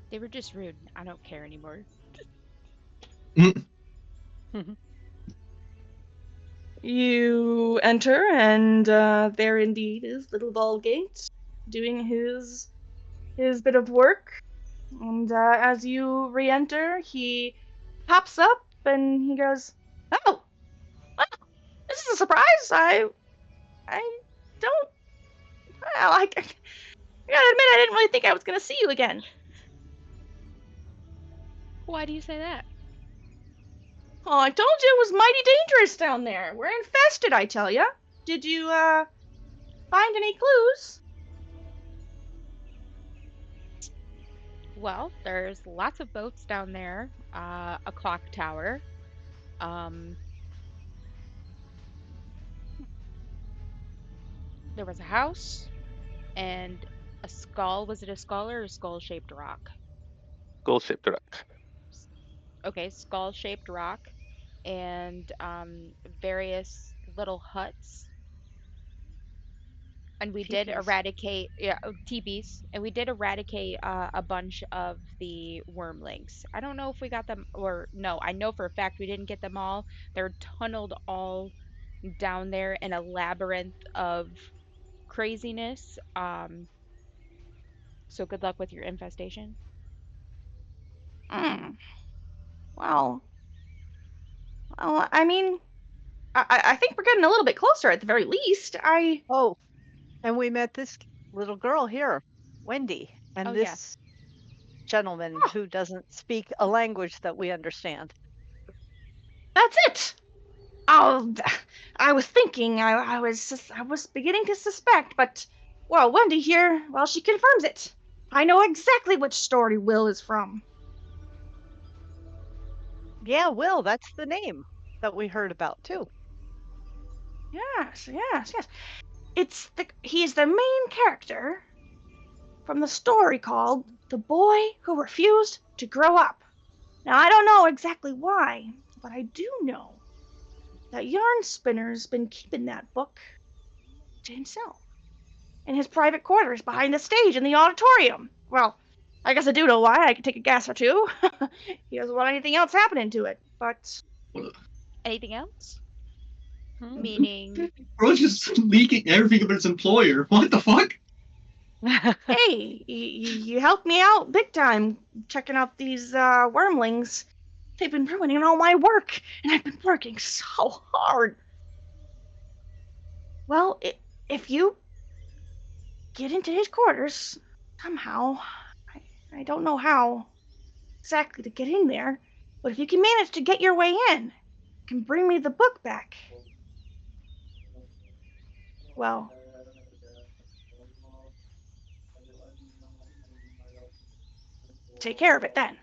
They were just rude. I don't care anymore. You enter, and there indeed is little Ballgate doing his his bit of work. And as you re-enter, he pops up and he goes, "Oh, well, this is a surprise. I don't. Well, I gotta admit, I didn't really think I was gonna see you again. Why do you say that? Oh, I told you it was mighty dangerous down there. We're infested, I tell ya. Did you find any clues?" Well, there's lots of boats down there, a clock tower. There was a house and a skull. Was it a skull or a skull-shaped rock? Goal-shaped rock. Okay, skull-shaped rock and various little huts. And we did Teepees. eradicate, yeah, teepees, and we did eradicate a bunch of the wormlings. I don't know if we got them, or no, I know for a fact we didn't get them all. They're tunneled all down there in a labyrinth of craziness. So good luck with your infestation. Hmm. Well, I mean, I think we're getting a little bit closer at the very least. Oh, and we met this little girl here, Wendy, Oh and yeah. this gentleman Oh, who doesn't speak a language that we understand. that's it. Oh, I was thinking, I was beginning to suspect, but well, Wendy here, well, she confirms it. I know exactly which story Will is from. Yeah, Will, that's the name that we heard about too. Yes, yes, yes. He's the main character from the story called The Boy Who Refused to Grow Up. Now, I don't know exactly why, but I do know that Yarn Spinner's been keeping that book to himself in his private quarters behind the stage in the auditorium. Well, I guess I do know why. I could take a guess or two. He doesn't want anything else happening to it, but Anything else? Hmm. Meaning, Bro's just leaking everything about his employer. What the fuck? hey, you helped me out big time checking out these wormlings. They've been ruining all my work, and I've been working so hard. Well, if you get into his quarters somehow, I don't know how exactly to get in there, but if you can manage to get your way in, you can bring me the book back. Well, take care of it then.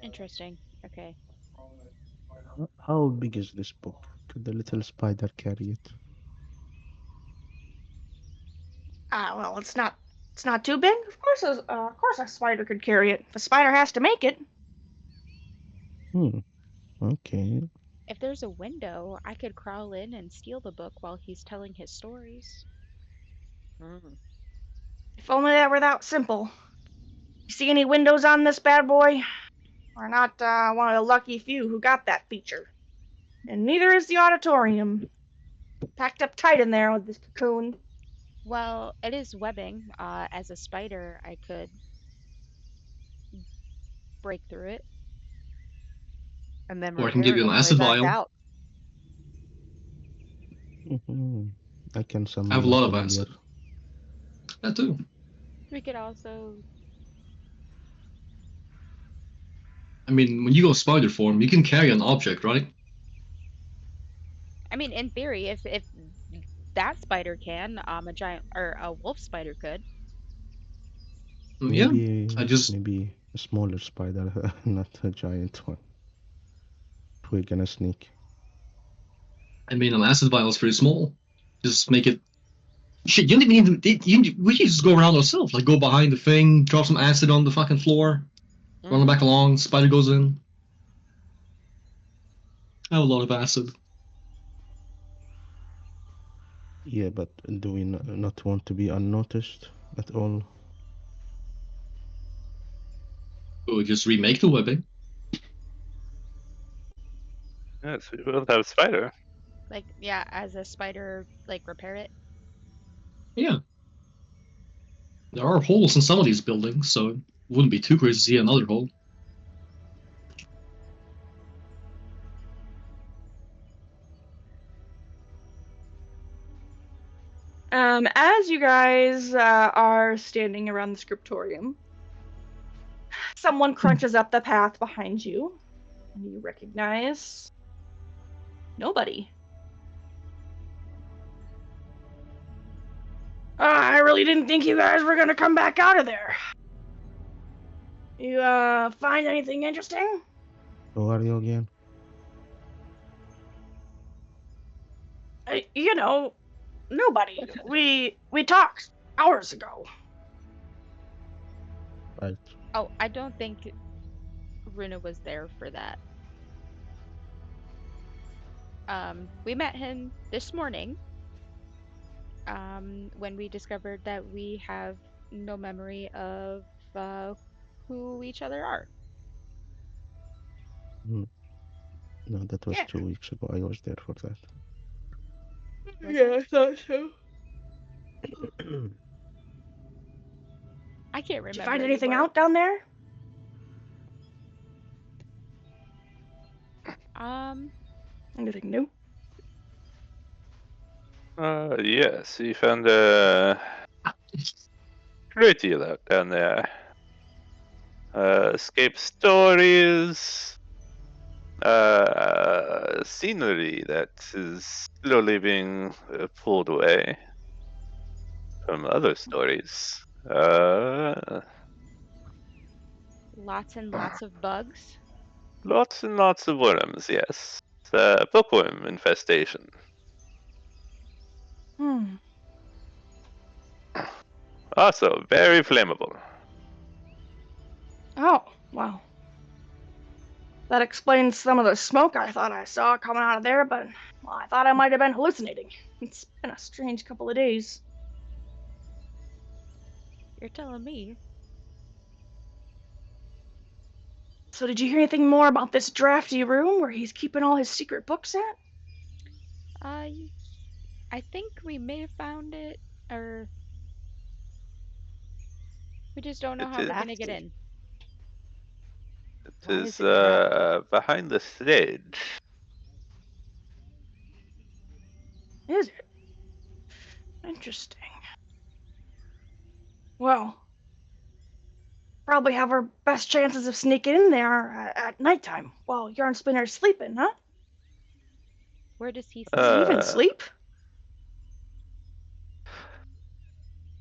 interesting. Okay. How big is this book? Could the little spider carry it? Well, it's not too big. Of course, a spider could carry it. If a spider has to make it. Hmm. Okay. If there's a window, I could crawl in and steal the book while he's telling his stories. Mm. If only that were that simple. You see any windows on this bad boy? We're not one of the lucky few who got that feature. And neither is the auditorium. Packed up tight in there with this cocoon. Well, it is webbing. As a spider, I could break through it. And then Or I can give repair it you an on the way acid back vial. out. Hmm. I can I have summon a a lot of familiar. acid. That too. We could also. I mean, when you go spider form, you can carry an object, right? I mean, in theory, if that spider can, a giant or a wolf spider could. Yeah. Maybe I just, maybe a smaller spider, not a giant one. If we're gonna sneak. I mean, an acid vial is pretty small. Just make it. Shit, you didn't even. We should just go around ourselves. Like, go behind the thing, drop some acid on the fucking floor, run it back along, spider goes in. I have a lot of acid. Yeah, but do we not want to be unnoticed at all? We'll just remake the webbing. Yes, we will have spider. Like, yeah, as a spider, like repair it. Yeah. There are holes in some of these buildings, so it wouldn't be too crazy to see another hole. As you guys are standing around the scriptorium, someone crunches up the path behind you, and you recognize nobody. I really didn't think you guys were gonna come back out of there. You find anything interesting? Who are you again? You know, nobody. We talked hours ago. Right. Oh, I don't think Runa was there for that. We met him this morning. When we discovered that we have no memory of who each other are. Hmm. No, that was Yeah. 2 weeks ago. I was there for that. Was Yeah, I thought so. I can't remember. Did you find anything anymore. out down there? Anything new? Yes, we found a great deal out down there. Escape stories, scenery that is slowly being pulled away from other stories. Lots and lots of bugs. Lots and lots of worms, yes. Bookworm infestation. Also, very flammable. Oh, wow. That explains some of the smoke I thought I saw coming out of there, but well, I thought I might have been hallucinating. It's been a strange couple of days. You're telling me. So did you hear anything more about this drafty room where he's keeping all his secret books at? I think we may have found it, or we just don't know how we're gonna get Drafty. in. It Why is is it drafty? behind the stage. Is it? Interesting. Well, probably have our best chances of sneaking in there at nighttime while Yarn Spinner's sleeping, huh? Where does he sleep? Does he even Uh, sleep?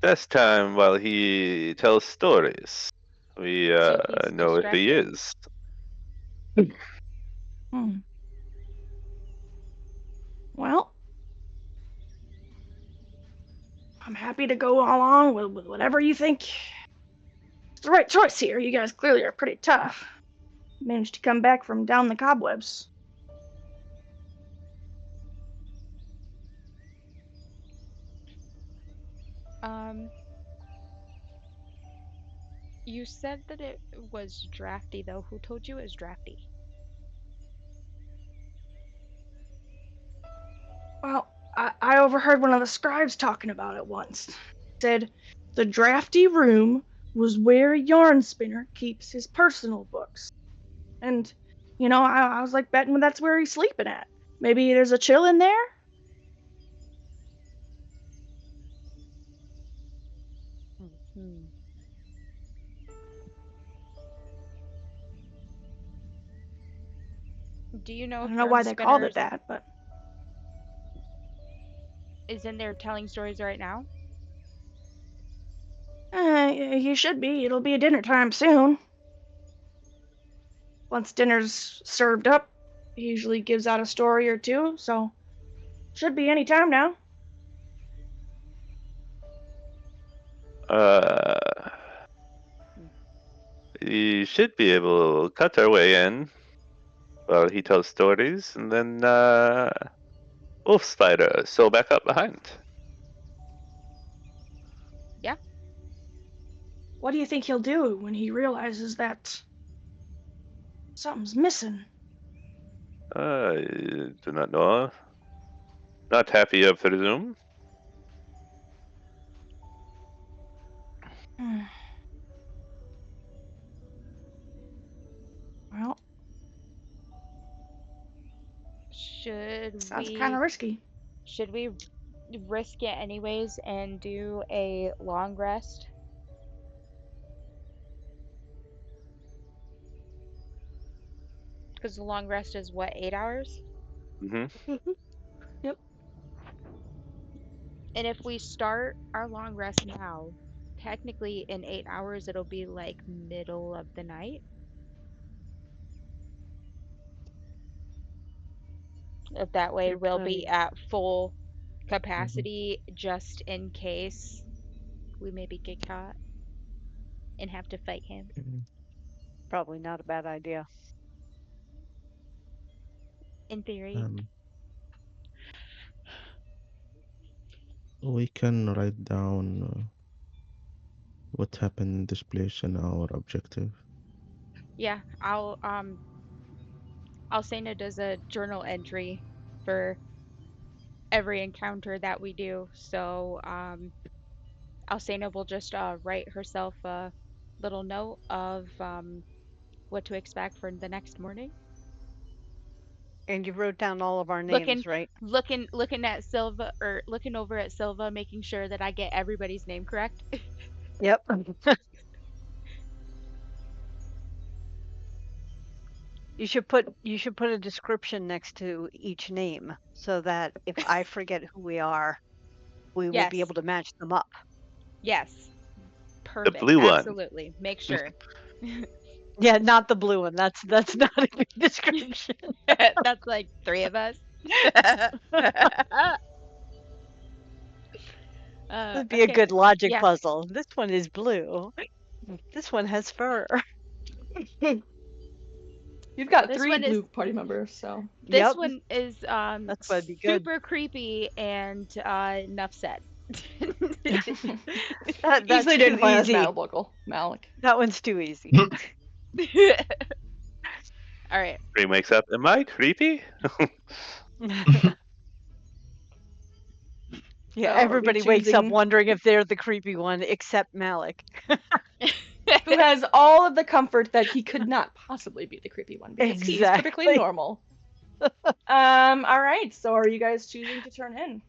Best time while he tells stories. We So he's know if he distracted? is. Hmm. Well, I'm happy to go along with whatever you think is the right choice here. You guys clearly are pretty tough. Managed to come back from down the cobwebs. You said that it was drafty, though. Who told you it was drafty? Well, I overheard one of the scribes talking about it once. Said the drafty room was where Yarn Spinner keeps his personal books. And, I was like betting that's where he's sleeping at. Maybe there's a chill in there? Hmm. Do you know I if don't know why Yarn they called it Spinner that, but is in there telling stories right now? he should be. It'll be dinner time soon. Once dinner's served up, he usually gives out a story or two, so should be any time now. We should be able to cut our way in while he tells stories, and then Wolf Spider sew back up behind. Yeah. What do you think he'll do when he realizes that something's missing? I do not know. Not happy, I presume. Well, Should sounds kind of risky. should we risk it anyways and do a long rest? Because the long rest is what, 8 hours? Hmm. Yep. And if we start our long rest now, technically in 8 hours it'll be like middle of the night. If that way You're we'll be plenty. at full capacity just in case we maybe get caught and have to fight him. Probably not a bad idea. In theory. We can write down what happened in this place and our objective. Yeah, Alcena does a journal entry for every encounter that we do. So Alcena will just write herself a little note of what to expect for the next morning. And you wrote down all of our Looking names, right? looking at Silva, or looking over at Silva, making sure that I get everybody's name correct. Yep. You should put a description next to each name so that if I forget who we are, we will be Yes. able to match them up. Yes. The Perfect. blue one. Absolutely. Make sure. Yeah, not the blue one. That's not a good description. That's like 3 of us. That'd be a Okay. good logic Yeah. puzzle. This one is blue. This one has fur. You've got This 3 one is blue party members, so. this Yep. one is That's why it'd be good. super creepy and enough said. That's Easily too identified as easy. Malik. That one's too easy. All right. Dream wakes up. Am I creepy? Yeah, So, are we everybody wakes up choosing- wondering if they're the creepy one, except Malik. Who has all of the comfort that he could not possibly be the creepy one because he's perfectly Exactly. normal. All right. So, are you guys choosing to turn in?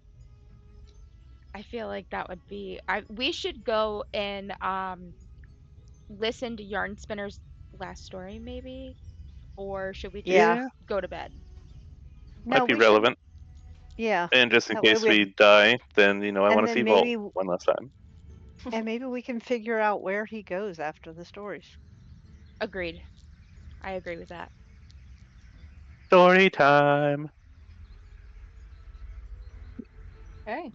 I feel like that would be. We should go and listen to Yarn Spinner's last story, maybe, or should we just Yeah. go to bed? Might be we should- relevant. Yeah. And just in That way case we have- we die, then I And want to then see Volt maybe- one last time. And maybe we can figure out where he goes after the stories. Agreed. I agree with that. Story time. Okay.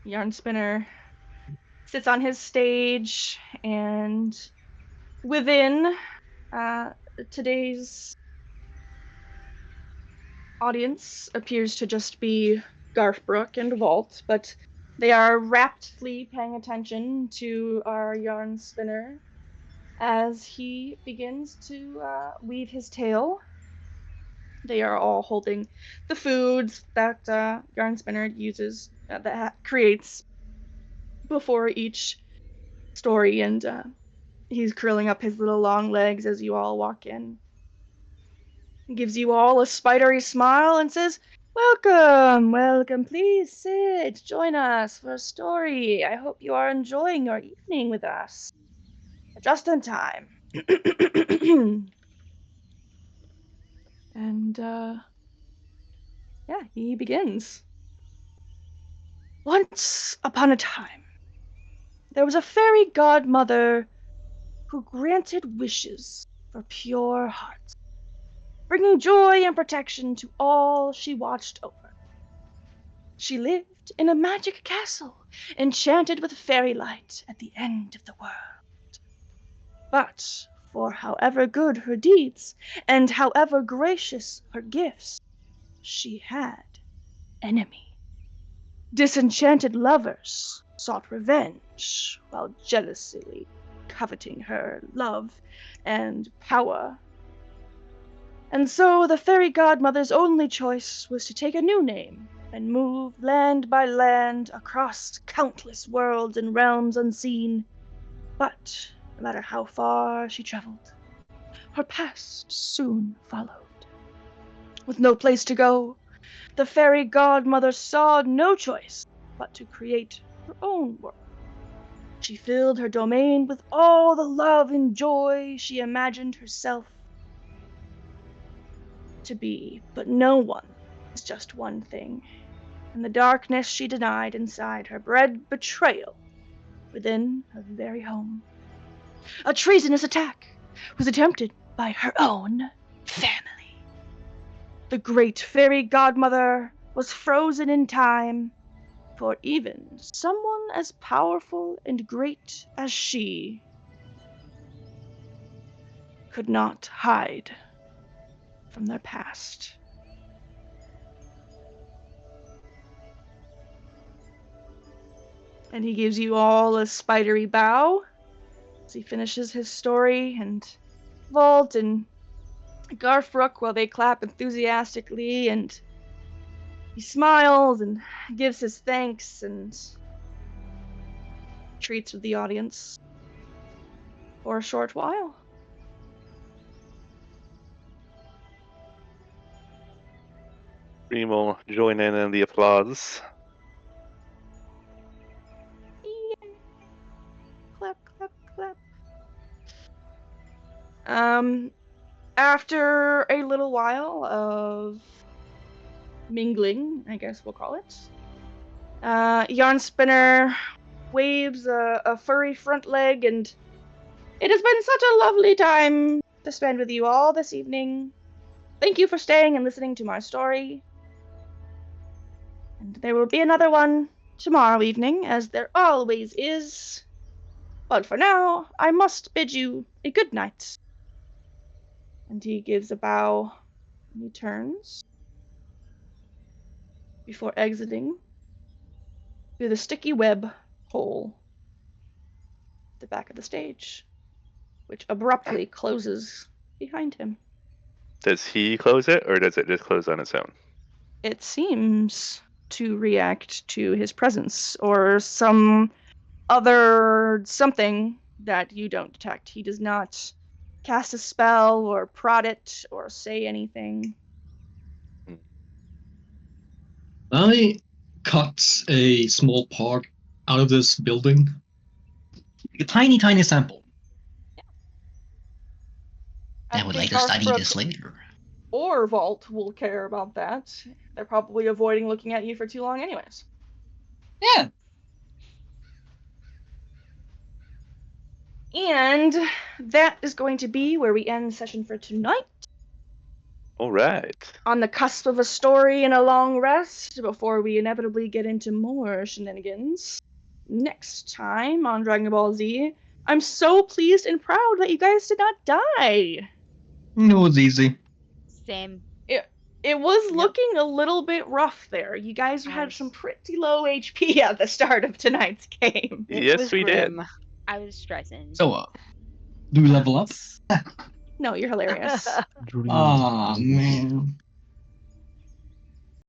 Yarn Spinner sits on his stage, and within today's audience appears to just be Garthbrook and Vault, but they are raptly paying attention to our Yarn Spinner as he begins to weave his tale. They are all holding the foods that Yarn Spinner uses, creates before each story, and he's curling up his little long legs as you all walk in. He gives you all a spidery smile and says, "Welcome, welcome, please sit, join us for a story. I hope you are enjoying your evening with us. Just in time." And yeah, he begins. Once upon a time, there was a fairy godmother who granted wishes for pure hearts, bringing joy and protection to all she watched over. She lived in a magic castle, enchanted with fairy light at the end of the world. But for however good her deeds, and however gracious her gifts, she had enemy. Disenchanted lovers sought revenge, while jealously coveting her love and power. And so the fairy godmother's only choice was to take a new name and move land by land across countless worlds and realms unseen. But no matter how far she traveled, her past soon followed. With no place to go, the fairy godmother saw no choice but to create her own world. She filled her domain with all the love and joy she imagined herself to be, but no one is just one thing. And the darkness she denied inside her bred betrayal within her very home. A treasonous attack was attempted by her own family. The great fairy godmother was frozen in time, for even someone as powerful and great as she could not hide from their past. And he gives you all a spidery bow as he finishes his story, and Vault and Garfrook, while they clap enthusiastically, and he smiles and gives his thanks and treats with the audience for a short while. Dream will join in the applause. Yay. Clap, clap, clap. After a little while of mingling, I guess we'll call it, Yarn Spinner waves a furry front leg, and it has been such a lovely time to spend with you all this evening. Thank you for staying and listening to my story. And there will be another one tomorrow evening, as there always is. But for now, I must bid you a good night. And he gives a bow, and he turns before exiting through the sticky web hole at the back of the stage, which abruptly closes behind him. Does he close it, or does it just close on its own? It seems to react to his presence or some other something that you don't detect. He does not cast a spell or prod it or say anything. I cut a small part out of this building. A tiny, tiny sample. That would I think later study Garfrook this later. or Vault will care about that. They're probably avoiding looking at you for too long anyways. Yeah. And that is going to be where we end session for tonight. All right. On the cusp of a story and a long rest before we inevitably get into more shenanigans. Next time on Dragon Ball Z, I'm so pleased and proud that you guys did not die. It was easy. Same. It was Yep. looking a little bit rough there. You guys had Nice. some pretty low HP at the start of tonight's game. It Yes, was we did. grim. I was stressing. So, do we level up? No, you're hilarious. Dream. Ah, man.